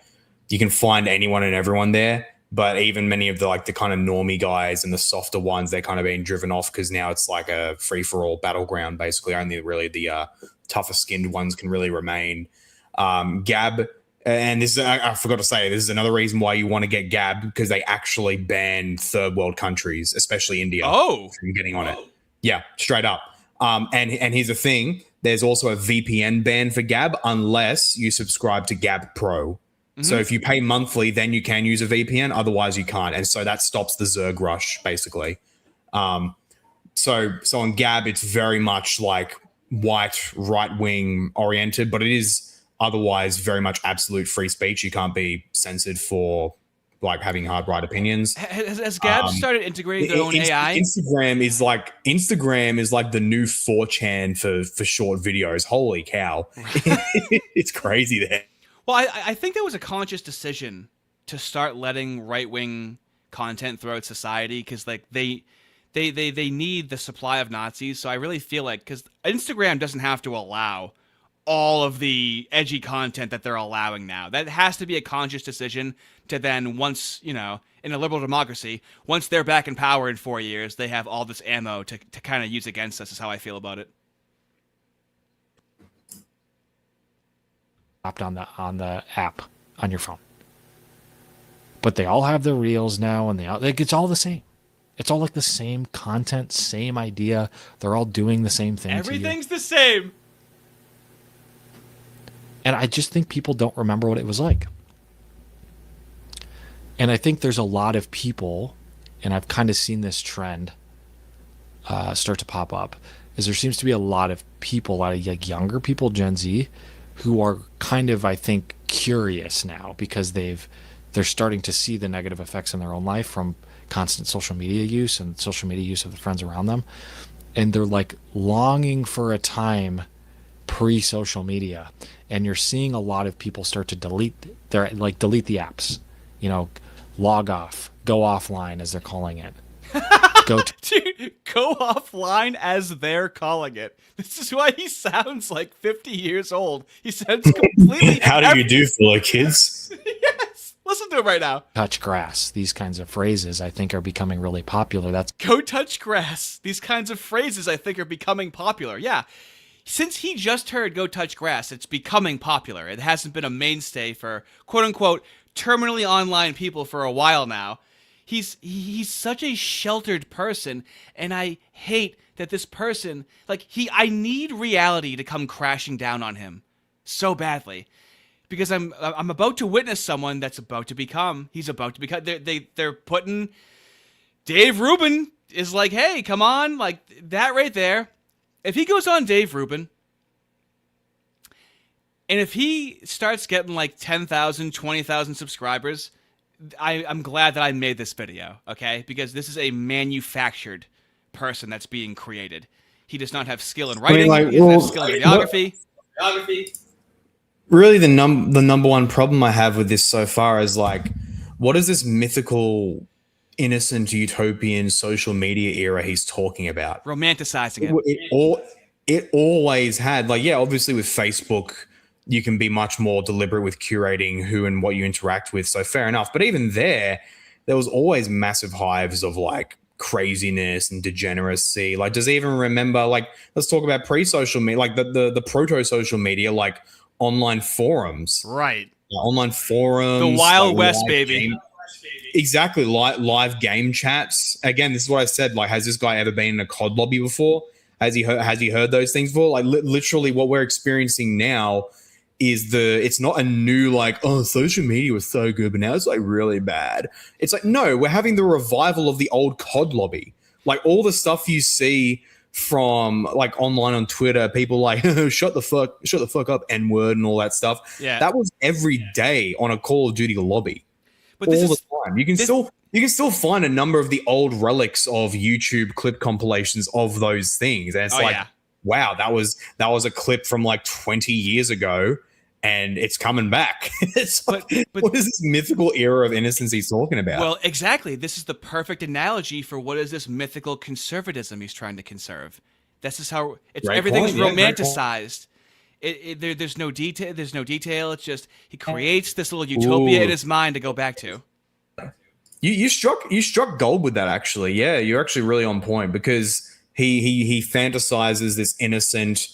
you can find anyone and everyone there. But even many of the kind of normie guys and the softer ones, they're kind of being driven off because now it's like a free-for-all battleground. Basically, only really the tougher skinned ones can really remain. Gab, and this is, I forgot to say, this is another reason why you want to get Gab, because they actually ban third world countries, especially India, from getting on it. Yeah, straight up. And here's the thing: there's also a VPN ban for Gab unless you subscribe to Gab Pro. So if you pay monthly, then you can use a VPN. Otherwise, you can't. And so that stops the Zerg rush, basically. So on Gab, it's very much like white, right-wing oriented, but it is otherwise very much absolute free speech. You can't be censored for like having hard right opinions. Has Gab started integrating their own AI? Instagram is like the new 4chan for short videos. Holy cow. It's crazy there. Well, I think that was a conscious decision to start letting right-wing content throughout society, because like they need the supply of Nazis. So I really feel like, because Instagram doesn't have to allow all of the edgy content that they're allowing now. That has to be a conscious decision to then, once, in a liberal democracy, once they're back in power in 4 years, they have all this ammo to kind of use against us, is how I feel about it. On the app on your phone, but they all have the reels now, and it's all the same. It's all like the same content, same idea. They're all doing the same thing. Everything's the same. And I just think people don't remember what it was like. And I think there's a lot of people, and I've kind of seen this trend start to pop up, is there seems to be a lot of people, a lot of like younger people, Gen Z, who are kind of, I think, curious now because they're starting to see the negative effects in their own life from constant social media use and social media use of the friends around them. And they're like longing for a time pre-social media. And you're seeing a lot of people start to delete the apps, log off, go offline, as they're calling it. Dude, go offline, as they're calling it. This is why he sounds like 50 years old. He sounds completely... How do you do, fellow kids? Yes. Listen to him right now. Touch grass. These kinds of phrases, I think, are becoming really popular. That's go touch grass. These kinds of phrases, I think, are becoming popular. Yeah. Since he just heard go touch grass, it's becoming popular. It hasn't been a mainstay for, quote-unquote, terminally online people for a while now. He's such a sheltered person, and I hate that this person, I need reality to come crashing down on him so badly, because I'm about to witness someone that's about to become. He's about to become. They're putting Dave Rubin is like, hey, come on, like that right there. If he goes on Dave Rubin, and if he starts getting like 10,000, 20,000 subscribers, I'm glad that I made this video, okay? Because this is a manufactured person that's being created. He does not have skill in writing. He doesn't have skill in videography. really the number one problem I have with this so far is like, what is this mythical, innocent, utopian social media era he's talking about? Romanticizing it. It always had, like, yeah, obviously with Facebook, you can be much more deliberate with curating who and what you interact with. So fair enough. But even there was always massive hives of like craziness and degeneracy. Like, does he even remember, like, let's talk about pre-social media, like the proto-social media, like online forums. Right. Online forums. The Wild like West, baby. Exactly. Live game chats. Again, this is what I said. Like, has this guy ever been in a COD lobby before? Has he heard those things before? Like, literally what we're experiencing now is it's not a new, like, oh, social media was so good, but now it's like really bad. It's like, no, we're having the revival of the old COD lobby. Like, all the stuff you see from like online on Twitter, people like shut the fuck up, N-word and all that stuff. Yeah. That was every day on a Call of Duty lobby. But all the time. You can still find a number of the old relics of YouTube clip compilations of those things. And it's wow, that was a clip from like 20 years ago. And it's coming back. It's like, but what is this mythical era of innocence he's talking about? Well, exactly. This is the perfect analogy for what is this mythical conservatism he's trying to conserve. This is how everything's romanticized. There's no detail. There's no detail. It's just he creates this little utopia in his mind to go back to. You struck gold with that, actually. Yeah, you're actually really on point, because he fantasizes this innocent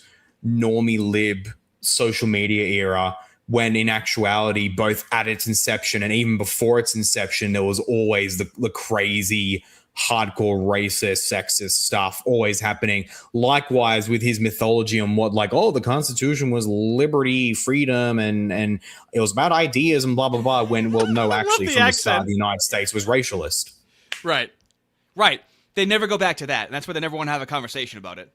normie lib social media era, when in actuality, both at its inception and even before its inception, there was always the crazy, hardcore, racist, sexist stuff always happening. Likewise with his mythology on what, like, oh, the Constitution was liberty, freedom, and it was about ideas and blah blah blah. When, well, no, actually, from the start, the United States was racialist. Right. They never go back to that, and that's why they never want to have a conversation about it.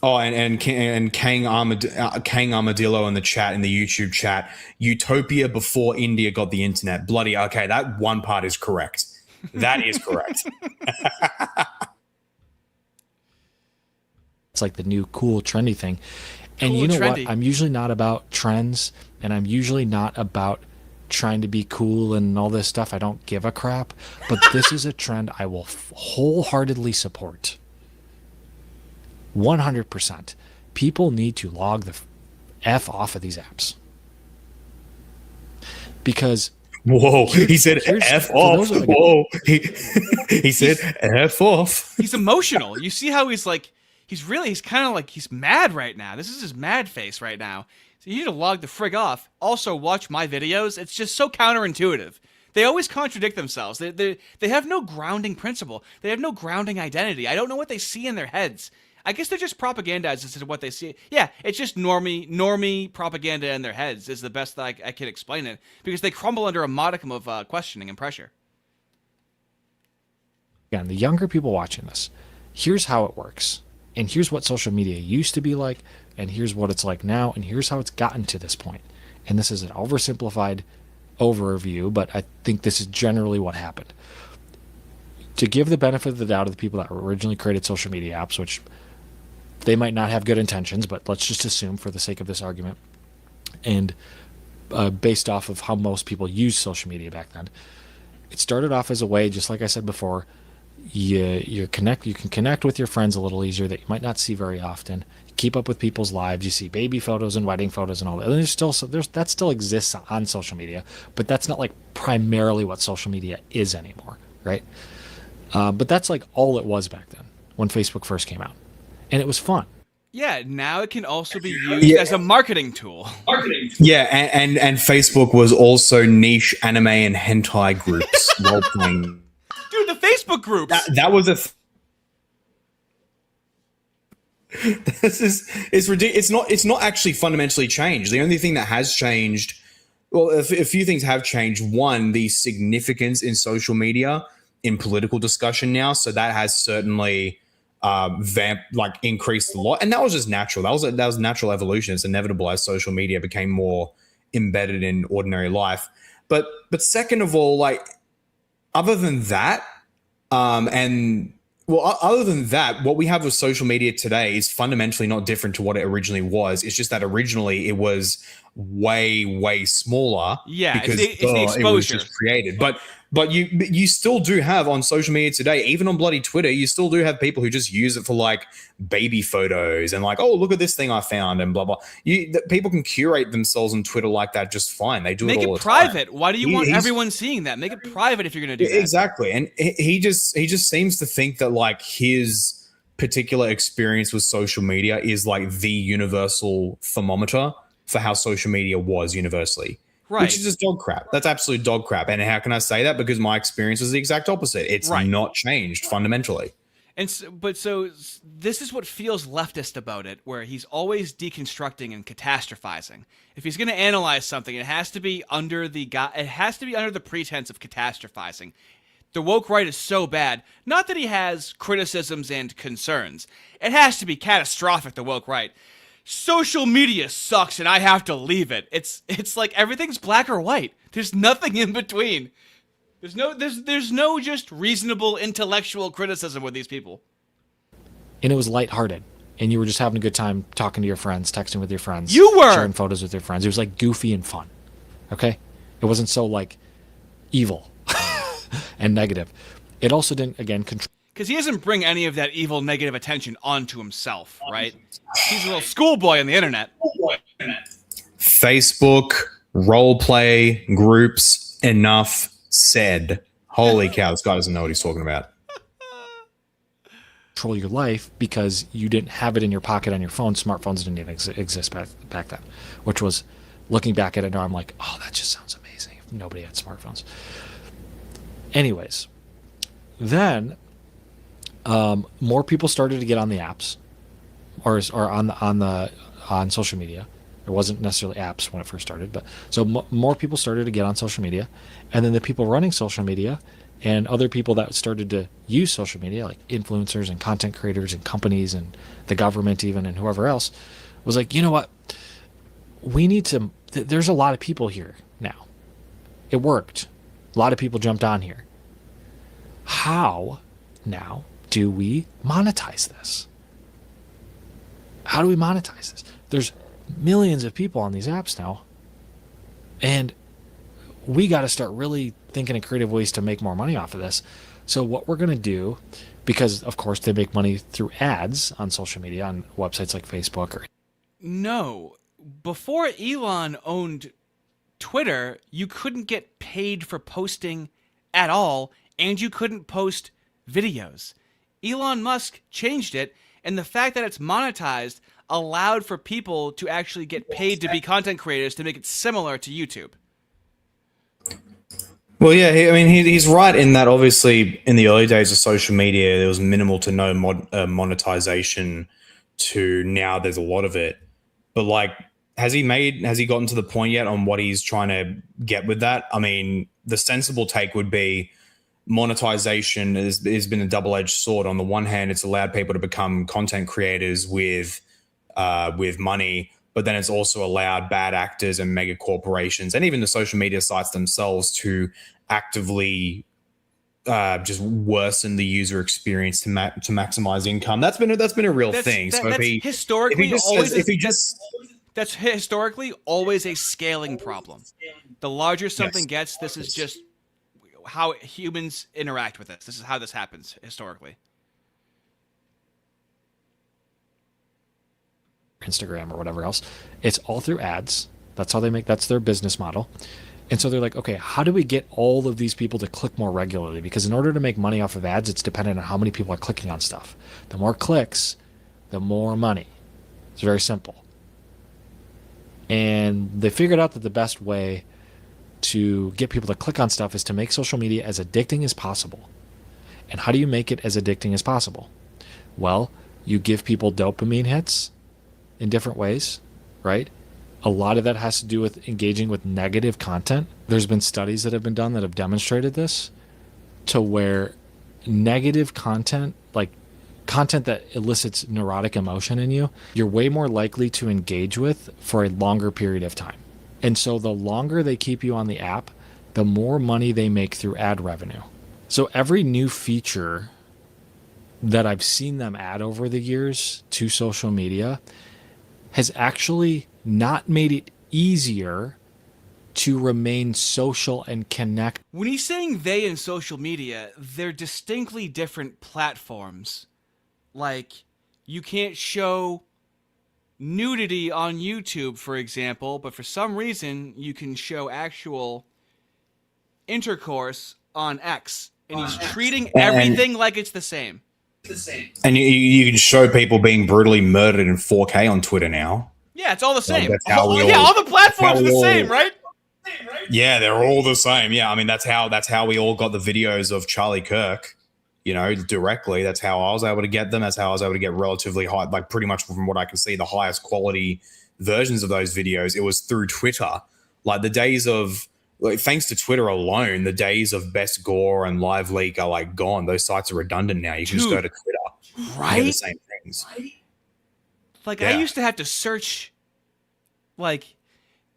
Oh, and Kang Armadillo in the chat, in the YouTube chat, utopia before India got the internet. Bloody okay, that one part is correct. That is correct. It's like the new cool trendy thing. And Cool you know trendy. what? I'm usually not about trends, and I'm usually not about trying to be cool and all this stuff. I don't give a crap. But this is a trend I will wholeheartedly support. 100%. People need to log the F off of these apps. Because whoa, he said F off. Whoa, he said F off. He's emotional. You see how he's kind of like he's mad right now. This is his mad face right now. So you need to log the frig off. Also, watch my videos. It's just so counterintuitive. They always contradict themselves. They have no grounding principle. They have no grounding identity. I don't know what they see in their heads. I guess they're just propagandized as to what they see. Yeah, it's just normie propaganda in their heads is the best I can explain it, because they crumble under a modicum of questioning and pressure. Again, the younger people watching this, here's how it works. And here's what social media used to be like, and here's what it's like now, and here's how it's gotten to this point. And this is an oversimplified overview, but I think this is generally what happened. To give the benefit of the doubt to the people that originally created social media apps, which they might not have good intentions, but let's just assume for the sake of this argument, and based off of how most people used social media back then, it started off as a way, just like I said before, you can connect with your friends a little easier that you might not see very often. You keep up with people's lives. You see baby photos and wedding photos and all that. And that still exists on social media, but that's not like primarily what social media is anymore, right? But that's like all it was back then when Facebook first came out. And it was fun. Yeah, now it can also be used as a marketing tool. Yeah, and Facebook was also niche anime and hentai groups role playing. Dude, the Facebook groups. That was it's ridiculous. It's not actually fundamentally changed. The only thing that has changed, well, a few things have changed. One, the significance in social media in political discussion now. So that has certainly increased a lot, and that was just natural. That was natural evolution. It's inevitable as social media became more embedded in ordinary life. But second of all, like, other than that, and Well, other than that, what we have with social media today is fundamentally not different to what it originally was. It's just that originally it was way smaller Yeah, because it's the it was exposure. just created. But you still do have on social media today, even on bloody Twitter, you still do have people who just use it for like baby photos and like, oh, look at this thing I found and blah blah. People can curate themselves on Twitter like that just fine. They do Make it all it the private. time. Why do you want everyone seeing that? Make it private if you're going to do that. Exactly. And he just seems to think that like his particular experience with social media is like the universal thermometer for how social media was universally. Right. Which is just dog crap. That's absolute dog crap. And how can I say that? Because my experience was the exact opposite. It's not changed fundamentally. And so this is what feels leftist about it, where he's always deconstructing and catastrophizing. If he's going to analyze something, it has to be under the pretense of catastrophizing. The woke right is so bad, not that he has criticisms and concerns. It has to be catastrophic, the woke right. Social media sucks and I have to leave it. It's like everything's black or white. There's nothing in between. There's no just reasonable intellectual criticism with these people. And it was lighthearted. And you were just having a good time talking to your friends, texting with your friends. You were! Sharing photos with your friends. It was like goofy and fun. Okay? It wasn't so like evil and negative. It also didn't, again, control. Because he doesn't bring any of that evil, negative attention onto himself, right? He's a little schoolboy on the internet. Facebook, role play, groups, enough said. Holy cow, this guy doesn't know what he's talking about. Control your life because you didn't have it in your pocket on your phone. Smartphones didn't even exist back then, which was, looking back at it now, I'm like, oh, that just sounds amazing if nobody had smartphones. Anyways, then more people started to get on the apps or on social media. It wasn't necessarily apps when it first started, but so more people started to get on social media, and then the people running social media and other people that started to use social media, like influencers and content creators and companies and the government even and whoever else, was like, you know what? We need to, there's a lot of people here now. It worked. A lot of people jumped on here. How now do we monetize this? How do we monetize this? There's millions of people on these apps now, and we got to start really thinking of creative ways to make more money off of this. So what we're going to do, because of course they make money through ads on social media, on websites like Facebook or... No. Before Elon owned Twitter, you couldn't get paid for posting at all, and you couldn't post videos. Elon Musk changed it, and the fact that it's monetized allowed for people to actually get paid to be content creators to make it similar to YouTube. Well, yeah, he's right in that obviously in the early days of social media, there was minimal to no monetization to now there's a lot of it. But like, has he gotten to the point yet on what he's trying to get with that? I mean, the sensible take would be monetization has been a double-edged sword. On the one hand, it's allowed people to become content creators with money, but then it's also allowed bad actors and mega corporations and even the social media sites themselves to actively just worsen the user experience to maximize income. That's been a real thing. That's historically always a scaling problem. The larger something gets, this is just how humans interact with this. This is how this happens historically. Instagram or whatever else. It's all through ads. That's how that's their business model. And so they're like, okay, how do we get all of these people to click more regularly? Because in order to make money off of ads, it's dependent on how many people are clicking on stuff. The more clicks, the more money. It's very simple. And they figured out that the best way to get people to click on stuff is to make social media as addicting as possible. And how do you make it as addicting as possible? Well, you give people dopamine hits in different ways, right? A lot of that has to do with engaging with negative content. There's been studies that have been done that have demonstrated this, to where negative content, like content that elicits neurotic emotion in you, you're way more likely to engage with for a longer period of time. And so the longer they keep you on the app, the more money they make through ad revenue. So every new feature that I've seen them add over the years to social media has actually not made it easier to remain social and connect. When he's saying they in social media, they're distinctly different platforms. Like, you can't show nudity on YouTube, for example, but for some reason you can show actual intercourse on X, and he's treating everything like it's the same. And you can show people being brutally murdered in 4K on Twitter now. Yeah, it's all the same. That's how we all the platforms are the same, right? Yeah, they're all the same. Yeah, I mean that's how we all got the videos of Charlie Kirk, directly. That's how I was able to get them. That's how I was able to get relatively high, like pretty much from what I can see, the highest quality versions of those videos. It was through Twitter. Like the days of, like, thanks to Twitter alone, the days of Best Gore and Live Leak are like gone. Those sites are redundant now. You can just go to Twitter, right? get the same things. Like, I used to have to search, like,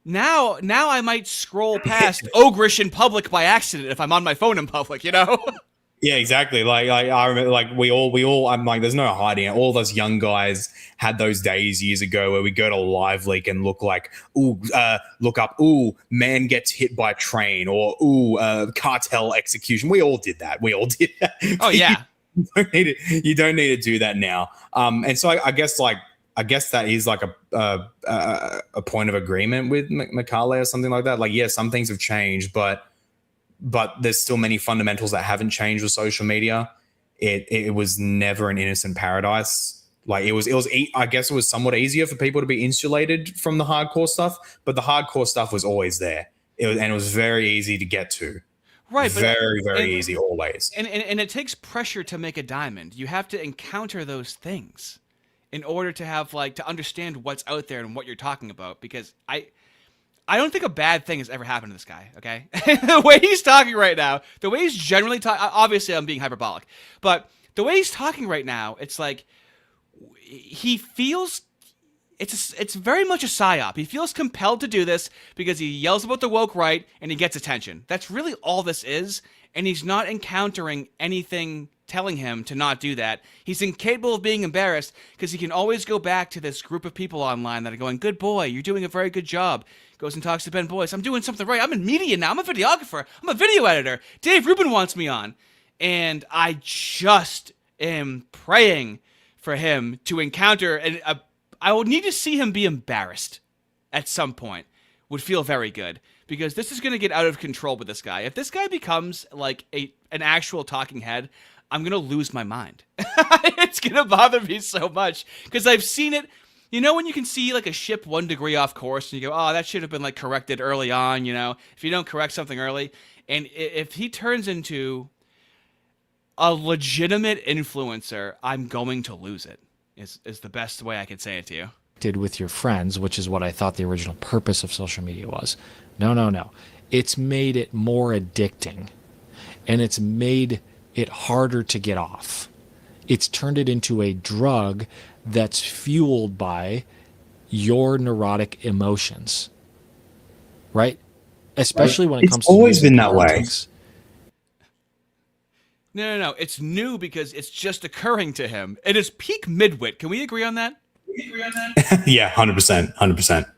now I might scroll past Ogrish in public by accident if I'm on my phone in public, Yeah, exactly. Like I remember, like we all. I'm like, there's no hiding it. All those young guys had those days years ago where we go to Live Leak and look up, man gets hit by a train, or cartel execution. We all did that. Oh yeah. You don't need to do that now. And so I guess that is like a point of agreement with Mikale or something like that. Like, yeah, some things have changed, but there's still many fundamentals that haven't changed with social media. It was never an innocent paradise. Like I guess it was somewhat easier for people to be insulated from the hardcore stuff, but the hardcore stuff was always there. It was very easy to get to. Right. Very easy always. And it takes pressure to make a diamond. You have to encounter those things in order to have, to understand what's out there and what you're talking about. Because I don't think a bad thing has ever happened to this guy, okay? The way he's talking right now, the way he's generally talking, obviously I'm being hyperbolic, but the way he's talking right now, it's like he feels, it's very much a psyop. He feels compelled to do this because he yells about the woke right and he gets attention. That's really all this is, and he's not encountering anything telling him to not do that. He's incapable of being embarrassed because he can always go back to this group of people online that are going, good boy, you're doing a very good job. Goes and talks to Ben Boyce. I'm doing something right. I'm in media now. I'm a videographer. I'm a video editor. Dave Rubin wants me on. And I just am praying for him to encounter, and I will need to see him be embarrassed at some point. Would feel very good, because this is going to get out of control with this guy. If this guy becomes like an actual talking head, I'm going to lose my mind. It's going to bother me so much because I've seen it. When you can see like a ship 1 degree off course and you go, oh, that should have been like corrected early on, if you don't correct something early. And if he turns into a legitimate influencer, I'm going to lose it, is the best way I can say it to you. Did with your friends, which is what I thought the original purpose of social media was. No. It's made it more addicting, and it's made it harder to get off. It's turned it into a drug that's fueled by your neurotic emotions, right? Especially when it comes to always been that way. No. It's new because it's just occurring to him. It is peak midwit. Can we agree on that? Yeah, 100%.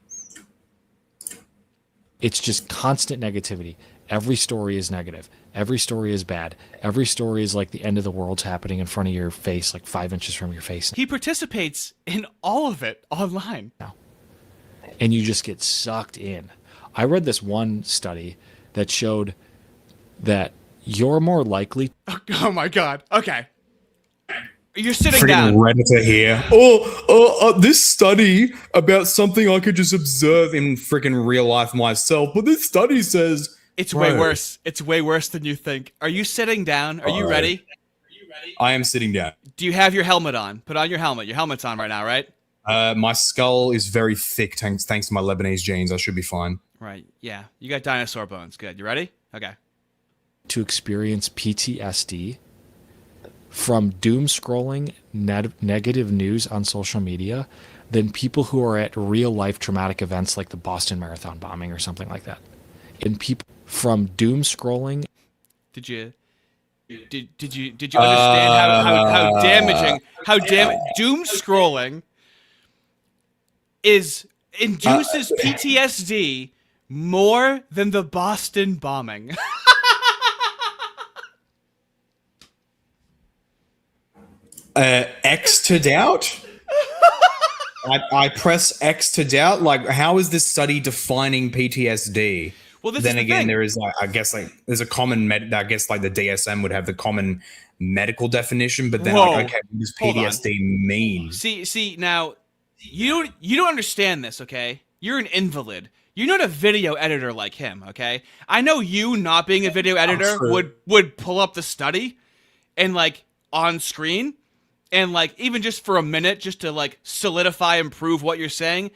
It's just constant negativity. Every story is negative. Every story is bad. Every story is like the end of the world's happening in front of your face, like 5 inches from your face. He participates in all of it online. And you just get sucked in. I read this one study that showed that you're more likely. Oh my God. Okay. You're sitting Freaking down. Redditor here. This study about something I could just observe in freaking real life myself, but this study says it's way worse. It's way worse than you think. Are you sitting down? Are you ready? I am sitting down. Do you have your helmet on? Put on your helmet. Your helmet's on right now, right? My skull is very thick thanks to my Lebanese genes. I should be fine. Right. Yeah. You got dinosaur bones. Good. You ready? Okay. To experience PTSD from doom scrolling negative news on social media than people who are at real life traumatic events like the Boston Marathon bombing or something like that. And people from doom scrolling. Did you Did you understand how damaging doom scrolling induces PTSD more than the Boston bombing? X to doubt. I press X to doubt. Like, how is this study defining PTSD? Well, this Then is the again, thing. there is, I guess, like there's a common I guess like the DSM would have the common medical definition, but then Whoa. like, okay, what does Hold on. PTSD mean? See now, you don't understand this, okay? You're an invalid. You're not a video editor like him, okay? I know you not being a video editor true. would pull up the study and like on screen and like even just for a minute just to like solidify and prove what you're saying.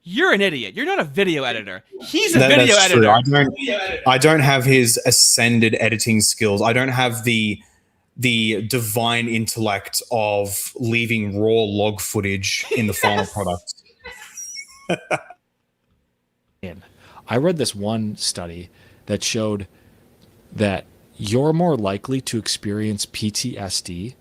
You're an idiot. You're not a video editor. He's a video That's editor. true. I don't have his ascended editing skills. I don't have the divine intellect of leaving raw log footage in the final product. I read this one study that showed that you're more likely to experience PTSD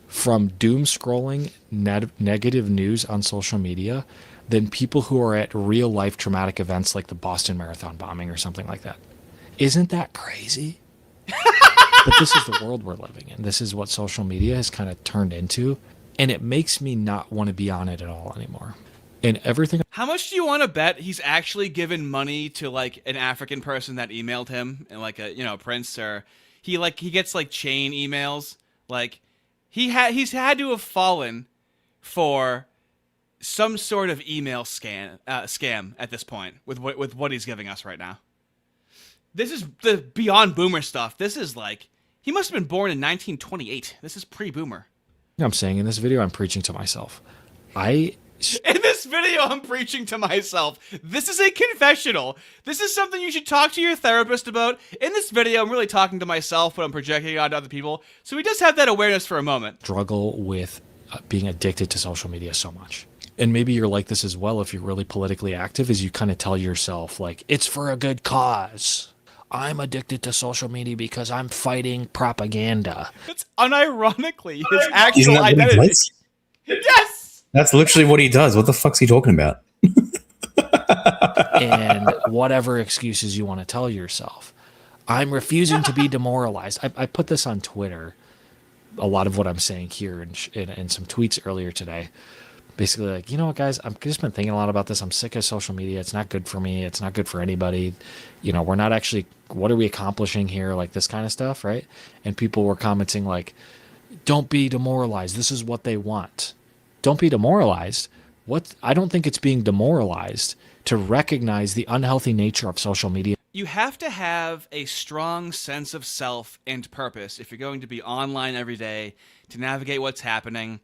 from doom scrolling negative news on social media than people who are at real life traumatic events like the Boston Marathon bombing or something like that. Isn't that crazy? But this is the world we're living in. This is what social media has kind of turned into. And it makes me not want to be on it at all anymore. And everything. How much do you want to bet he's actually given money to like an African person that emailed him and like a prince, or he gets like chain emails? Like he's had to have fallen for some sort of email scam at this point with what he's giving us right now. This is the beyond boomer stuff. This is like he must have been born in 1928. This is pre-boomer. I'm saying in this video, I'm preaching to myself. In this video, I'm preaching to myself. This is a confessional. This is something you should talk to your therapist about. In this video, I'm really talking to myself, but I'm projecting it onto other people. So he does have that awareness for a moment. Struggle with being addicted to social media so much. And maybe you're like this as well if you're really politically active, is you kind of tell yourself, like, it's for a good cause. I'm addicted to social media because I'm fighting propaganda. It's unironically his Isn't actual that what he identity. does? Yes! That's literally what he does. What the fuck's he talking about? And whatever excuses you want to tell yourself. I'm refusing to be demoralized. I put this on Twitter, a lot of what I'm saying here in some tweets earlier today. Basically, like, you know what, guys, I've just been thinking a lot about this. I'm sick of social media. It's not good for me. It's not good for anybody. You know, we're not actually, what are we accomplishing here? Like this kind of stuff, right? And people were commenting like, don't be demoralized. This is what they want. Don't be demoralized. I don't think it's being demoralized to recognize the unhealthy nature of social media. You have to have a strong sense of self and purpose if you're going to be online every day to navigate what's happening.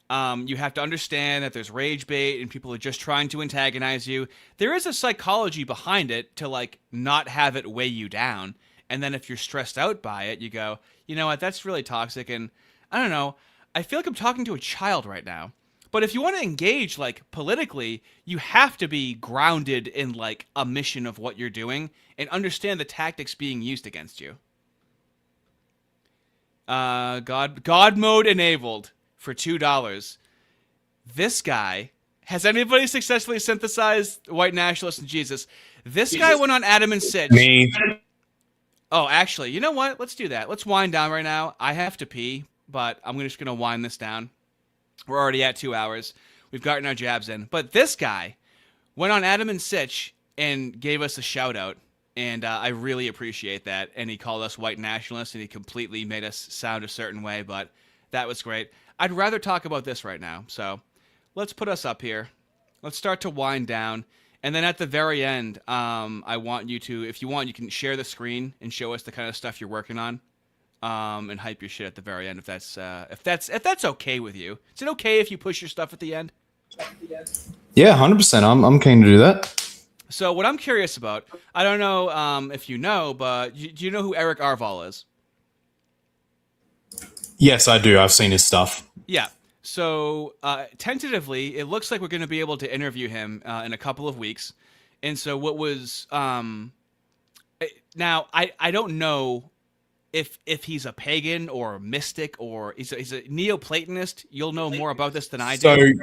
You have to understand that there's rage bait and people are just trying to antagonize you. There is a psychology behind it to like not have it weigh you down. And then if you're stressed out by it, you go, you know what, that's really toxic. And I don't know, I feel like I'm talking to a child right now. But if you want to engage like politically, you have to be grounded in like a mission of what you're doing and understand the tactics being used against you. God mode enabled for $2. This guy, has anybody successfully synthesized white nationalists and Jesus? This guy went on Adam and Sitch. Me. Oh, actually, you know what? Let's do that. Let's wind down right now. I have to pee, but I'm just going to wind this down. We're already at 2 hours. We've gotten our jabs in. But this guy went on Adam and Sitch and gave us a shout out. And I really appreciate that. And he called us white nationalists and he completely made us sound a certain way. But that was great. I'd rather talk about this right now. So let's put us up here. Let's start to wind down. And then at the very end, I want you to, if you want, you can share the screen and show us the kind of stuff you're working on. And hype your shit at the very end if that's okay with you. Is it okay if you push your stuff at the end? Yeah, 100%. I'm keen to do that. So what I'm curious about, I don't know if you know, but do you know who Eric Arval is? Yes, I do. I've seen his stuff. Yeah. So tentatively, it looks like we're going to be able to interview him in a couple of weeks. And so what was now I don't know if he's a pagan or a mystic or he's a Neoplatonist. You'll know more about this than I do.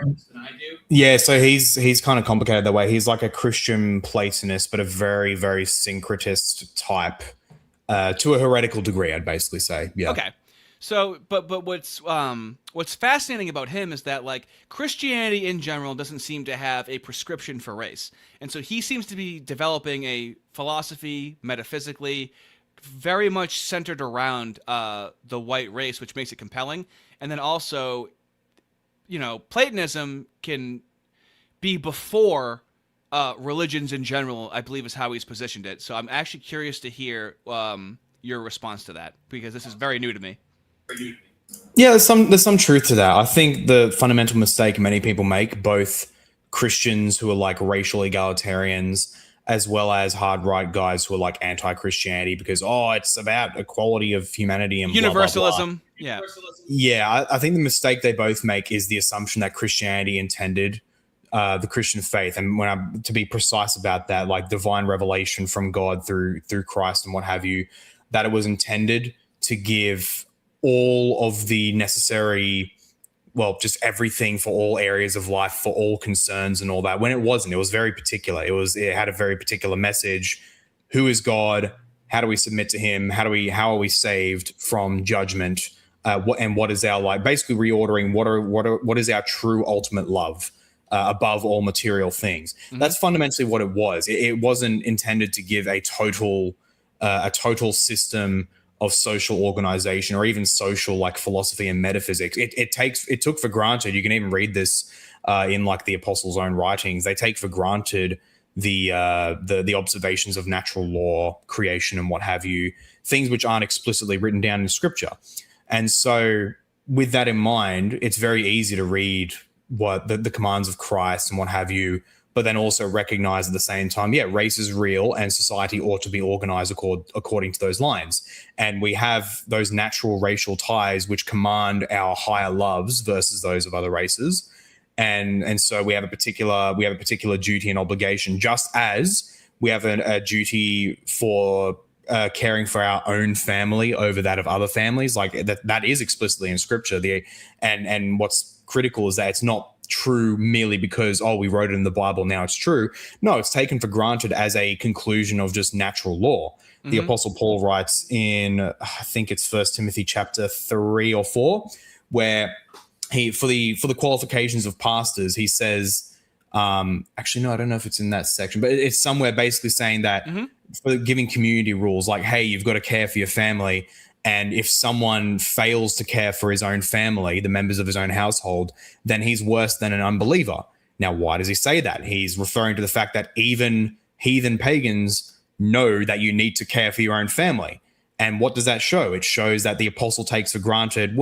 So he's kind of complicated that way. He's like a Christian Platonist, but a very, very syncretist type, to a heretical degree, I'd basically say. Yeah. Okay. So, but what's fascinating about him is that like Christianity in general doesn't seem to have a prescription for race, and so he seems to be developing a philosophy metaphysically very much centered around the white race, which makes it compelling. And then also, Platonism can be before religions in general, I believe is how he's positioned it. So I'm actually curious to hear your response to that, because this is very new to me. Yeah, there's some truth to that. I think the fundamental mistake many people make, both Christians who are like racial egalitarians, as well as hard right guys who are like anti-Christianity, because it's about equality of humanity and universalism. Blah, blah, blah. Yeah. I think the mistake they both make is the assumption that Christianity intended the Christian faith, and to be precise about that, like divine revelation from God through Christ and what have you, that it was intended to give all of the necessary, just everything for all areas of life, for all concerns and all that, when it wasn't. It was very particular. It had a very particular message. Who is God? How do we submit to him? How are we saved from judgment? What is our, like, basically reordering what is our true ultimate love above all material things. Mm-hmm. That's fundamentally what it was. It wasn't intended to give a total system of social organization or even social like philosophy and metaphysics. It took for granted. You can even read this in like the apostles' own writings. They take for granted the observations of natural law, creation, and what have you, things which aren't explicitly written down in scripture. And so with that in mind, it's very easy to read what the commands of Christ and what have you, but then also recognize at the same time, race is real and society ought to be organized according to those lines. And we have those natural racial ties which command our higher loves versus those of other races. And so we have a particular duty and obligation, just as we have a duty for caring for our own family over that of other families. Like that is explicitly in scripture. And what's critical is that it's not true merely because we wrote it in the Bible, now it's true. No, it's taken for granted as a conclusion of just natural law. Mm-hmm. The Apostle Paul writes in, I think it's 1 Timothy chapter 3 or 4, where he for the qualifications of pastors, he says, actually no, I don't know if it's in that section, but it's somewhere basically saying that for giving community rules, like, hey, you've got to care for your family. And if someone fails to care for his own family, the members of his own household, then he's worse than an unbeliever. Now, why does he say that? He's referring to the fact that even heathen pagans know that you need to care for your own family. And what does that show? It shows that the apostle takes for granted,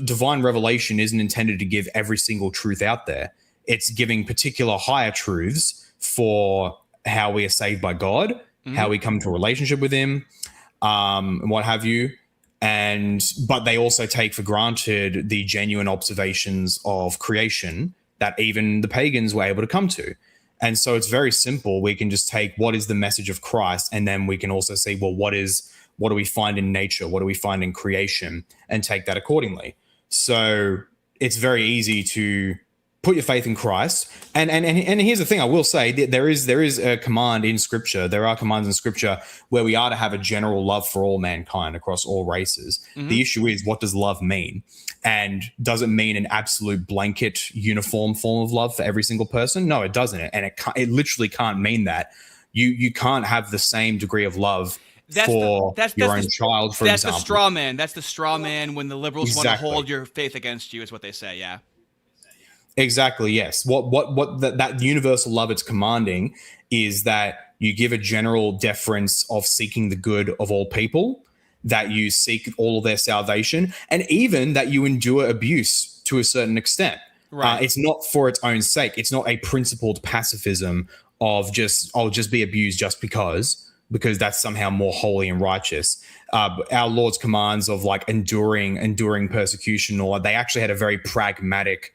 divine revelation isn't intended to give every single truth out there. It's giving particular higher truths for how we are saved by God, how we come to a relationship with him, and what have you. But they also take for granted the genuine observations of creation that even the pagans were able to come to. And so it's very simple. We can just take what is the message of Christ, and then we can also say, well, what do we find in nature? What do we find in creation? And take that accordingly. So it's very easy to put your faith in Christ. And here's the thing I will say, there is a command in scripture. There are commands in scripture where we are to have a general love for all mankind across all races. Mm-hmm. The issue is, what does love mean? And does it mean an absolute blanket uniform form of love for every single person? No, it doesn't. And it literally can't mean that. You can't have the same degree of love for your own child, for example. That's the straw man. That's the straw man when the liberals want to hold your faith against you, is what they say, yeah. Exactly, yes. What that universal love it's commanding is that you give a general deference of seeking the good of all people, that you seek all of their salvation, and even that you endure abuse to a certain extent. Right. It's not for its own sake. It's not a principled pacifism of I'll just be abused just because that's somehow more holy and righteous. Our Lord's commands of like enduring persecution, or they actually had a very pragmatic,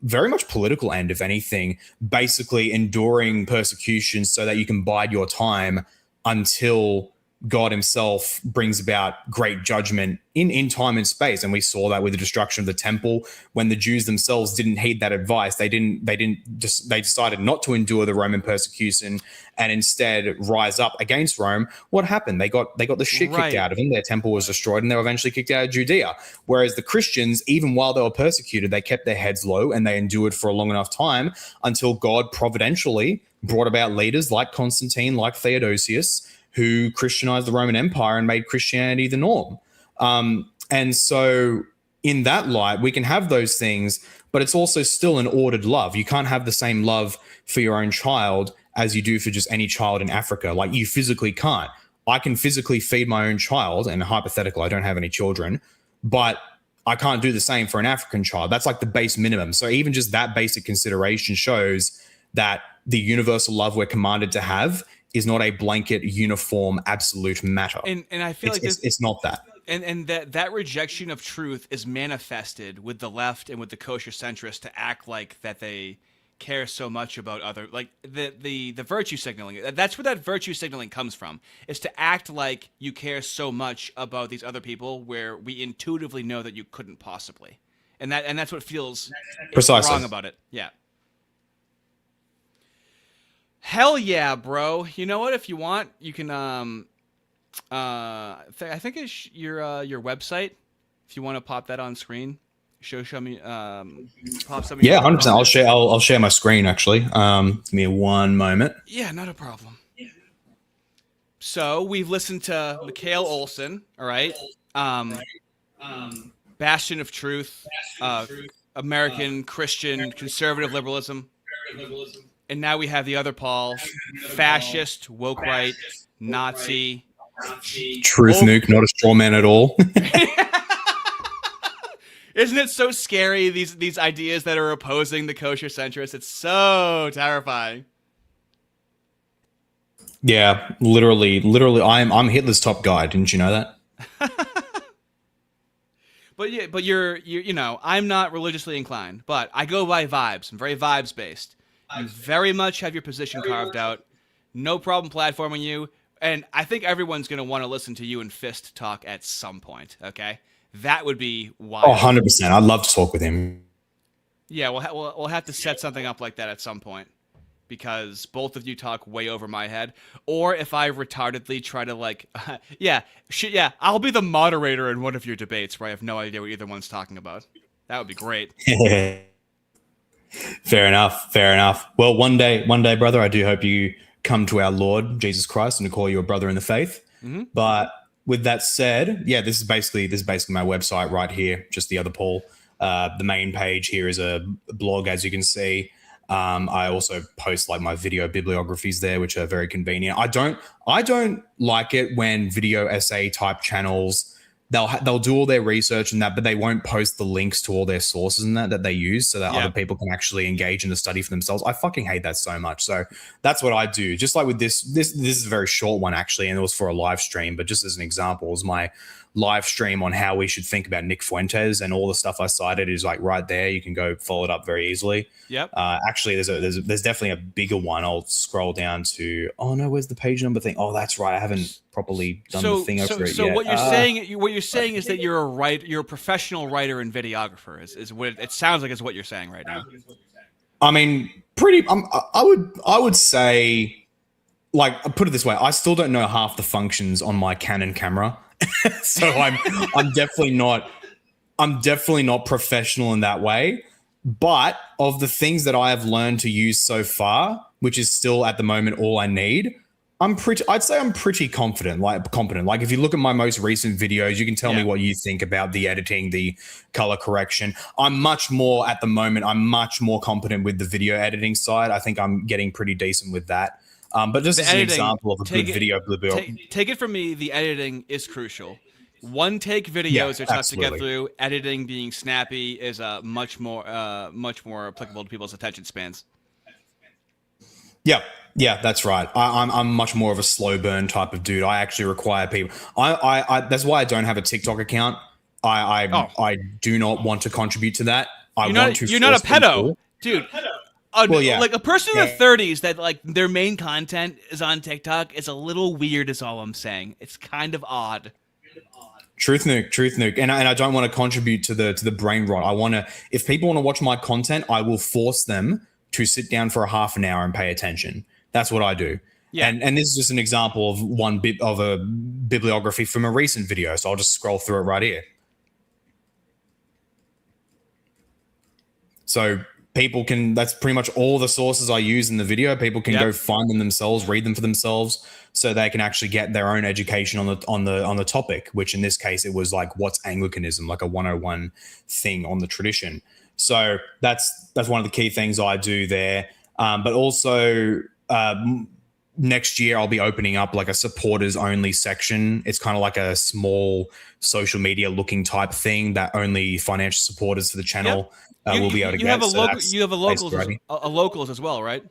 very much political end, if anything, basically enduring persecution so that you can bide your time until God himself brings about great judgment in time and space. And we saw that with the destruction of the temple. When the Jews themselves didn't heed that advice, they decided not to endure the Roman persecution and instead rise up against Rome. What happened? They got the shit kicked out of them. Their temple was destroyed and they were eventually kicked out of Judea. Whereas the Christians, even while they were persecuted, they kept their heads low and they endured for a long enough time until God providentially brought about leaders like Constantine, like Theodosius, who Christianized the Roman Empire and made Christianity the norm. And so in that light, we can have those things, but it's also still an ordered love. You can't have the same love for your own child as you do for just any child in Africa. Like, you physically can't. I can physically feed my own child, and hypothetically, I don't have any children, but I can't do the same for an African child. That's like the base minimum. So even just that basic consideration shows that the universal love we're commanded to have is not a blanket, uniform, absolute matter. And I feel it's not that. And that rejection of truth is manifested with the left and with the kosher centrists to act like that they care so much about other, like the virtue signaling. That's where that virtue signaling comes from, is to act like you care so much about these other people where we intuitively know that you couldn't possibly. And that's what feels precisely wrong about it. Yeah. Hell yeah, bro. You know what? If you want, you can I think it's your website. If you want to pop that on screen, show me pop something. Yeah, 100%. I'll share my screen actually. Give me one moment. Yeah, not a problem. So we've listened to Mikale Olson, all right? Bastion of Truth, American Christian conservative liberalism. And now we have the other Paul, fascist, woke right, Nazi. Truth nuke, not a straw man at all. Isn't it so scary, these ideas that are opposing the kosher centrists? It's so terrifying. Yeah, literally, I'm Hitler's top guy. Didn't you know that? But you're I'm not religiously inclined, but I go by vibes. I'm very vibes based. You very much have your position carved out. No problem platforming you. And I think everyone's going to want to listen to you and Fist talk at some point, okay? That would be wild. Oh, 100%. I'd love to talk with him. Yeah, we'll have to set something up like that at some point, because both of you talk way over my head. Or if I retardedly try to I'll be the moderator in one of your debates where I have no idea what either one's talking about. That would be great. Fair enough. Well, one day, brother, I do hope you come to our Lord Jesus Christ and to call you a brother in the faith. Mm-hmm. But with that said, yeah, this is basically my website right here, just the other Paul. The main page here is a blog, as you can see. I also post like my video bibliographies there, which are very convenient. I don't like it when video essay type channels, they'll do all their research and that, but they won't post the links to all their sources and that they use so that other people can actually engage in the study for themselves. I fucking hate that so much. So that's what I do. Just like with this is a very short one actually, and it was for a live stream, but just as an example, it was my live stream on how we should think about Nick Fuentes, and all the stuff I cited is like right there. You can go follow it up very easily. Yep. Actually, there's definitely a bigger one. I'll scroll down to. Oh no, where's the page number thing? Oh, that's right. I haven't properly done the thing over it yet. So what you're saying is that you're a professional writer and videographer. Is what it sounds like is what you're saying right now. I mean, I would say, like, put it this way. I still don't know half the functions on my Canon camera. So I'm definitely not professional in that way. But of the things that I have learned to use so far, which is still at the moment all I need, I'd say I'm pretty competent. Like if you look at my most recent videos, you can tell me what you think about the editing, the color correction. I'm much more competent with the video editing side. I think I'm getting pretty decent with that. But just as an example of a good video. Take it from me, the editing is crucial. One take videos are tough to get through. Editing, being snappy, is much more applicable to people's attention spans. Yeah, that's right. I'm much more of a slow burn type of dude. I actually require people. I that's why I don't have a TikTok account. I do not want to contribute to that. You're not a pedo, dude. Like a person in their 30s that like their main content is on TikTok is a little weird is all I'm saying. It's kind of odd. Truth nuke. And I don't want to contribute to the brain rot. If people want to watch my content, I will force them to sit down for a half an hour and pay attention. That's what I do. Yeah. And this is just an example of one bit of a bibliography from a recent video. So I'll just scroll through it right here. So people can, that's pretty much all the sources I use in the video. People can go find them themselves, read them for themselves, so they can actually get their own education on the topic, which in this case, it was like, what's Anglicanism, like a 101 thing on the tradition. So that's one of the key things I do there. But also next year I'll be opening up like a supporters only section. It's kind of like a small social media looking type thing that only financial supporters for the channel will be able to get. You have a locals as well, right?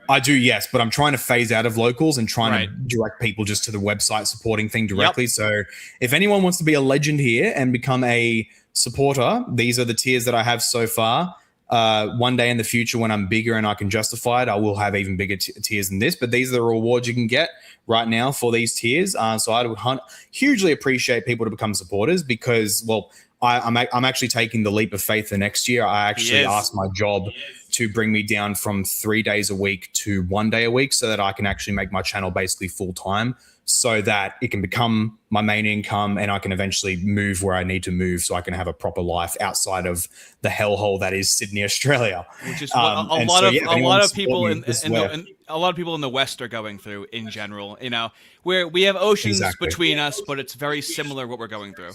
I do, yes, but I'm trying to phase out of locals and trying to direct people just to the website supporting thing directly. Yep. So if anyone wants to be a legend here and become a supporter, these are the tiers that I have so far. One day in the future when I'm bigger and I can justify it, I will have even bigger tiers than this, but these are the rewards you can get right now for these tiers. So I would hugely appreciate people to become supporters because, well, I'm actually taking the leap of faith for next year. I actually asked my job to bring me down from 3 days a week to 1 day a week so that I can actually make my channel basically full time so that it can become my main income and I can eventually move where I need to move so I can have a proper life outside of the hellhole that is Sydney, Australia. Which is what a lot of people in the West are going through in general, you know, where we have oceans between us, but it's very similar what we're going through.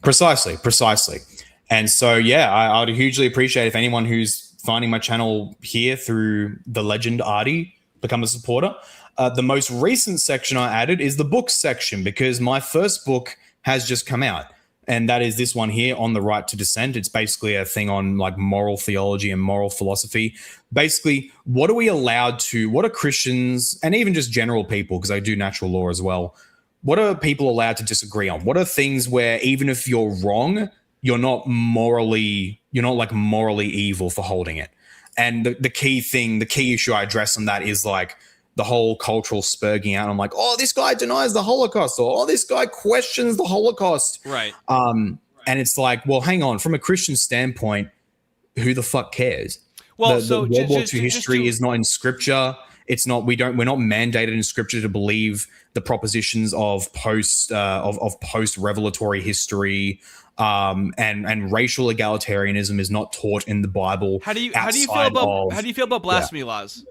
Precisely. And so, I would hugely appreciate if anyone who's finding my channel here through the legend Artie become a supporter. The most recent section I added is the books section because my first book has just come out. And that is this one here, On the Right to Dissent. It's basically a thing on like moral theology and moral philosophy. Basically, what are Christians and even just general people, because I do natural law as well, what are people allowed to disagree on? What are things where even if you're wrong, you're not like morally evil for holding it? And the key issue I address on that is like the whole cultural spurging out. I'm like, oh, this guy denies the Holocaust, or oh, this guy questions the Holocaust. Right. And it's like, well, hang on, from a Christian standpoint, who the fuck cares? Well, the World War II history is not in scripture. It's not. We're not mandated in scripture to believe the propositions of post revelatory history, and racial egalitarianism is not taught in the Bible. How do you feel about blasphemy laws?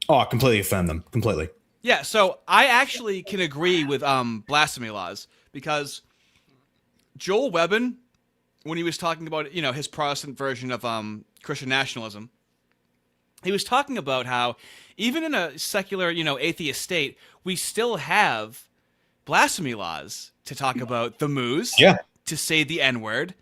Oh, I completely affirm them. Completely. Yeah. So I actually can agree with blasphemy laws because Joel Webbon, when he was talking about his Protestant version of Christian nationalism, he was talking about how even in a secular, atheist state, we still have blasphemy laws to talk about the moose, to say the N-word.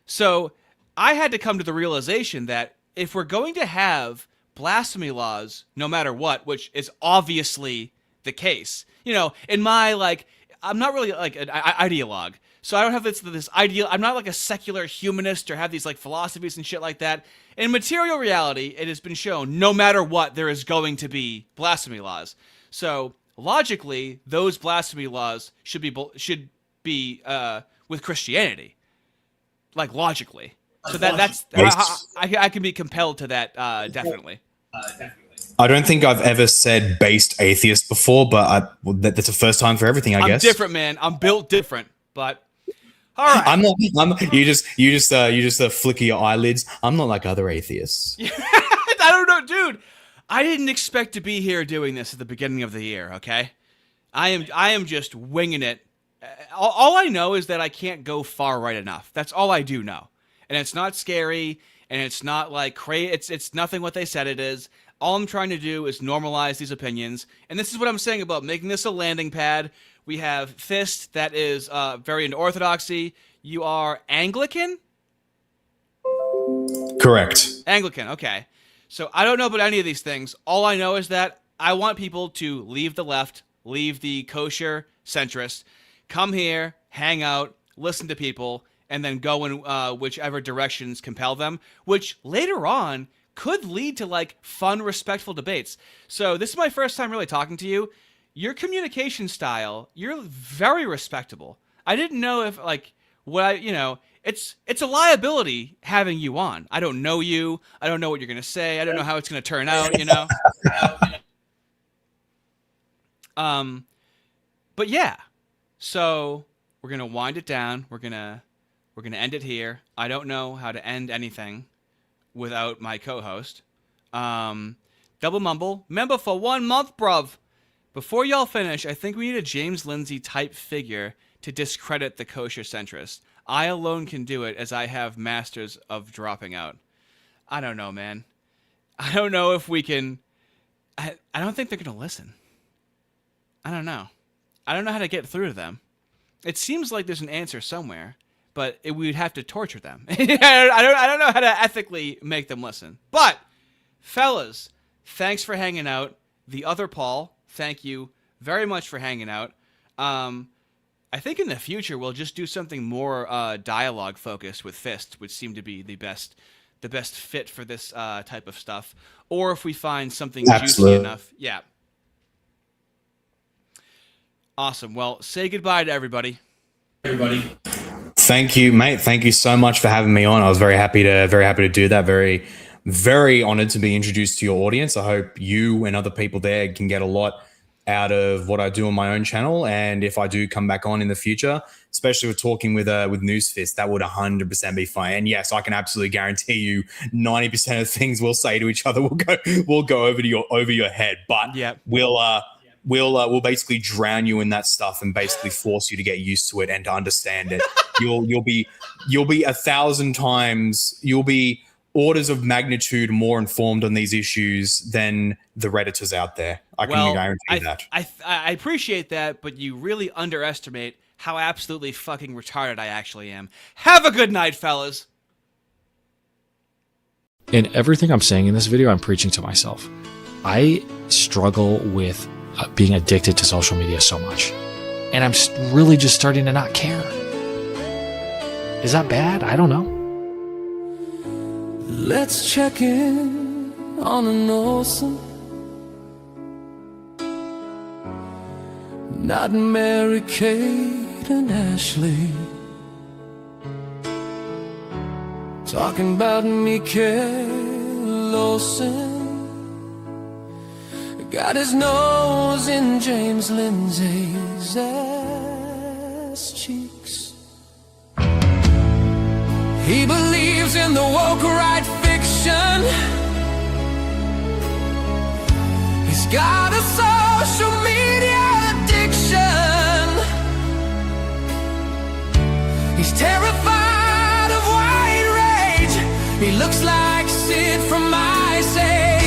So I had to come to the realization that if we're going to have blasphemy laws, no matter what, which is obviously the case, in my, I'm not really like an ideologue. So I don't have this ideal. I'm not like a secular humanist or have these like philosophies and shit like that. In material reality, it has been shown no matter what, there is going to be blasphemy laws. So logically, those blasphemy laws should be with Christianity, like logically. So that's I can be compelled to that definitely. I don't think I've ever said based atheist before, but that's the first time for everything. I guess I'm different, man. I'm built different, but. All right. I'm not. You just flicker your eyelids. I'm not like other atheists. I don't know, dude. I didn't expect to be here doing this at the beginning of the year. Okay, I am just winging it. All I know is that I can't go far right enough. That's all I do know, and it's not scary, and it's not like crazy. It's nothing what they said it is. All I'm trying to do is normalize these opinions, and this is what I'm saying about making this a landing pad. We have Fist, that is very into orthodoxy. You are Anglican? Correct. Anglican, okay. So I don't know about any of these things. All I know is that I want people to leave the left, leave the kosher centrist, come here, hang out, listen to people, and then go in whichever directions compel them, which later on could lead to like fun, respectful debates. So this is my first time really talking to you. Your communication style, you're very respectable. I didn't know if like what I, you know, it's a liability having you on. I don't know you. I don't know what you're going to say. I don't know how it's going to turn out, you know? But yeah, so we're going to wind it down. We're going to end it here. I don't know how to end anything without my co-host. Double Mumble, member for 1 month, bruv. Before y'all finish, I think we need a James Lindsay type figure to discredit the kosher centrist. I alone can do it, as I have masters of dropping out. I don't know, man. I don't know if we can... I don't think they're going to listen. I don't know. I don't know how to get through to them. It seems like there's an answer somewhere, but we would have to torture them. I don't know how to ethically make them listen. But, fellas, thanks for hanging out. The other Paul, thank you very much for hanging out. I think in the future we'll just do something more dialogue focused with Fist, which seemed to be the best fit for this type of stuff. Or if we find something juicy enough, yeah. Awesome. Well, say goodbye to everybody. Thank you, mate. Thank you so much for having me on. I was very happy to do that. Very, very honored to be introduced to your audience. I hope you and other people there can get a lot out of what I do on my own channel. And if I do come back on in the future, especially with talking with Newsfist, that would 100% be fun. And yes, I can absolutely guarantee you 90% of things we'll say to each other will go over your head. But we'll basically drown you in that stuff and basically force you to get used to it and to understand it. You'll be 1,000 times, you'll be orders of magnitude more informed on these issues than the Redditors out there. I can guarantee that. I appreciate that, but you really underestimate how absolutely fucking retarded I actually am. Have a good night, fellas. In everything I'm saying in this video, I'm preaching to myself. I struggle with being addicted to social media so much. And I'm really just starting to not care. Is that bad? I don't know. Let's check in on an Olson. Not Mary Kate and Ashley. Talking about Mikale Olson. Got his nose in James Lindsay's ass cheeks. He believes in the woke right fiction. He's got a social media addiction. He's terrified of white rage. He looks like Sid from Ice Age.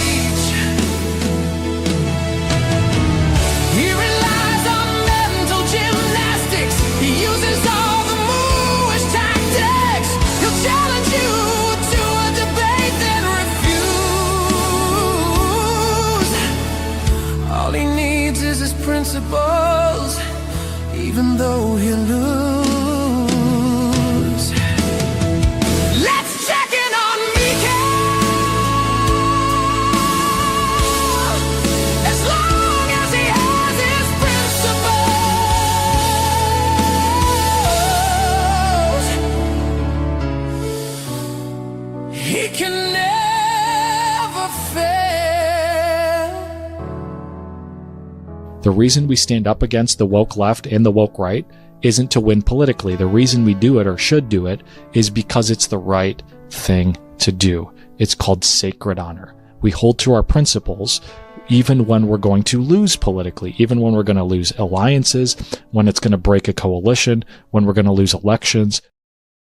He relies on mental gymnastics. He uses all the mooish tactics. He'll challenge you to a debate, then refuse. All he needs is his principles, even though he'll lose. Let's check in on Mikale. As long as he has his principles, he can never fail. The reason we stand up against the woke left and the woke right isn't to win politically. The reason we do it or should do it is because it's the right thing to do. It's called sacred honor. We hold to our principles even when we're going to lose politically, even when we're going to lose alliances, when it's going to break a coalition, when we're going to lose elections.